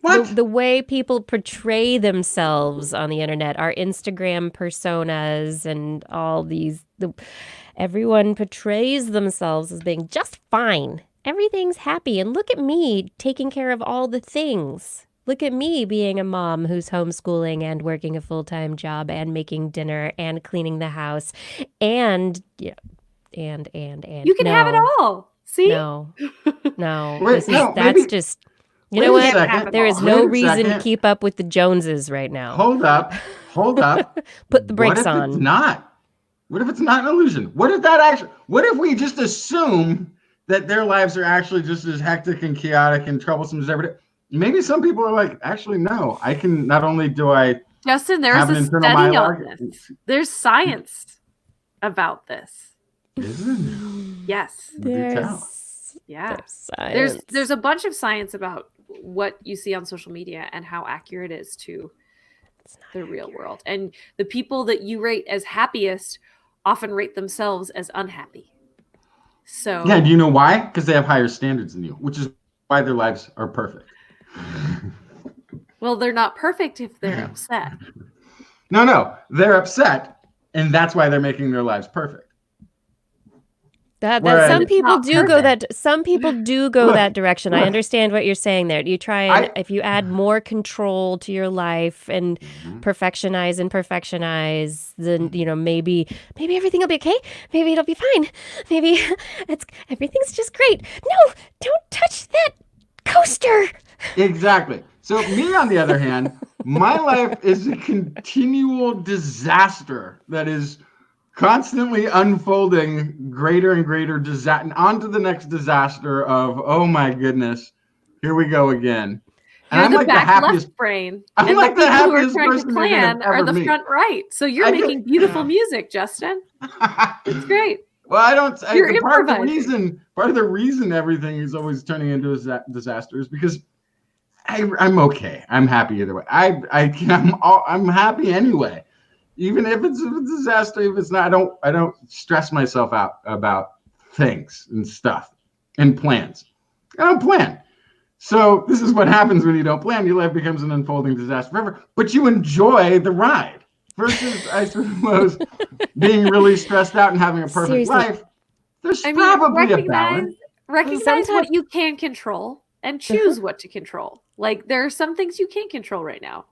What? The way people portray themselves on the internet, our Instagram personas and all these, everyone portrays themselves as being just fine. Everything's happy. And look at me taking care of all the things. Look at me being a mom who's homeschooling and working a full-time job and making dinner and cleaning the house and and. You can have it all. See? No. Wait, that's just, you know Wait a what? second. There is Wait no a reason to second. keep up with the Joneses right now. Hold up. Put the brakes What if on. it's not? What if it's not an illusion? What if we just assume that their lives are actually just as hectic and chaotic and troublesome as every day? Maybe some people are like, actually, no, I can, not only do I Justin, there's have an a internal study monologue. on this. There's science about this. Is it? Yes. Yeah. There's a bunch of science about what you see on social media and how accurate it is to the real world. And the people that you rate as happiest often rate themselves as unhappy. So Yeah, do you know why? Because they have higher standards than you, which is why their lives are perfect. Well, they're not perfect if they're upset. No, they're upset, and that's why they're making their lives perfect. That some It's people not do go perfect. Look, that direction. I look. understand what you're saying there. You try and if you add more control to your life and perfectionize, then maybe everything will be okay. Maybe it'll be fine. Maybe everything's just great. No, don't touch that coaster. Exactly. So me, on the other hand, my life is a continual disaster that is constantly unfolding greater and greater disaster, and on to the next disaster of, oh my goodness, here we go again. And You're I'm the like back the happiest. left brain, I'm and like the the people who are happiest trying to person you're gonna plan are ever the meet. front right. So you're making beautiful music, Justin. It's great. Well, I don't. You're Part of improvising. the reason everything is always turning into a disaster is because I'm okay. I'm happy either way. I'm happy anyway. Even if it's a disaster, if it's not, I don't stress myself out about things and stuff and plans. I don't plan. So this is what happens when you don't plan. Your life becomes an unfolding disaster forever, but you enjoy the ride versus, I suppose, being really stressed out and having a perfect Seriously. life There's probably a balance. recognize Sometimes- what you can control and choose what to control. Like there are some things you can't control right now.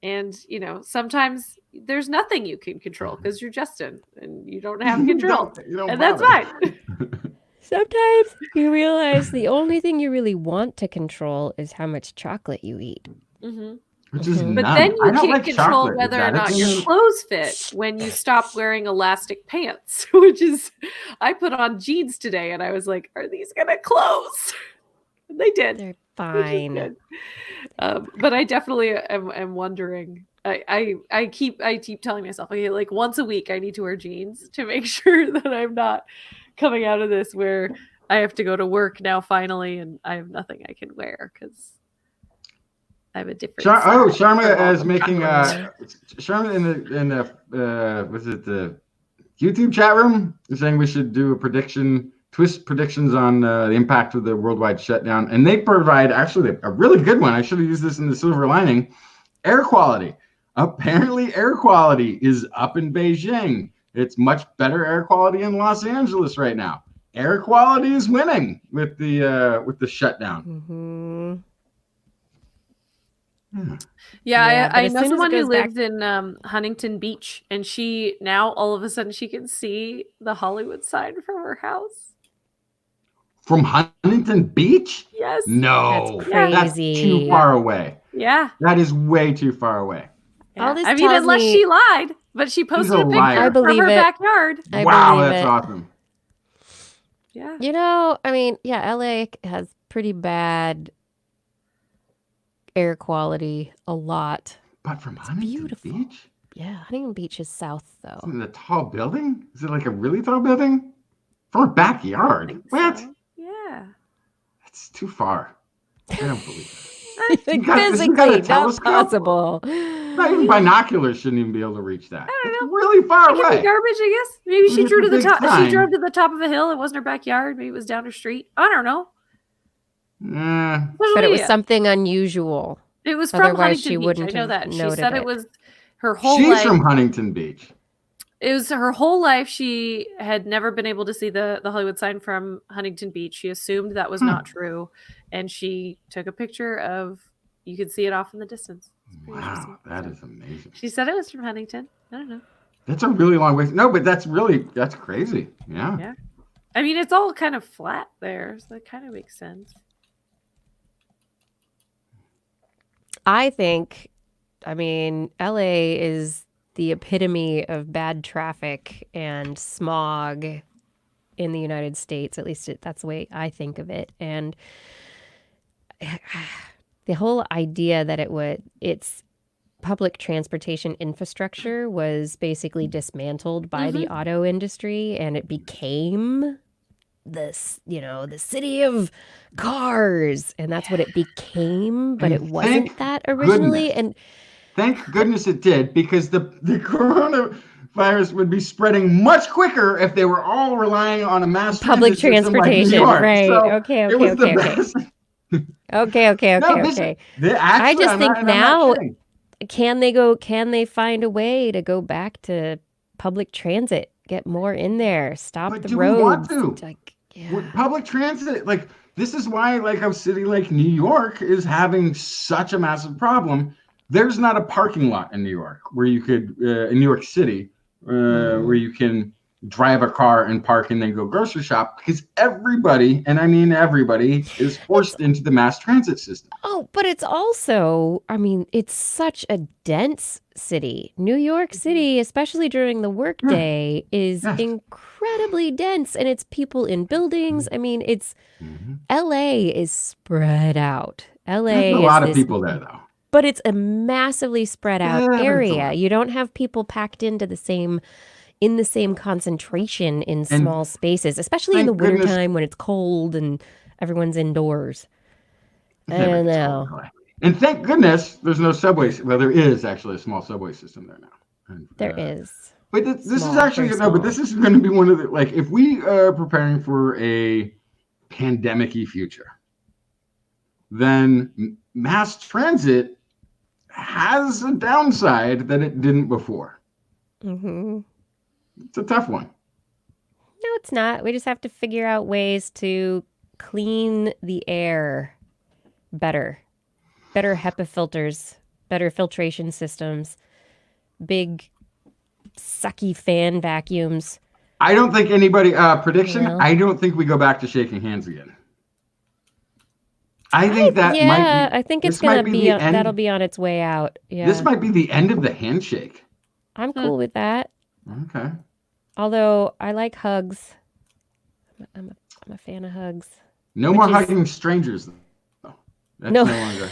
And sometimes there's nothing you can control because you're Justin and you don't have control. You don't And that's bother. fine. Sometimes you realize the only thing you really want to control is how much chocolate you eat. Mhm. Which is Mhm. But none. then I you don't can't like control chocolate. whether or Is that not a your thing? clothes fit when you stop wearing elastic pants, which is, I put on jeans today and I was like, are these going to close? And they did. They're Which is fine. good. But I definitely am wondering. I keep telling myself, okay, like once a week I need to wear jeans to make sure that I'm not coming out of this where I have to go to work now finally and I have nothing I can wear because I have a different. Sharma is making Yeah. Sharma in the was it the YouTube chat room is saying we should do a prediction, TWIS predictions on the impact of the worldwide shutdown, and they provide actually a really good one. I should have used this in the silver lining. Air quality. Apparently, air quality is up in Beijing. It's much better air quality in Los Angeles right now. Air quality is winning with the shutdown. Mm-hmm. Yeah, Yeah, but I as know soon as it someone who goes back- lives in Huntington Beach, and she now all of a sudden she can see the Hollywood sign from her house. From Huntington Beach? Yes. No, That's that's crazy. too far away. Yeah. That is way too far away. All Yeah. this I mean, tells unless me- she lied, but she posted a a picture liar. I from believe her it. backyard. I Wow, believe that's it. awesome. Yeah. You know, I mean, yeah, LA has pretty bad air quality a lot. But from Huntington beautiful. Beach? Yeah, Huntington Beach is south though. Isn't it a tall building? Is it like a really tall building? From a backyard? think What? so. Yeah. That's too far. I don't believe it. Like, You got a physically not telescope? possible. Not even binoculars shouldn't even be able to reach that. I don't It's know. really far It could away. be garbage, I guess. Maybe she It's drew a to the big top. She sign. drove to the top of a hill. It wasn't her backyard. Maybe it was down her street. I don't know. Social But it was media. something unusual. It was from Otherwise, she Huntington Beach. wouldn't I know have that. She noted said it it. was her whole She's life. from Huntington Beach. It was her whole life. She had never been able to see the Hollywood sign from Huntington Beach. She assumed that was not true, and she took a picture of. You could see it off in the distance. It's pretty Wow, interesting. that is amazing. She said it was from Huntington. I don't know. That's a really long way. No, but that's crazy. Yeah. Yeah. I mean, it's all kind of flat there, so that kind of makes sense. I think, I mean, LA is the epitome of bad traffic and smog in the United States. At least that's the way I think of it. And the whole idea that its public transportation infrastructure was basically dismantled by the auto industry, and it became this, the city of cars, and that's what it became, but And it wasn't thank that originally. goodness. And Thank goodness it did, because the coronavirus would be spreading much quicker if they were all relying on a mass public transit system like New transportation, York. right? So Okay. it was the best. Okay. No, this- Okay. actually, I just I'm think not- and I'm not now- kidding. Can they find a way to go back to public transit, get more in there, stop But the do we want roads? to? Like, With public transit, like, this is why, like, a city like New York is having such a massive problem. There's not a parking lot in New York where you could, in New York City, where you can drive a car and park and then go grocery shop, because everybody, and I mean everybody, is forced into the mass transit system. Oh, but it's also, I mean, it's such a dense city. New York City, especially during the workday, is Yes. incredibly dense, and it's people in buildings. I mean, it's Mhm. LA is spread out. LA There's a is lot of this, people there, though. but it's a massively spread out Yeah, but it's a area. lot. You don't have people packed into the same concentration in small spaces, especially in the thank goodness- wintertime when it's cold and everyone's indoors. I Never don't gets know. cold, really. And thank goodness there's no subway. Well, there is actually a small subway system there now. And, There is. But this is Small, actually very no. But small. this is going to be one of the, like, if we are preparing for a pandemic-y future, then mass transit has a downside that it didn't before. Mm-hmm. It's a tough one. No, it's not. We just have to figure out ways to clean the air better. Better HEPA filters, better filtration systems, big sucky fan vacuums. I don't think anybody prediction. No. I don't think we go back to shaking hands again. I think that might be. I think it's this might gonna be the end. that'll be on its way out. Yeah, This might be the end of the handshake. I'm cool with that. Okay. Although I like hugs. I'm a fan of hugs. No Which more is- hugging strangers. Though. That's No. no longer.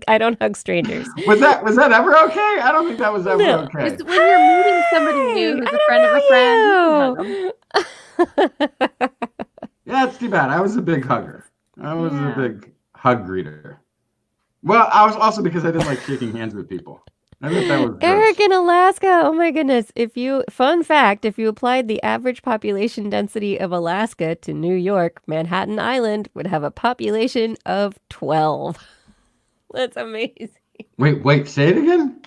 I don't hug strangers. Was that ever okay? I don't think that was ever No. okay. It's when you're meeting somebody new who's a friend of a friend. You can hug 'em. Yeah, it's too bad. I was a big hugger. I was Yeah. a big hug greeter. Well, I was also because I didn't like shaking hands with people. I thought that was gross. Eric in Alaska. Oh my goodness. Fun fact, if you applied the average population density of Alaska to New York, Manhattan Island would have a population of 12. That's amazing. Wait, say it again?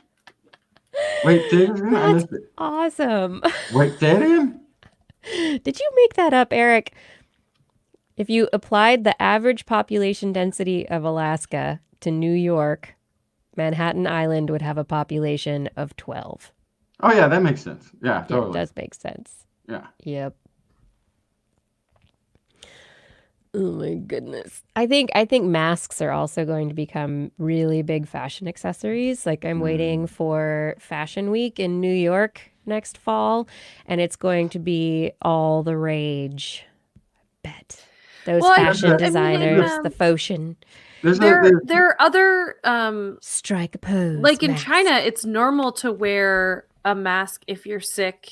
Wait, say it again? I missed it. Awesome. Wait, say it again? Did you make that up, Eric? If you applied the average population density of Alaska to New York, Manhattan Island would have a population of 12. Oh, yeah, that makes sense. Yeah, Yeah, totally. it does make sense. Yeah. Yep. Oh my goodness. I think masks are also going to become really big fashion accessories. Like I'm waiting for Fashion Week in New York next fall, and it's going to be all the rage. I bet. Those Well, fashion in, designers, the fashion. there are other Strike a pose. like in mask. China, it's normal to wear a mask if you're sick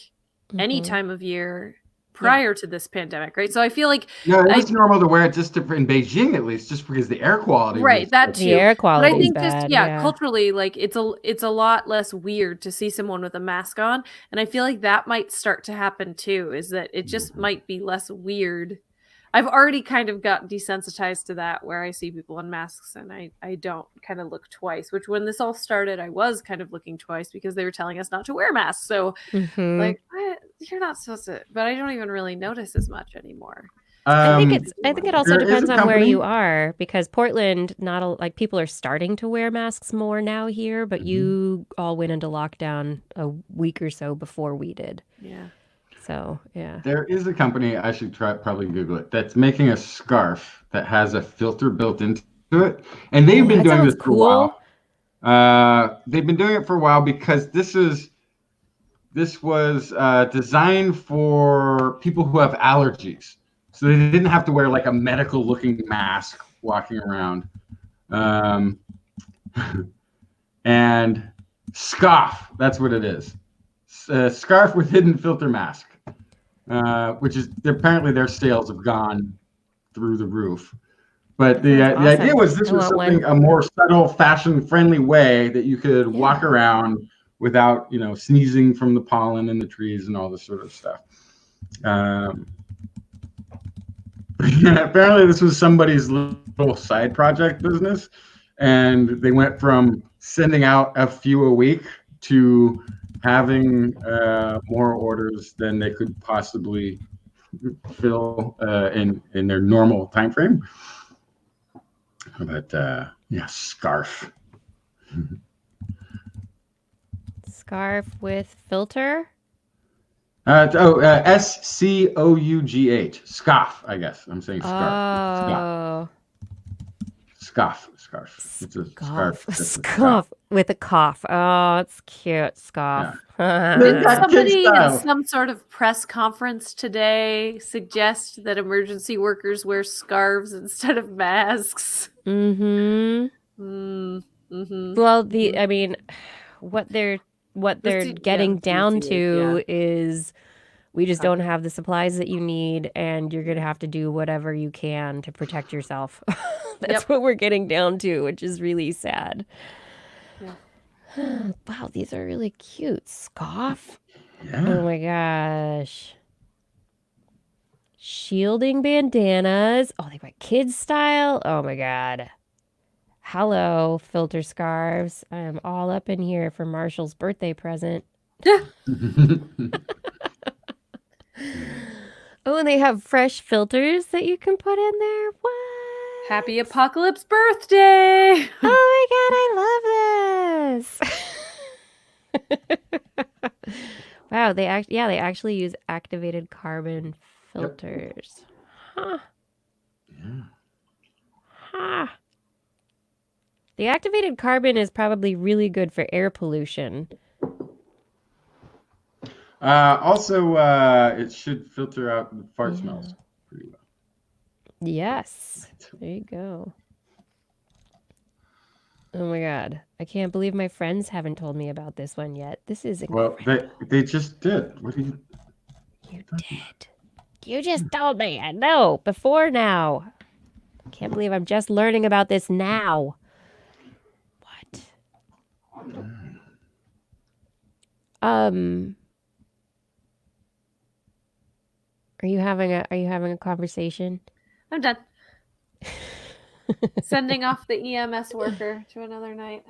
any Mhm. time of year prior to this pandemic, right? So I feel like No, it was normal to wear it just in Beijing, at least, just because the air quality. right, was that so- too. The air But quality I think is just bad. yeah, culturally, like it's a lot less weird to see someone with a mask on, and I feel like that might start to happen too. Is that it just might be less weird. I've already kind of got desensitized to that, where I see people in masks and I don't kind of look twice. Which when this all started, I was kind of looking twice because they were telling us not to wear masks. So Mhm. like you're not supposed to, but I don't even really notice as much anymore. I think it also there is depends a on where company- you are, because Portland, like people are starting to wear masks more now here, but you all went into lockdown a week or so before we did. Yeah. So yeah. There is a company, I should probably Google it, that's making a scarf that has a filter built into it. And they've been that doing sounds this for a while. cool. They've been doing it for a while because this was designed for people who have allergies. So they didn't have to wear like a medical looking mask walking around. And scoff, that's what it is. Scarf with hidden filter mask, which is apparently their sales have gone through the roof. But the Sounds idea awesome. was this I was want something a more subtle, fashion-friendly way that you could walk Yeah. around without, sneezing from the pollen in the trees and all this sort of stuff. Apparently, this was somebody's little side project business, and they went from sending out a few a week to having more orders than they could possibly fill in their normal time frame. But yeah, scarf. Scarf with filter. SCOUGH. Scoff, I guess. I'm saying scarf. Oh, Scarf. It's a scarf. scarf with a cough. Oh, it's cute. Scarf. Did That somebody kid in style. some sort of press conference today suggest that emergency workers wear scarves instead of masks? Mm-hmm. Mm-hmm. Well, I mean, what they're getting down to is we just don't have the supplies that you need, and you're gonna have to do whatever you can to protect yourself. That's what we're getting down to, which is really sad. Yeah. Wow, these are really cute. Scoff. Yeah. Oh my gosh. Shielding bandanas. Oh, they got kids style. Oh my god. Hello, filter scarves. I am all up in here for Marshall's birthday present. Oh, and they have fresh filters that you can put in there. What? Happy apocalypse birthday! Oh my god, I love this. Wow, they actually use activated carbon filters. Huh. Yeah. Huh. The activated carbon is probably really good for air pollution. Also, it should filter out the fart smells pretty well. Yes. There you go. Oh my god. I can't believe my friends haven't told me about this one yet. This is Well, they just did. What do you? You did. You just told me. I know. Before now. I can't believe I'm just learning about this now. What? Are you having a conversation? I'm done. Sending off the EMS worker to another night.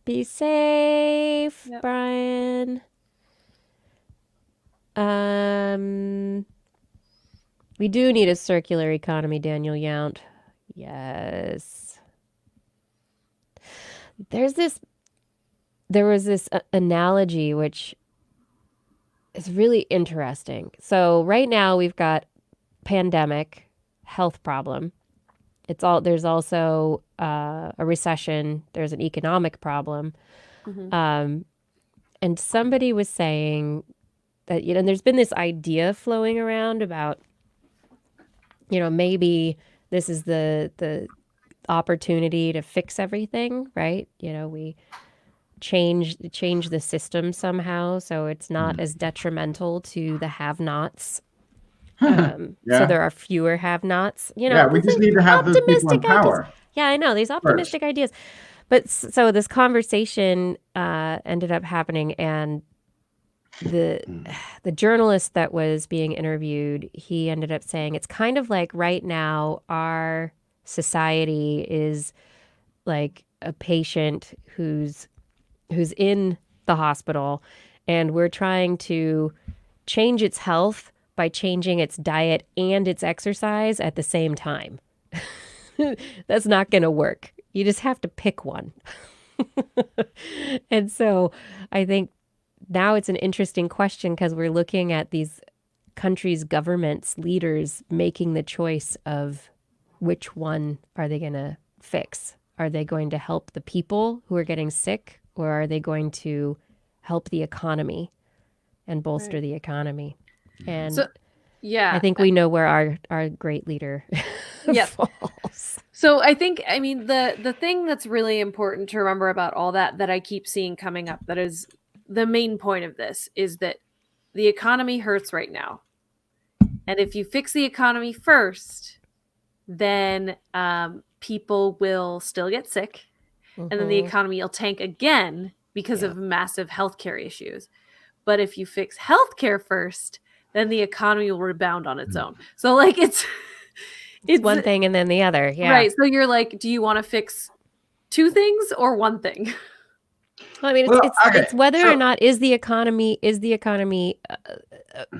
Be safe, Yep. Brian. We do need a circular economy, Daniel Yount. Yes. There was this analogy which is really interesting. So right now we've got pandemic, health problem. There's also a recession. There's an economic problem. Mhm. And somebody was saying that, and there's been this idea flowing around about, maybe this is the opportunity to fix everything, right? We change the system somehow so it's not as detrimental to the have-nots. So there are fewer have-nots. Yeah, we just need to have those people in power. Ideas. Yeah, I know, these optimistic ideas. But so this conversation ended up happening, and the journalist that was being interviewed, he ended up saying it's kind of like right now our society is like a patient who's in the hospital, and we're trying to change its health by changing its diet and its exercise at the same time. That's not going to work. You just have to pick one. And so I think now it's an interesting question because we're looking at these countries' governments, leaders making the choice of which one are they going to fix. Are they going to help the people who are getting sick, or are they going to help the economy and bolster the economy? And So, yeah, I think we know where our great leader falls. So I think, the thing that's really important to remember about all that I keep seeing coming up, that is the main point of this, is that the economy hurts right now. And if you fix the economy first, then people will still get sick. And then the economy will tank again because of massive healthcare issues. But if you fix healthcare first, then the economy will rebound on its own. So like it's one thing and then the other. Yeah. Right. So you're like, do you want to fix two things or one thing? Well, I mean, it's whether or not is the economy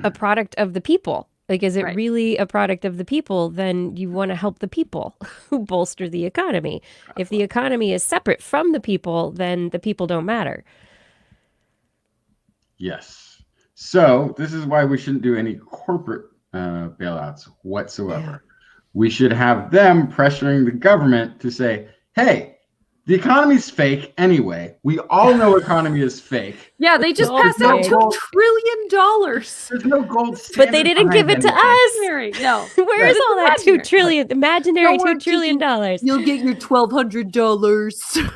a product of the people? Like, is it really a product of the people? Then you want to help the people who bolster the economy. If the economy is separate from the people, then the people don't matter. Yes. So this is why we shouldn't do any corporate bailouts whatsoever. We should have them pressuring the government to say, hey, the economy's fake anyway. We all know economy is fake. Yeah, they just passed out $2 trillion. There's no gold standard. But they didn't give it to us. No. Where is all that $2 trillion? Imaginary $2 trillion. You'll get your $1,200.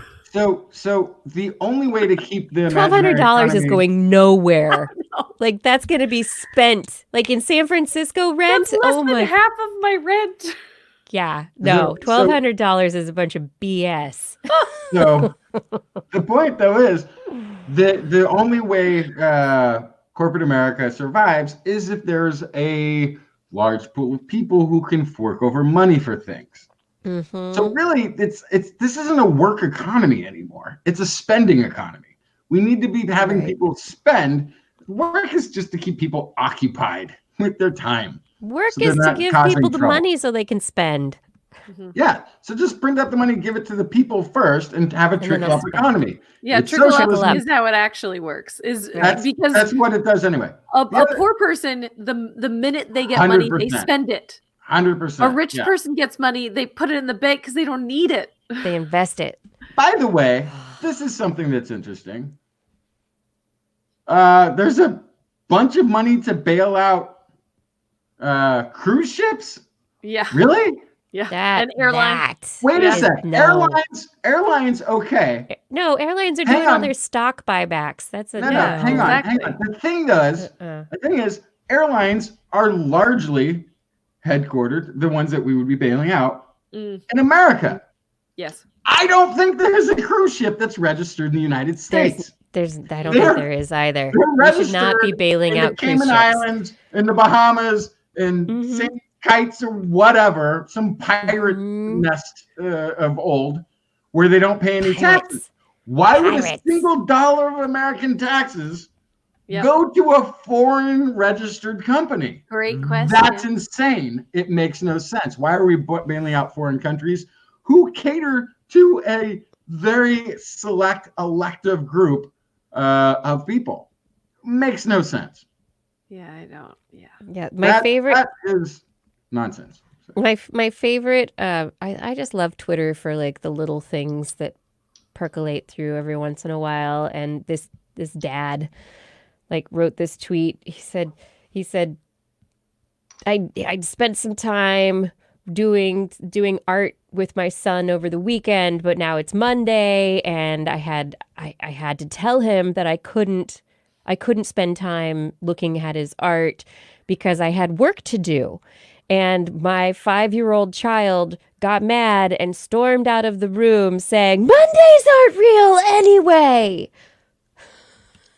So the only way to keep the $1,200 is going nowhere. Like that's going to be spent like in San Francisco rent. That's less than half of my rent. Yeah, no, $1,200 is a bunch of BS. So the point though is the only way corporate America survives is if there's a large pool of people who can fork over money for things. So really, this isn't a work economy anymore. It's a spending economy. We need to be having people spend Work is just to keep people occupied with their time. Work So they're is to not give causing people the trouble. money so they can spend. Yeah. So just bring up the money, give it to the people first, and have a And then trickle they'll up spend. economy. Yeah, It's trickle up socialism. is how it actually works. Is That's because what it does anyway. a The other- poor person, the minute they get money, they 100%. spend it. 100%. A rich person gets money, they put it in the bank because they don't need it. They invest it. By the way, this is something that's interesting. There's a bunch of money to bail out cruise ships. Yeah. Really? Yeah. That and airlines. Wait a Yeah. sec. No. Airlines, okay. No, airlines are Hang doing all on. their stock buybacks. That's a No, no. hang on. Exactly. The thing is, airlines are largely headquartered, the ones that we would be bailing out, in America. Yes. I don't think there's a cruise ship that's registered in the United States. I don't think there is either. They're We should not be registered bailing in out the cruise Cayman ships. Islands, in the Bahamas, in St. Kitts or whatever, some pirate nest of old, where they don't pay any taxes. Why would a Pirates. single dollar of American taxes Yep. go to a foreign registered company? Great question. That's insane. It makes no sense. Why are we bailing out foreign countries who cater to a very select elective group of people? Makes no sense. Yeah, I don't. Yeah. Yeah, my favorite. That is nonsense. My favorite. I just love Twitter for like the little things that percolate through every once in a while. And this dad, like, wrote this tweet. He said, I'd spent some time doing art with my son over the weekend, but now it's Monday, and I had to tell him that I couldn't spend time looking at his art because I had work to do. And my 5-year-old child got mad and stormed out of the room saying, "Mondays aren't real anyway."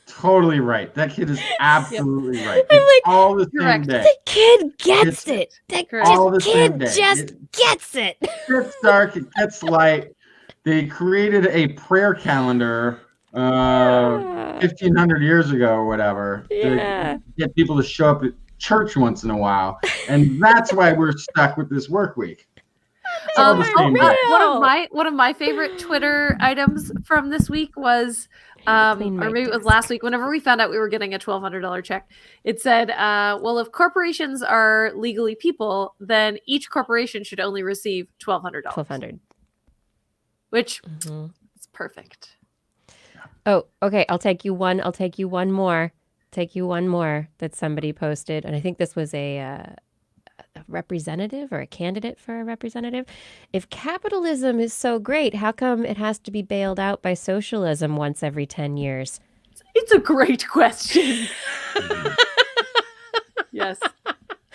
Totally right. That kid is absolutely right. I'm It's like, all the same correct. day. The kid gets It's it. The all the same kid day. just gets it. It gets dark. It gets light. They created a prayer calendar 1,500 years ago or whatever Yeah. to get people to show up at church once in a while, and that's why we're stuck with this work week. It's all the same day. One of my favorite Twitter items from this week was, or Clean my maybe it was desk. last week. Whenever we found out we were getting a $1,200 check, it said, "Well, if corporations are legally people, then each corporation should only receive $1,200." 1,200. Which is perfect. Oh, okay. I'll take you one more. Take you one more that somebody posted, and I think this was a representative or a candidate for a representative. If capitalism is so great, how come it has to be bailed out by socialism once every 10 years? It's a great question. Yes.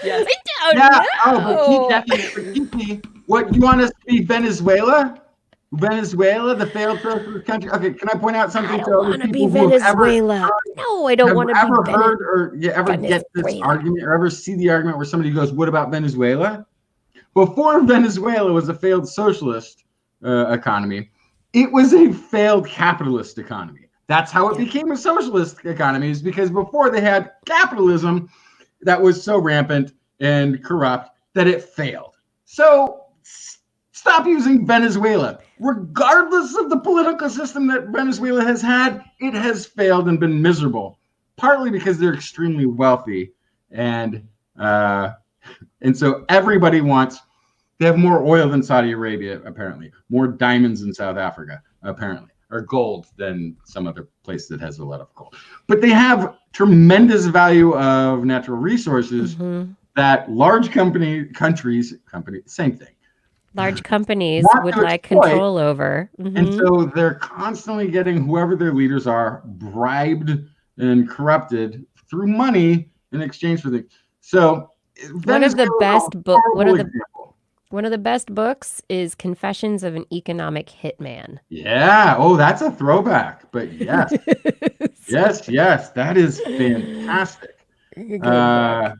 Yes. I don't Yeah. know. But Kiki, what, you want us to be Venezuela? Venezuela, the failed socialist country. Okay, can I point out something I to don't other want to be people who have ever Venezuela. No, I don't want to ever be heard or you ever get this Venezuela. argument or ever see the argument where somebody goes, "What about Venezuela?" Before Venezuela was a failed socialist economy, it was a failed capitalist economy. That's how it became a socialist economy, is because before they had capitalism that was so rampant and corrupt that it failed. So stop using Venezuela. Regardless of the political system that Venezuela has had, it has failed and been miserable, partly because they're extremely wealthy. And so everybody wants, they have more oil than Saudi Arabia, apparently, more diamonds in South Africa, apparently, or gold than some other place that has a lot of gold. But they have tremendous value of natural resources that large countries, same thing. Large companies Want would to like exploit. control over. And so they're constantly getting whoever their leaders are bribed and corrupted through money in exchange for things. So One of the best book, one of the example. One of the best books is Confessions of an Economic Hitman. Yeah. Oh, that's a throwback. But yes. yes. That is fantastic. Yeah.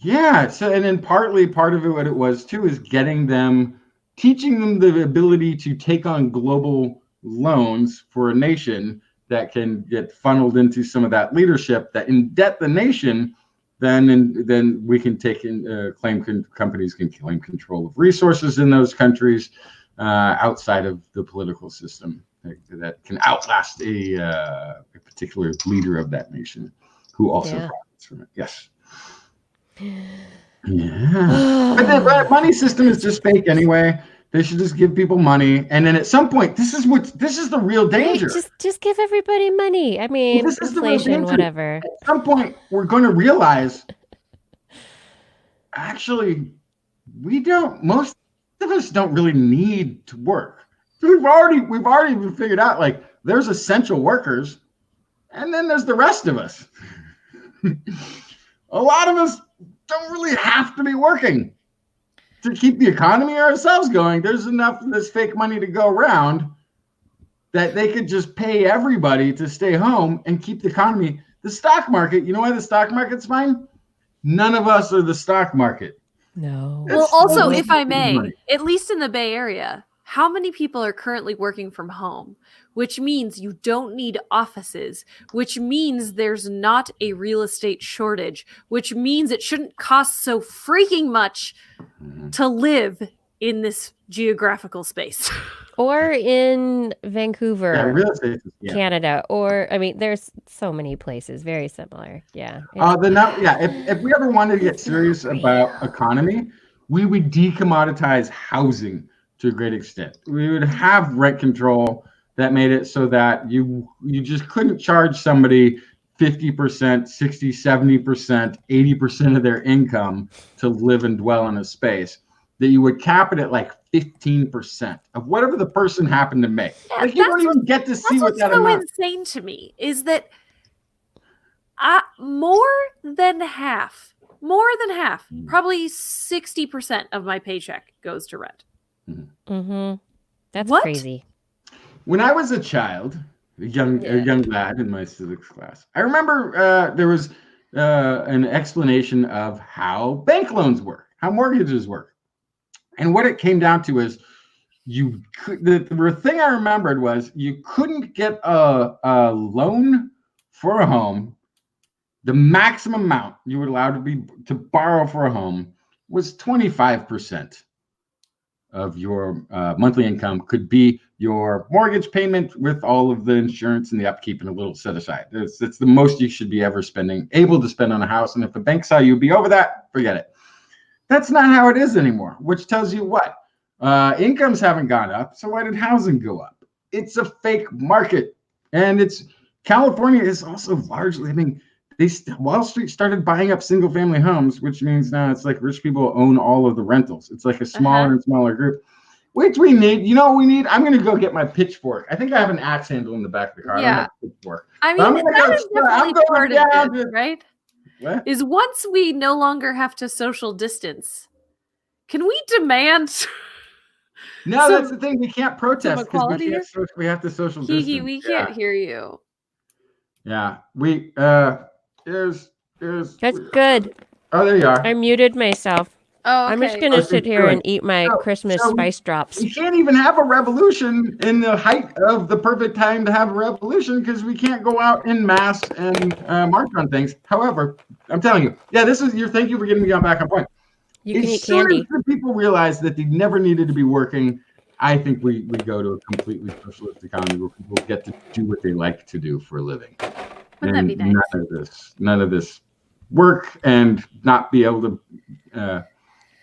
Yeah. So, and then part of it, what it was too, is teaching them the ability to take on global loans for a nation that can get funneled into some of that leadership that indebt the nation, then we can take in companies can claim control of resources in those countries outside of the political system that can outlast a particular leader of that nation who also profits from it. Yes. Yeah. But the money system is just fake anyway. They should just give people money, and then at some point, this is the real danger. Right, just give everybody money. I mean, this is the real inflation, danger. whatever. At some point, we're going to realize, actually, most of us don't really need to work. We've already figured out, like, there's essential workers, and then there's the rest of us. A lot of us don't really have to be working to keep the economy or ourselves going. There's enough of this fake money to go around that they could just pay everybody to stay home and keep the economy. The stock market, you know why the stock market's fine? None of us are the stock market. No. Well, also, if I may, at least in the Bay Area, how many people are currently working from home? Which means you don't need offices, which means there's not a real estate shortage, which means it shouldn't cost so freaking much to live in this geographical space. Or in Vancouver, real estate, Canada, or I mean, there's so many places very similar. Yeah. If we ever wanted to get serious about economy, we would decommoditize housing to a great extent. We would have rent control that made it so that you just couldn't charge somebody 50%, 60, 70%, 80% of their income to live and dwell in a space, that you would cap it at like 15% of whatever the person happened to make. Yeah, like you don't even get to see what that amount. What's so insane to me is that more than half, probably 60% of my paycheck goes to rent. Mm-hmm. That's what? Crazy. When I was a child, a young lad in my civics class, I remember there was an explanation of how bank loans work, how mortgages work. And what it came down to is the thing I remembered was you couldn't get a loan for a home. The maximum amount you were allowed to borrow for a home was 25% of your monthly income could be your mortgage payment with all of the insurance and the upkeep and a little set aside. It's the most you should be able to spend on a house. And if the bank saw you be over that, forget it. That's not how it is anymore, which tells you what? Incomes haven't gone up. So why did housing go up? It's a fake market. And California is also largely, Wall Street started buying up single family homes, which means now it's like rich people own all of the rentals. It's like a smaller and smaller group, which we need. You know what we need? I'm going to go get my pitchfork. I think I have an axe handle in the back of the car. Yeah. Pitchfork. I mean, that is definitely part of it, right? What? Is once we no longer have to social distance, can we demand? No, that's the thing. We can't protest because we have to social distance. Kiki, we can't hear you. Yeah, there's. That's good. Oh, there you are. I muted myself. Oh, okay. I'm just going to sit here and eat my Christmas spice drops. We can't even have a revolution in the height of the perfect time to have a revolution because we can't go out in mass and march on things. However, I'm telling you, thank you for getting me back on point. You can eat candy. As soon as people realize that they never needed to be working, I think we go to a completely socialist economy where people get to do what they like to do for a living. Wouldn't that be nice? None of this work and not be able to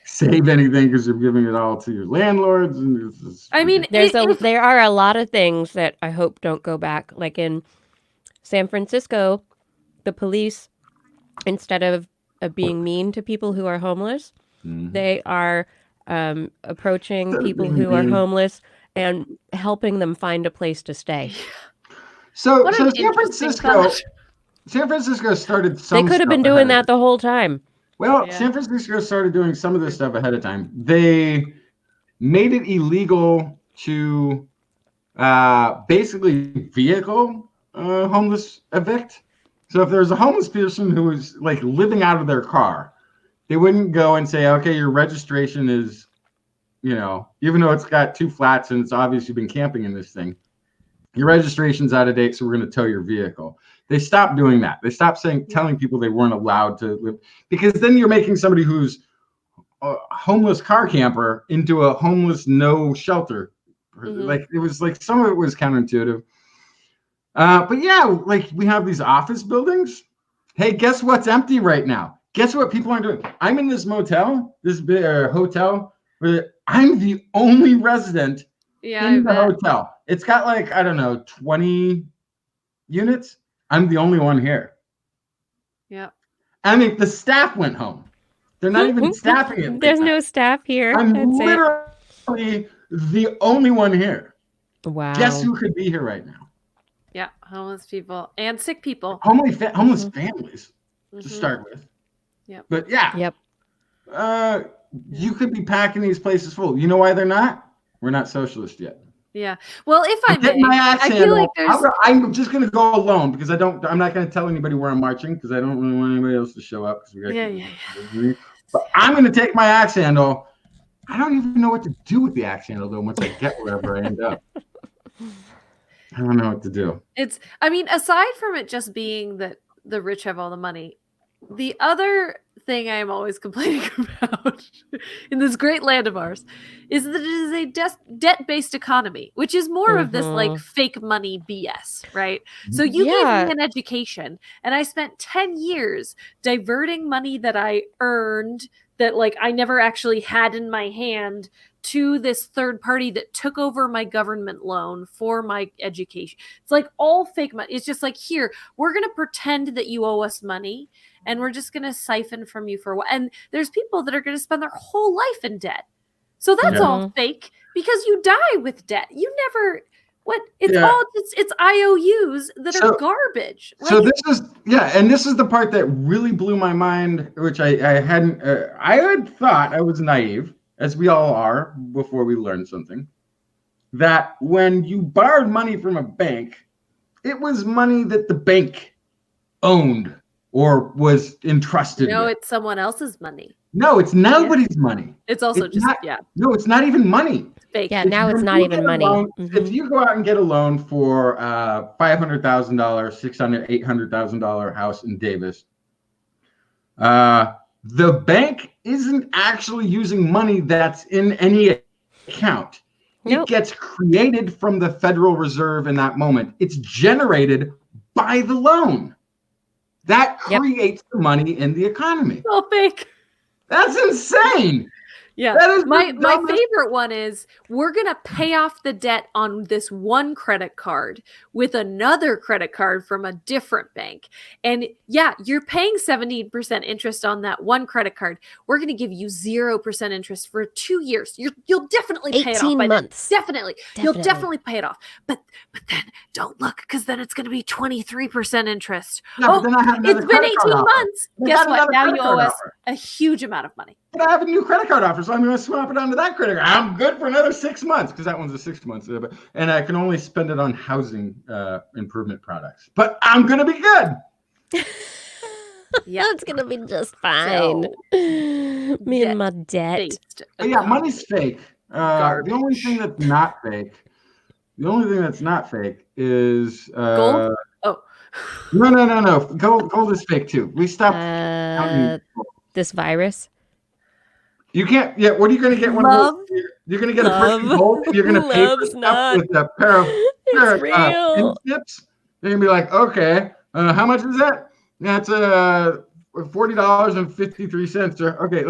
save anything because you're giving it all to your landlords. And there are a lot of things that I hope don't go back. Like in San Francisco, the police, instead of being mean to people who are homeless, they are approaching people who are homeless and helping them find a place to stay. So San Francisco started some. They could have been doing that the whole time. Well, San Francisco started doing some of this stuff ahead of time. They made it illegal to basically vehicle homeless evict. So if there's a homeless person who was like living out of their car, they wouldn't go and say, okay, your registration is, even though it's got 2 flats and it's obvious you've been camping in this thing, your registration's out of date, so we're going to tow your vehicle. They stopped doing that. They stopped telling people they weren't allowed to live, because then you're making somebody who's a homeless car camper into a homeless no shelter. Like it was like some of it was counterintuitive. But yeah, like we have these office buildings. Hey, guess what's empty right now? Guess what people aren't doing? I'm in this motel, this hotel, where I'm the only resident in the hotel. It's got like, I don't know, 20 units. I'm the only one here. Yeah. I mean, the staff went home. They're not even staffing it. There's no staff here. I'm That's literally the only one here. Wow. Guess who could be here right now? Yeah, homeless people and sick people. Homeless families to start with. Yep. But yeah. Yep. You could be packing these places full. You know why they're not? We're not socialist yet. Yeah. Well, if I may, I feel like there's. I'm just going to go alone because I'm not going to tell anybody where I'm marching because I don't really want anybody else to show up. Yeah. But I'm going to take my axe handle. I don't even know what to do with the axe handle though once I get wherever I end up. I don't know what to do. I mean, aside from it just being that the rich have all the money, the other thing I am always complaining about in this great land of ours is that it is a debt-based economy, which is more of this like fake money BS, right? So you gave me an education and I spent 10 years diverting money that I earned that like I never actually had in my hand to this third party that took over my government loan for my education. It's like all fake money. It's just like, here, we're going to pretend that you owe us money and we're just going to siphon from you for a while. And there's people that are going to spend their whole life in debt. So that's all fake because you die with debt. You never, it's IOUs that are garbage. Like, so this is, and this is the part that really blew my mind, which I hadn't, I had thought I was naive, as we all are before we learn something, that when you borrowed money from a bank, it was money that the bank owned or was entrusted with. It's someone else's money. No, it's nobody's money. It's also No, it's not even money. It's fake. Yeah, now it's not even money. If you go out and get a loan for $500,000, $600,000, $800,000 house in Davis, the bank isn't actually using money that's in any account. It gets created from the Federal Reserve in that moment. It's generated by the loan. That creates the money in the economy. It's all fake. That's insane. Yeah. That is my favorite one is we're going to pay off the debt on this one credit card with another credit card from a different bank. And you're paying 17% interest on that one credit card. We're going to give you 0% interest for 2 years. You'll definitely pay it off. 18 months. Definitely. You'll definitely pay it off. But then don't look because then it's going to be 23% interest. It's been 18 months. Guess what? Now you owe us a huge amount of money. But I have a new credit card offer, so I'm going to swap it onto that credit card. I'm good for another 6 months because that one's a 6 months, and I can only spend it on housing improvement products. But I'm going to be good. It's going to be just fine. Me and my debt. Money's fake. The only thing that's not fake is gold. No. Gold is fake too. We stopped. This virus. You can't. Yeah, what are you going to get? One of those. You're going to get a freaking gold. You're going to pay for stuff with a pair of tips. You're going to be like, okay, how much is that? That's $40.53. Okay,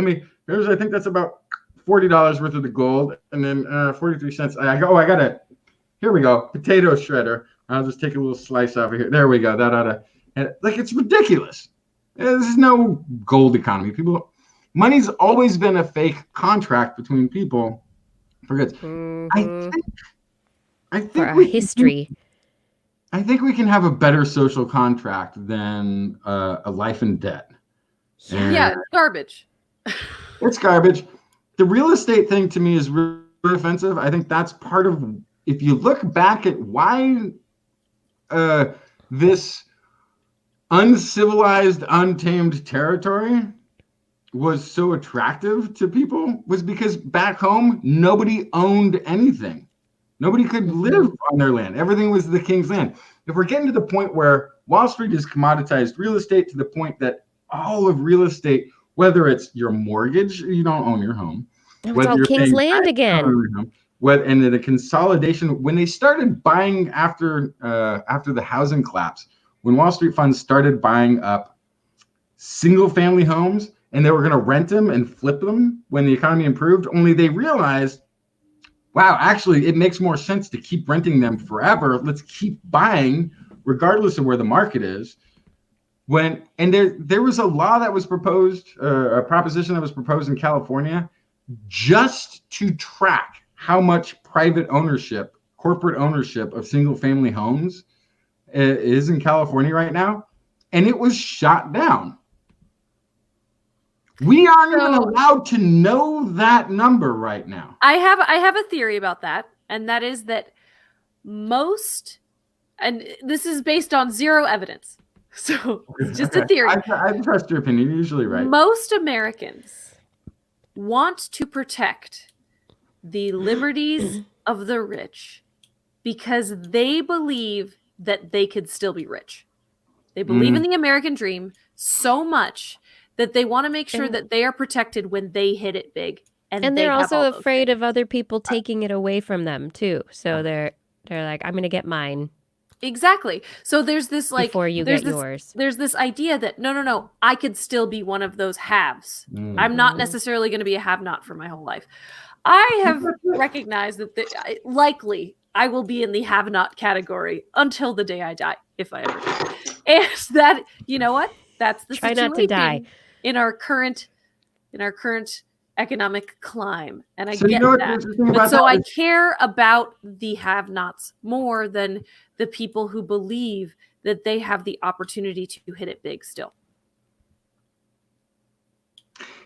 I think that's about $40 worth of the gold, and then 43 cents. Here we go, potato shredder. I'll just take a little slice off of here. There we go. That ought to. And it's ridiculous. This is no gold economy. Money's always been a fake contract between people for goods. I think for history. I think we can have a better social contract than a life in debt. It's garbage. It's garbage. The real estate thing to me is really offensive. I think that's part of, if you look back at why this uncivilized, untamed territory was so attractive to people, was because back home, nobody owned anything. Nobody could live on their land. Everything was the king's land. If we're getting to the point where Wall Street has commoditized real estate to the point that all of real estate, whether it's your mortgage, you don't own your home, Now it's whether all you're King's paying land tax, again. you don't own your home, and then the consolidation, when they started buying after the housing collapse, when Wall Street funds started buying up single family homes and they were going to rent them and flip them when the economy improved, only they realized, wow, actually, it makes more sense to keep renting them forever. Let's keep buying regardless of where the market is. There was a law that was proposed, a proposition that was proposed in California just to track how much private ownership, corporate ownership of single family homes is in California right now. And it was shot down. We aren't even allowed to know that number right now. I have a theory about that, and that is that most, and this is based on zero evidence, so it's just a theory. I trust your opinion. You're usually right. Most Americans want to protect the liberties of the rich because they believe that they could still be rich. They believe in the American dream so much that they want to make sure that they are protected when they hit it big. And they're also afraid of other people taking it away from them too. So they're like, I'm going to get mine. Exactly. So there's this like before you get yours. There's this idea that no, I could still be one of those haves. I'm not necessarily going to be a have-not for my whole life. I have recognized that likely I will be in the have-not category until the day I die, if I ever do. And that, you know what? That's the Try situation not to die in our current economic climb, and I So get you know what that. the thing But about so that I is- care about the have-nots more than the people who believe that they have the opportunity to hit it big still.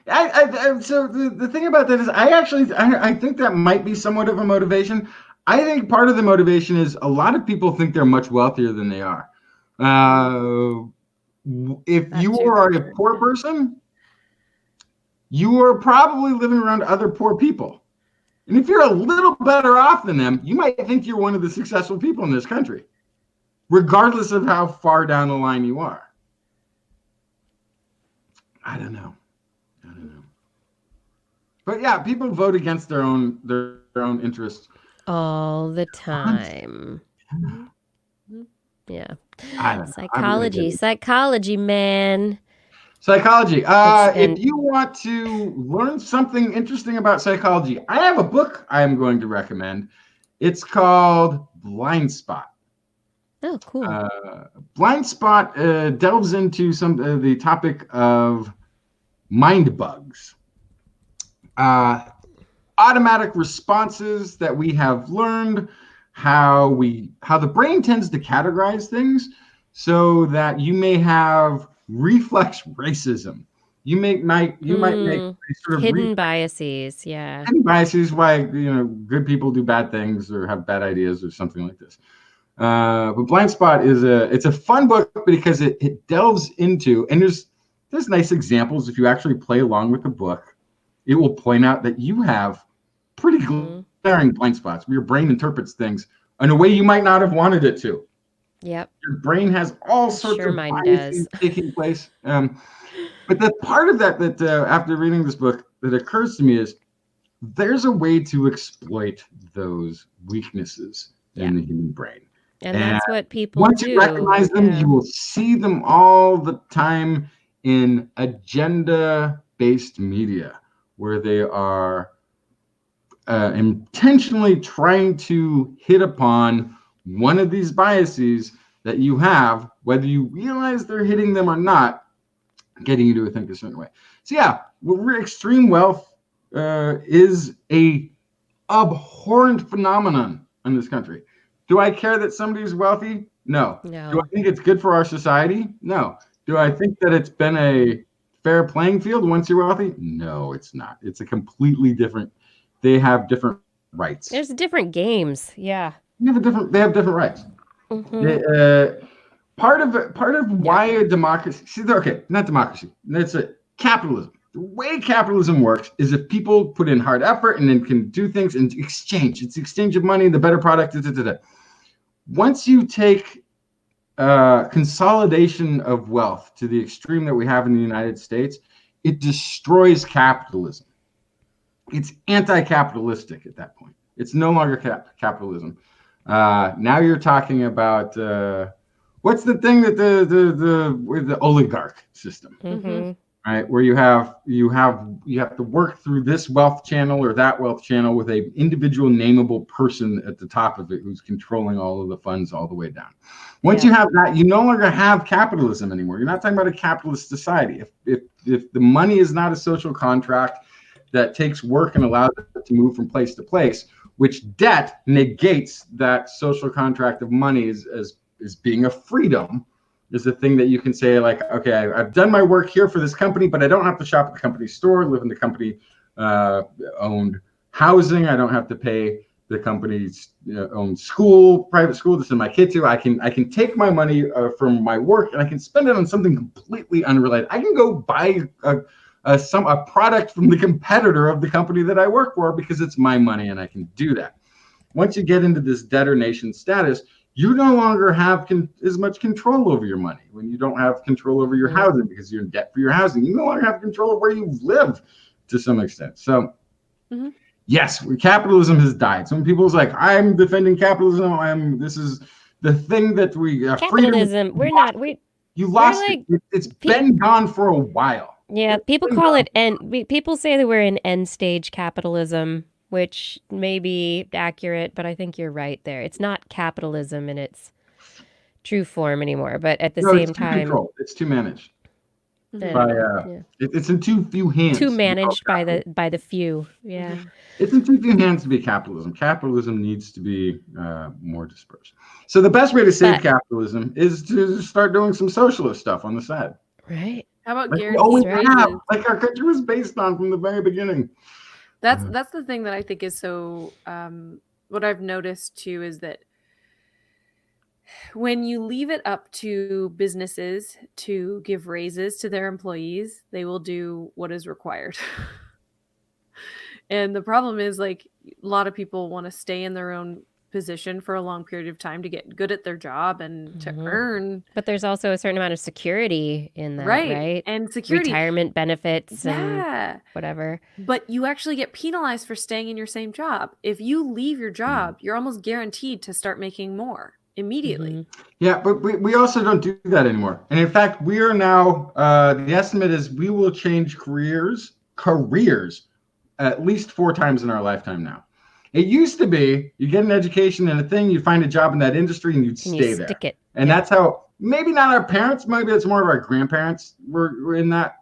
So the thing about that is I think that might be somewhat of a motivation. I think part of the motivation is a lot of people think they're much wealthier than they are. If you are a poor person, you are probably living around other poor people. And if you're a little better off than them, you might think you're one of the successful people in this country, regardless of how far down the line you are. I don't know. But yeah, people vote against their own interests all the time. Yeah. I don't know. Psychology, man. Psychology. If you want to learn something interesting about psychology, I have a book I am going to recommend. It's called Blind Spot. Oh, cool. Blind Spot delves into the topic of mind bugs. Automatic responses that we have learned, how the brain tends to categorize things so that you may have reflex racism. You might make sort of hidden biases. Yeah. Hidden biases, why good people do bad things or have bad ideas or something like this. But Blind Spot it's a fun book because it delves into, and there's nice examples. If you actually play along with the book, it will point out that you have pretty glaring blind spots where your brain interprets things in a way you might not have wanted it to. Yep. Your brain has all sorts of biases taking place. But the part of that after reading this book that occurs to me is there's a way to exploit those weaknesses in the human brain. And that's what people once do. You recognize them, you will see them all the time in agenda-based media where they are intentionally trying to hit upon one of these biases that you have, whether you realize they're hitting them or not, getting you to think a certain way. So yeah, extreme wealth is a abhorrent phenomenon in this country. Do I care that somebody's wealthy? No. Do I think it's good for our society? No. Do I think that it's been a fair playing field once you're wealthy? No, it's not. It's a completely different. They have different rights. There's different games. Yeah. They have different rights. Part of why a democracy. See, okay, not democracy. That's it. Capitalism. The way capitalism works is if people put in hard effort and then can do things and exchange. It's exchange of money, the better product. Once you take consolidation of wealth to the extreme that we have in the United States, it destroys capitalism. It's anti-capitalistic at that point. It's no longer capitalism. Now you're talking about what's the thing that the oligarch system, right? Where you have to work through this wealth channel or that wealth channel with a individual nameable person at the top of it who's controlling all of the funds all the way down. Once you have that, you no longer have capitalism anymore. You're not talking about a capitalist society. If the money is not a social contract that takes work and allows it to move from place to place, which debt negates that social contract of money as being a freedom, is a thing that you can say, like, okay, I've done my work here for this company, but I don't have to shop at the company store, live in the company owned housing. I don't have to pay the company's own school, private school to send my kid to. I can take my money from my work and I can spend it on something completely unrelated. I can go buy a product from the competitor of the company that I work for because it's my money and I can do that. Once you get into this debtor nation status, you no longer have as much control over your money. When you don't have control over your housing because you're in debt for your housing, you no longer have control of where you live to some extent. So yes, capitalism has died. Some people's like, I'm defending capitalism. This is the thing that we Capitalism. freedom. You lost it. It's been gone for a while. Yeah, people call it people say that we're in end stage capitalism, which may be accurate, but I think you're right there. It's not capitalism in its true form anymore, but at the same time, controlled. It's too managed. It's in too few hands. Too managed by the few. Yeah. It's in too few hands to be capitalism. Capitalism needs to be more dispersed. So the best way to save capitalism is to start doing some socialist stuff on the side. Right. How about like guaranteed raises? Like our country was based on from the very beginning. That's the thing that I think is so. What I've noticed too is that when you leave it up to businesses to give raises to their employees, they will do what is required. And the problem is, like, a lot of people want to stay in their own position for a long period of time to get good at their job and to earn. But there's also a certain amount of security in that, right? And security, retirement benefits and whatever. But you actually get penalized for staying in your same job. If you leave your job, you're almost guaranteed to start making more immediately. Yeah, but we also don't do that anymore. And in fact, we are now, the estimate is we will change careers at least 4 times in our lifetime now. It used to be you get an education and a thing, you find a job in that industry and you'd stay there. Stick it. And that's how, maybe not our parents, maybe it's more of our grandparents were in that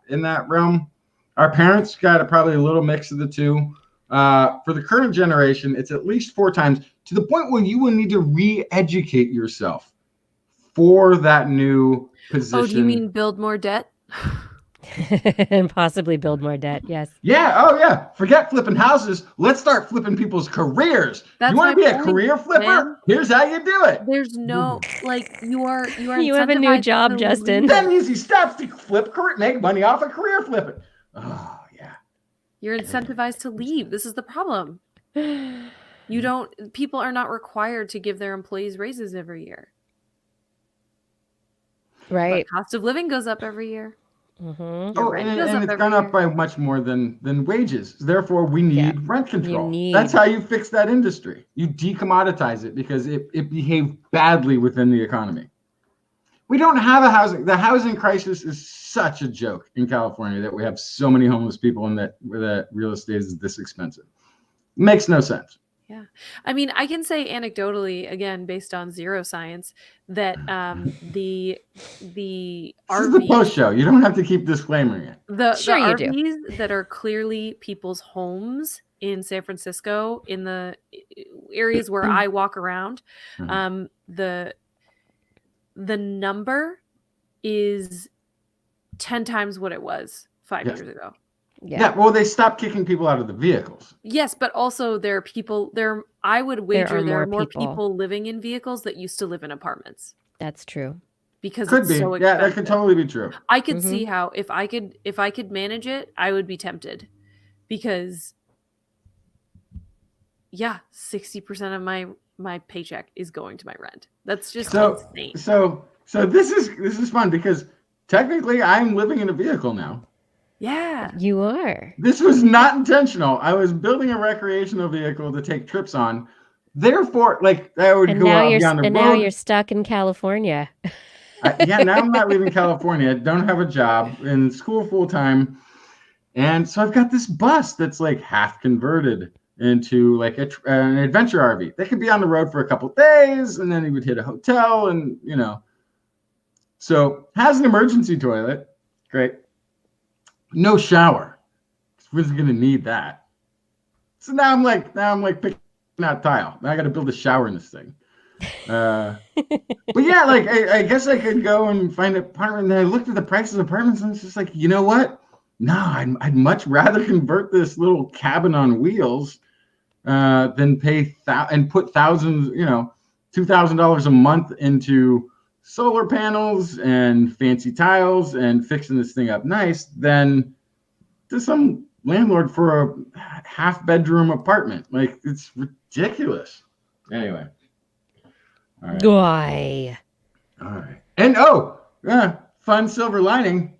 realm. Our parents got probably a little mix of the two. For the current generation, it's at least 4 times, to the point where you will need to re-educate yourself for that new position. Oh, do you mean build more debt? And possibly build more debt, yes. Yeah, oh yeah. Forget flipping houses. Let's start flipping people's careers. You want to be a career flipper? Man. Here's how you do it. There's no, like, you are You have a new job, Justin. 10 easy steps to flip career, make money off a career flipping. Oh, yeah. You're incentivized to leave. This is the problem. People are not required to give their employees raises every year. Right. But cost of living goes up every year. And it's gone up by much more than wages. Therefore, we need rent control. That's how you fix that industry. You decommoditize it because it behaved badly within the economy. We don't have the housing crisis is such a joke in California that we have so many homeless people and that real estate is this expensive. It makes no sense. Yeah. I mean, I can say anecdotally, again, based on zero science, that the RVs... This is the post show. You don't have to keep disclaiming it. The RVs that are clearly people's homes in San Francisco, in the areas where I walk around, the number is 10 times what it was 5 years ago. Yeah, well, they stopped kicking people out of the vehicles. Yes, but also I would wager there are more people living in vehicles that used to live in apartments. That's true. because Could it's be. so Yeah, expensive. that could totally be true. I could see how if I could manage it, I would be tempted, because 60% of my paycheck is going to my rent. That's just insane. So this is fun because technically I'm living in a vehicle now. Yeah. You are. This was not intentional. I was building a recreational vehicle to take trips on. Therefore, like I would And go now out you're beyond the and road. now you're stuck in California. Now I'm not leaving California. I don't have a job, in school full time. And so I've got this bus that's like half converted into like an adventure RV. They could be on the road for a couple days, and then he would hit a hotel, and so has an emergency toilet. Great. No shower. Who's gonna need that? So now I'm like picking out tile. Now I got to build a shower in this thing. But yeah, like I guess I could go and find an apartment. And then I looked at the prices of apartments, and it's just like, you know what? No, I'd much rather convert this little cabin on wheels than pay and put thousands, $2,000 a month into solar panels and fancy tiles and fixing this thing up nice than to some landlord for a half-bedroom apartment. Like, it's ridiculous. Anyway. All right. Why? All right. And fun silver lining.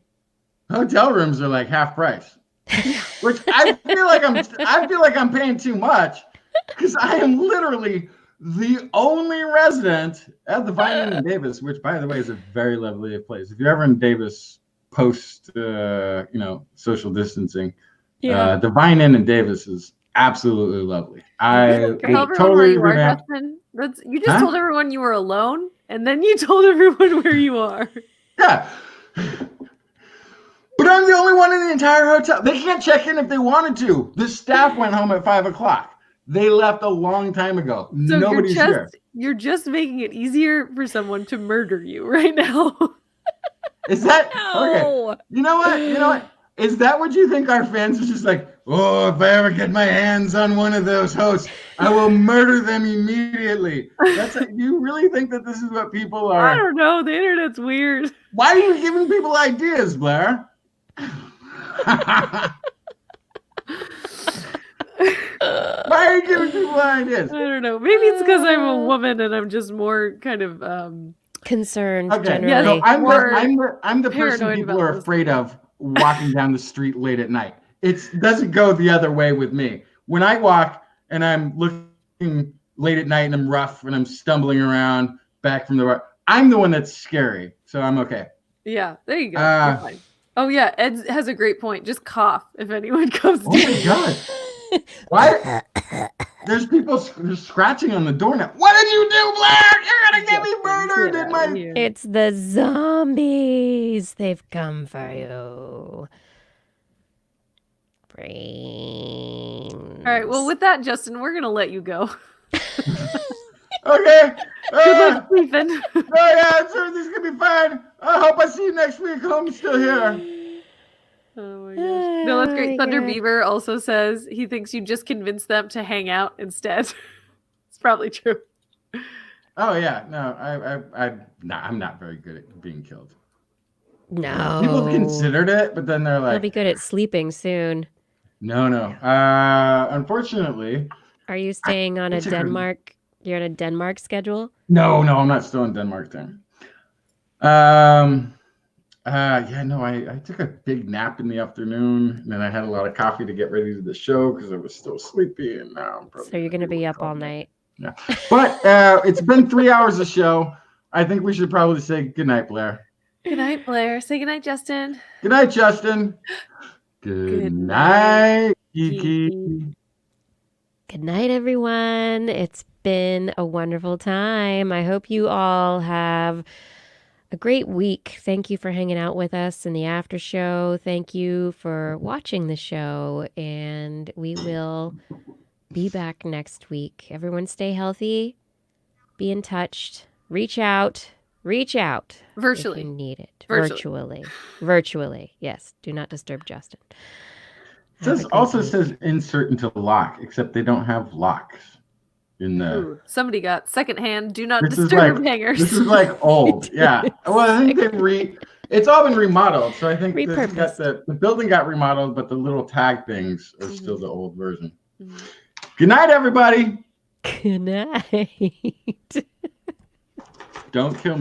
Hotel rooms are like half price, which I feel like I'm paying too much, because I am literally the only resident at the Vine Inn in Davis, which, by the way, is a very lovely place. If you're ever in Davis post social distancing, the Vine Inn in Davis is absolutely lovely. I Tell totally everyone where you are, revamp. Justin. You just told everyone you were alone, and then you told everyone where you are. Yeah. But I'm the only one in the entire hotel. They can't check in if they wanted to. The staff went home at 5:00. They left a long time ago. So Nobody's here. You're just making it easier for someone to murder you right now. Is that No. okay? You know what? Is that what you think our fans are just like? Oh, if I ever get my hands on one of those hosts, I will murder them immediately. You really think that this is what people are? I don't know. The internet's weird. Why are you giving people ideas, Blair? Why are you giving people ideas? I don't know. Maybe it's because I'm a woman and I'm just more kind of Concerned Okay, generally. so I'm the person paranoid people about are those afraid of walking down the street late at night. It doesn't go the other way with me. When I walk and I'm looking late at night and I'm rough and I'm stumbling around back from the work, I'm the one that's scary. So I'm okay. Yeah, there you go. You're fine. Oh yeah, Ed has a great point. Just cough if anyone comes Oh near my you. God. Why? There's people scratching on the door now. What did you do, Blair? You're going to get me murdered in my... It's the zombies. They've come for you. Brains. All right, well, with that, Justin, we're going to let you go. Okay. Good luck sleeping. Oh, yeah, everything's going to be fine. I hope I see you next week. I'm still here. Oh my gosh. No, that's great. my Thunder God. Beaver also says he thinks you just convinced them to hang out instead. It's probably true. Oh, yeah. No, I'm not very good at being killed. No. People have considered it, but then they're I'll like, be good at sleeping soon. no. Unfortunately, Are you staying on a it's a good- Denmark? You're on a Denmark schedule? no, I'm not still in Denmark time. I took a big nap in the afternoon, and then I had a lot of coffee to get ready to the show because I was still sleepy, and now I'm probably... So you're going to be up all night. Yeah. But it's been 3 hours of show. I think we should probably say goodnight, Blair. Good night, Blair. Say good night, Justin. Good night, Justin. Good night, Kiki. Kiki. Good night, everyone. It's been a wonderful time. I hope you all have a great week. Thank you for hanging out with us in the after show. Thank you for watching the show, and we will be back next week. Everyone stay healthy, be in touch, reach out Virtually. if you need it. Virtually. Virtually. Yes, do not disturb Justin. It also says insert into lock, except they don't have locks. in the. Ooh, somebody got secondhand do not This is disturb like hangers. this is like old, yeah. Well, I think it's all been remodeled, so I think Repurposed. the building got remodeled, but the little tag things are still the old version. Mhm. Good night, everybody. Good night. Don't kill me.